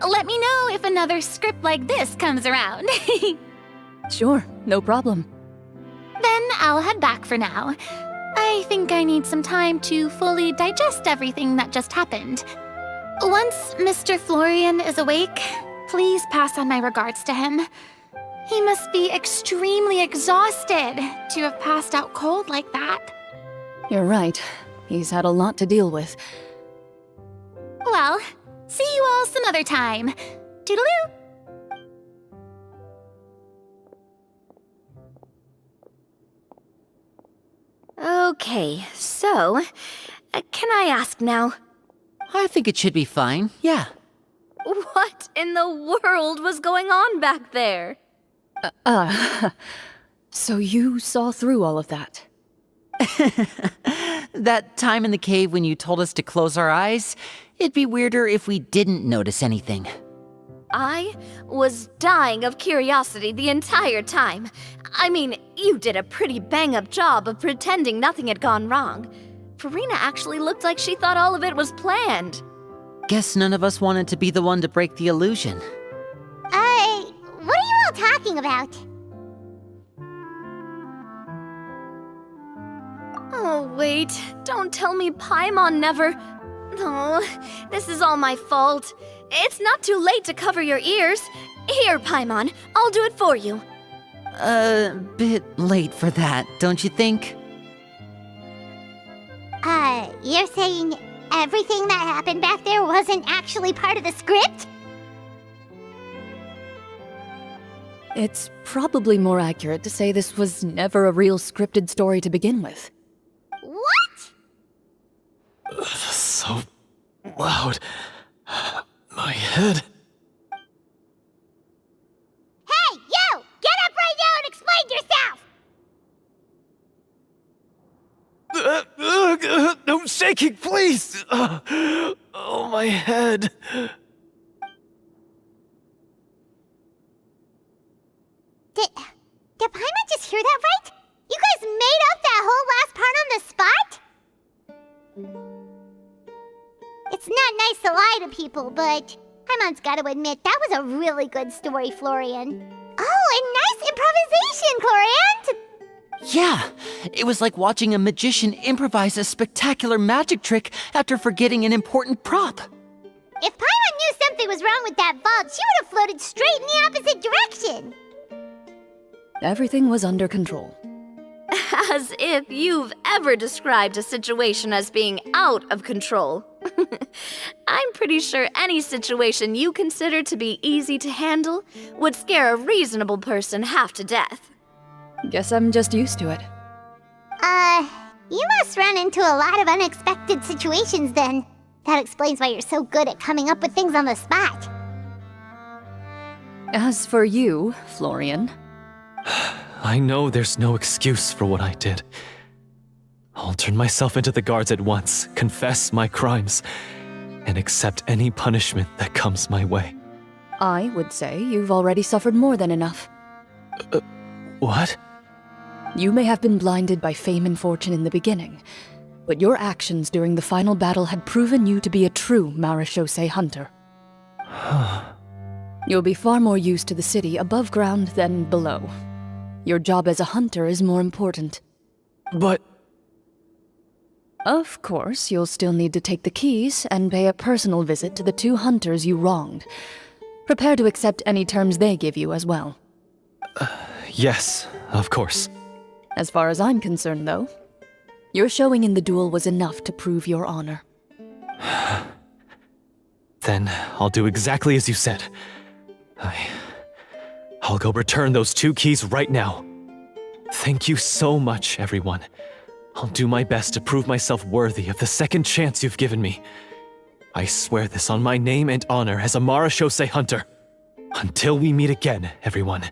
Let me know if another script like this comes around. Sure, no problem. Then I'll head back for now. I think I need some time to fully digest everything that just happened. Once Mr. Florian is awake, please pass on my regards to him. He must be extremely exhausted to have passed out cold like that. You're right. He's had a lot to deal with. Well, see you all some other time. Toodaloo! Okay, so, can I ask now, I think it should be fine, yeah. what in the world was going on back there? So you saw through all of that? That time in the cave when you told us to close our eyes, it'd be weirder if we didn't notice anything. I was dying of curiosity the entire time. I mean, you did a pretty bang-up job of pretending nothing had gone wrong. Farina actually looked like she thought all of it was planned. Guess none of us wanted to be the one to break the illusion. What are you all talking about? Oh, wait. Don't tell me Paimon never... No, this is all my fault. It's not too late to cover your ears. Here, Paimon, I'll do it for you. Bit late for that, don't you think? You're saying everything that happened back there wasn't actually part of the script? It's probably more accurate to say this was never a real scripted story to begin with. What? So loud. My head. Hey, you! Get up right now and explain yourself! No shaking, please! Oh, my head. Did Paimon just hear that right? You guys made up that whole last part on the spot? It's not nice to lie to people, but Paimon's got to admit that was a really good story, Florian. Oh, and nice improvisation, Clorinde! Yeah, it was like watching a magician improvise a spectacular magic trick after forgetting an important prop. If Paimon knew something was wrong with that vault, she would have floated straight in the opposite direction. Everything was under control. As if you've ever described a situation as being out of control. I'm pretty sure any situation you consider to be easy to handle would scare a reasonable person half to death. Guess I'm just used to it. You must run into a lot of unexpected situations then. That explains why you're so good at coming up with things on the spot. As for you, Florian, I know there's no excuse for what I did. I'll turn myself into the guards at once, confess my crimes, and accept any punishment that comes my way. I would say you've already suffered more than enough. What? You may have been blinded by fame and fortune in the beginning, but your actions during the final battle had proven you to be a true Marechaussee hunter. You'll be far more used to the city above ground than below. Your job as a hunter is more important. But... Of course, you'll still need to take the keys and pay a personal visit to the two hunters you wronged. Prepare to accept any terms they give you as well. Yes, of course. As far as I'm concerned, though, your showing in the duel was enough to prove your honor. Then I'll do exactly as you said. I'll go return those two keys right now. Thank you so much, everyone. I'll do my best to prove myself worthy of the second chance you've given me. I swear this on my name and honor as a Marechaussee hunter. Until we meet again, everyone.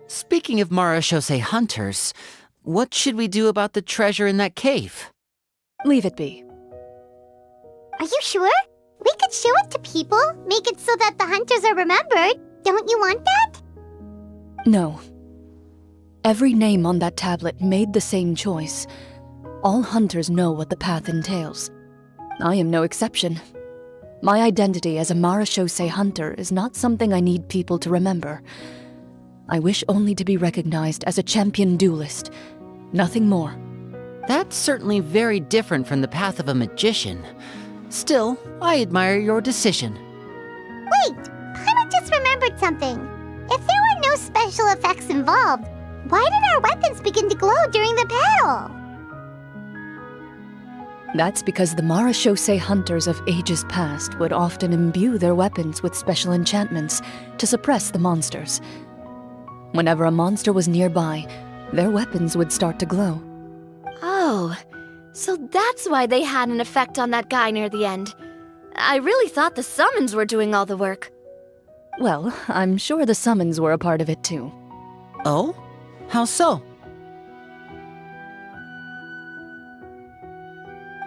Speaking of Marechaussee hunters, What should we do about the treasure in that cave? Leave it be. Are you sure? We could show it to people, make it so that the hunters are remembered. Don't you want that? No. Every name on that tablet made the same choice. All hunters know what the path entails. I am no exception. My identity as a Marashose hunter is not something I need people to remember. I wish only to be recognized as a champion duelist. Nothing more. That's certainly very different from the path of a magician. Still, I admire your decision. Wait! Paimon just remembered something. If there were no special effects involved, why did our weapons begin to glow during the battle? That's because the Marashose hunters of ages past would often imbue their weapons with special enchantments to suppress the monsters. Whenever a monster was nearby, their weapons would start to glow. Oh, so that's why they had an effect on that guy near the end. I really thought the summons were doing all the work. Well, I'm sure the summons were a part of it too. Oh? How so?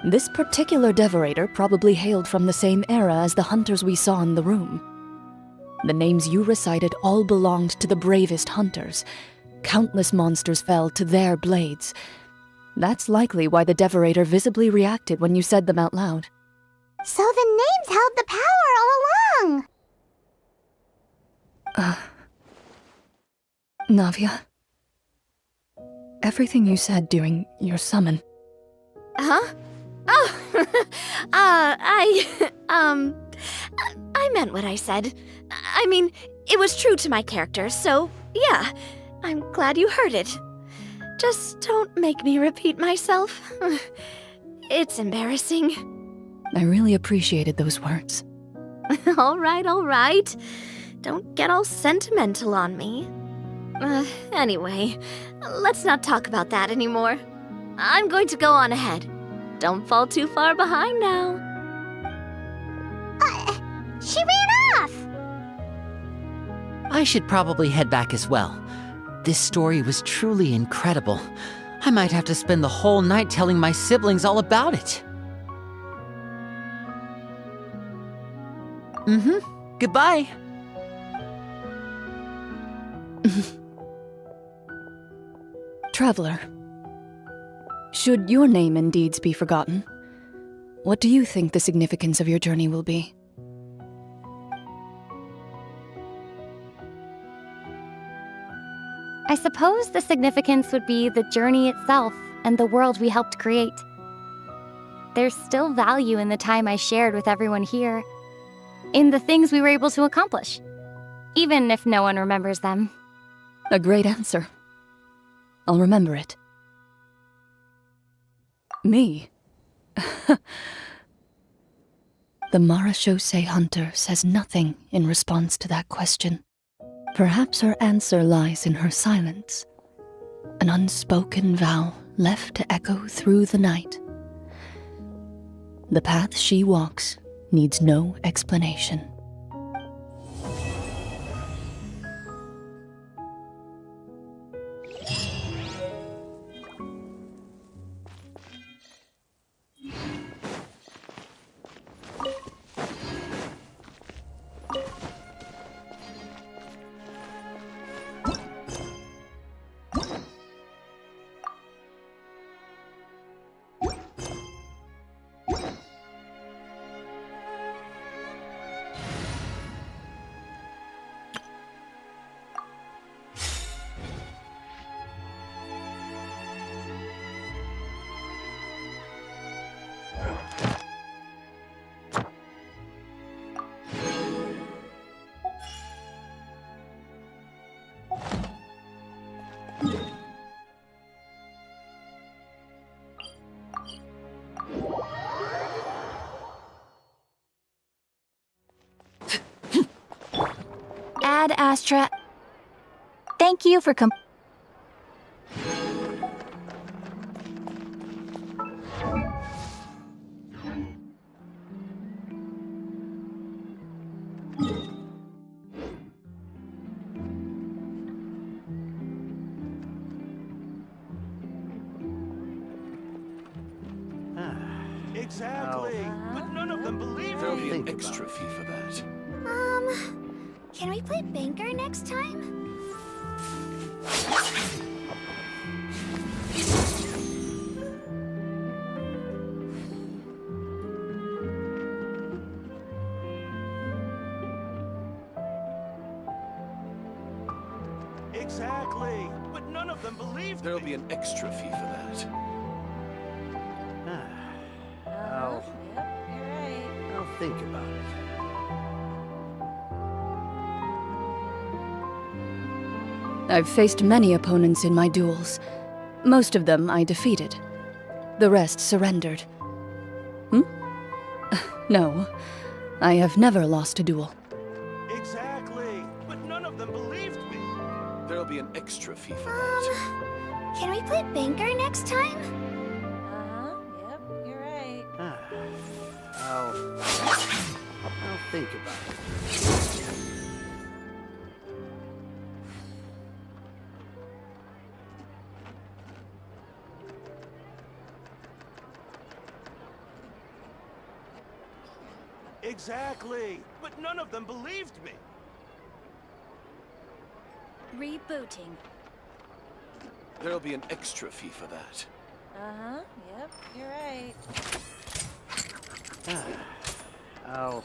This particular devorator probably hailed from the same era as the hunters we saw in the room. The names you recited all belonged to the bravest hunters. Countless monsters fell to their blades. That's likely why the devorator visibly reacted when you said them out loud. So the names held the power all along! Navia. Everything you said during your summon. Huh? Oh, I meant what I said. I mean, it was true to my character, so yeah, I'm glad you heard it. Just don't make me repeat myself. It's embarrassing. I really appreciated those words. All right. Don't get all sentimental on me. Anyway, let's not talk about that anymore. I'm going to go on ahead. Don't fall too far behind now. She ran off! I should probably head back as well. This story was truly incredible. I might have to spend the whole night telling my siblings all about it. Goodbye. Traveler, should your name and deeds be forgotten, what do you think the significance of your journey will be? I suppose the significance would be the journey itself and the world we helped create. There's still value in the time I shared with everyone here, in the things we were able to accomplish, even if no one remembers them. A great answer. I'll remember it. Me? The Marashose hunter says nothing in response to that question. Perhaps her answer lies in her silence, an unspoken vow left to echo through the night. The path she walks needs no explanation. Ad Astra. Thank you for Exactly. But none of them believe There'll me. be an extra fee for that. Can we play banker next time? Exactly. But none of them believe There'll me. be an extra fee for that. Yep, you're right. I'll think about it. I've faced many opponents in my duels. Most of them I defeated. The rest surrendered. No, I have never lost a duel. Exactly. But none of them believed me. There'll be an extra fee for that. Can we play banker next time? Yep, you're right. I'll think about it. Exactly. But none of them believed me. Rebooting. There'll be an extra fee for that. Yep, you're right. I'll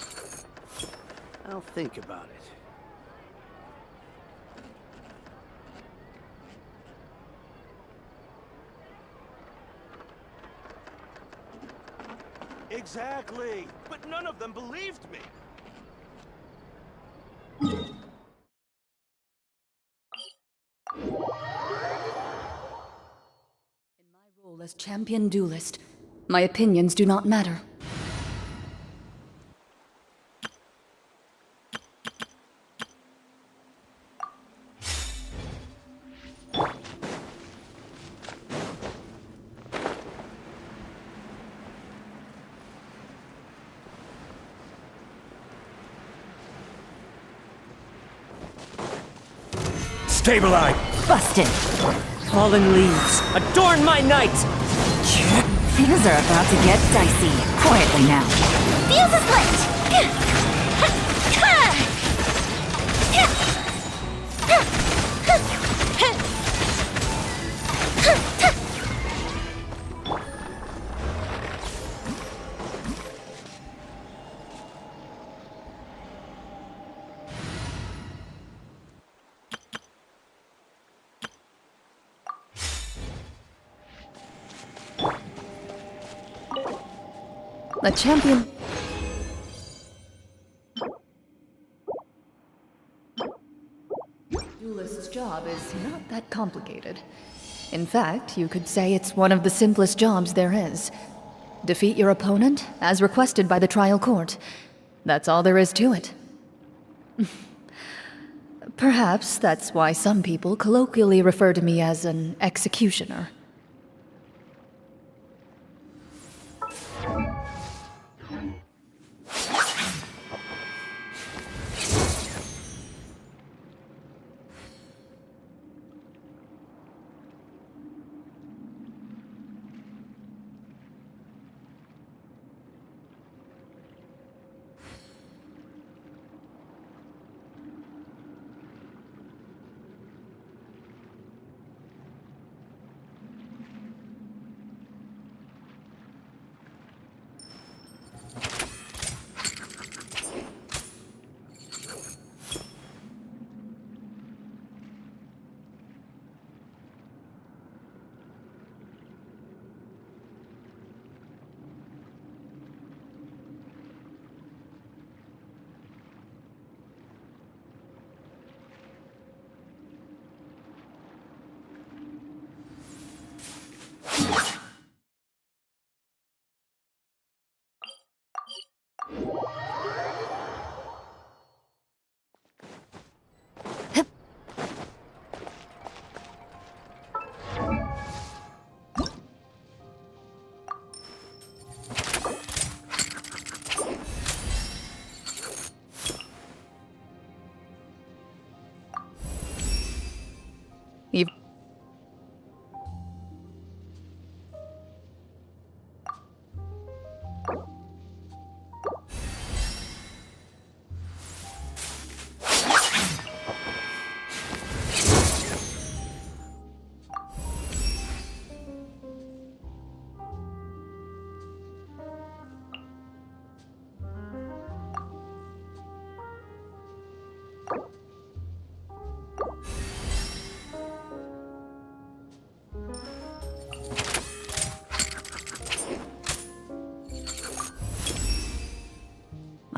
think about it. Exactly. But none of them believed me. In my role as champion duelist, my opinions do not matter. Stabilize! Busted! Fallen leaves, adorn my night! Things are about to get dicey. Quietly now. Fuse is lit! A champion... Duelist's job is not that complicated. In fact, you could say it's one of the simplest jobs there is. Defeat your opponent, as requested by the trial court. That's all there is to it. Perhaps that's why some people colloquially refer to me as an executioner.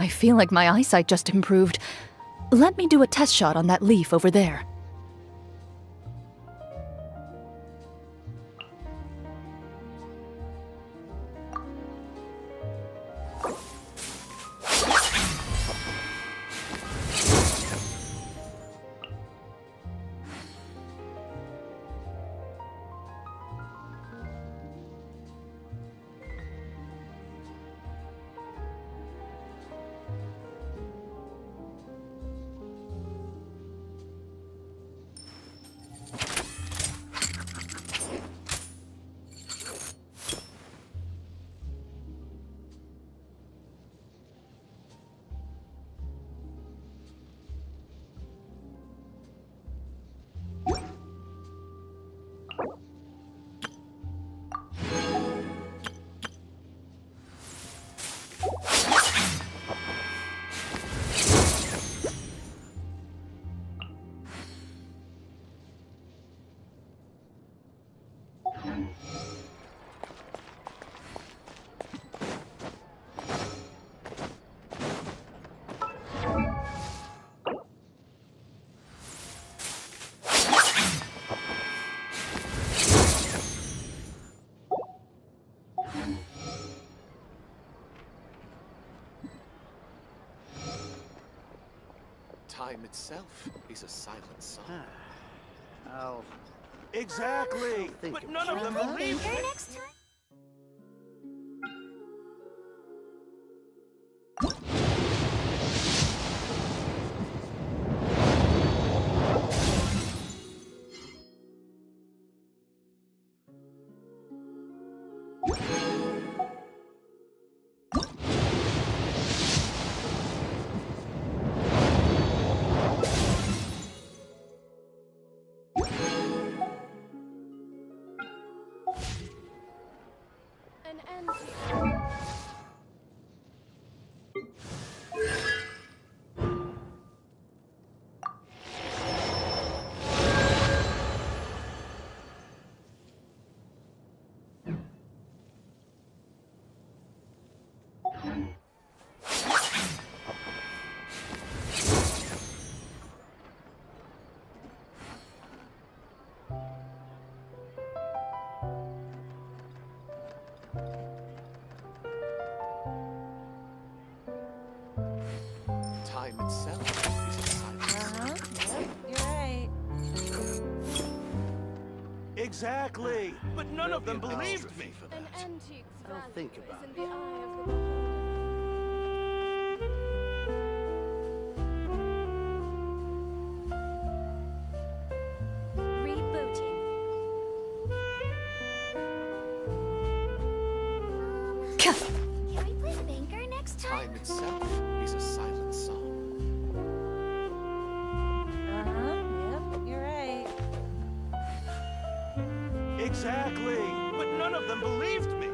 I feel like my eyesight just improved. Let me do a test shot on that leaf over there. Time itself is a silent song. Oh. Exactly! But none of them believe Finger me! next time? An end to Time itself is a silent song. Yep, you're right. Exactly! But none of them There'll be an extra believed me! fee for An that. antique's I'll value think is about in it. the eye of the beholder. Rebooting. Can we play Finger next time? Time itself is a silent song. Yep, you're right. Exactly! But none of them believed me!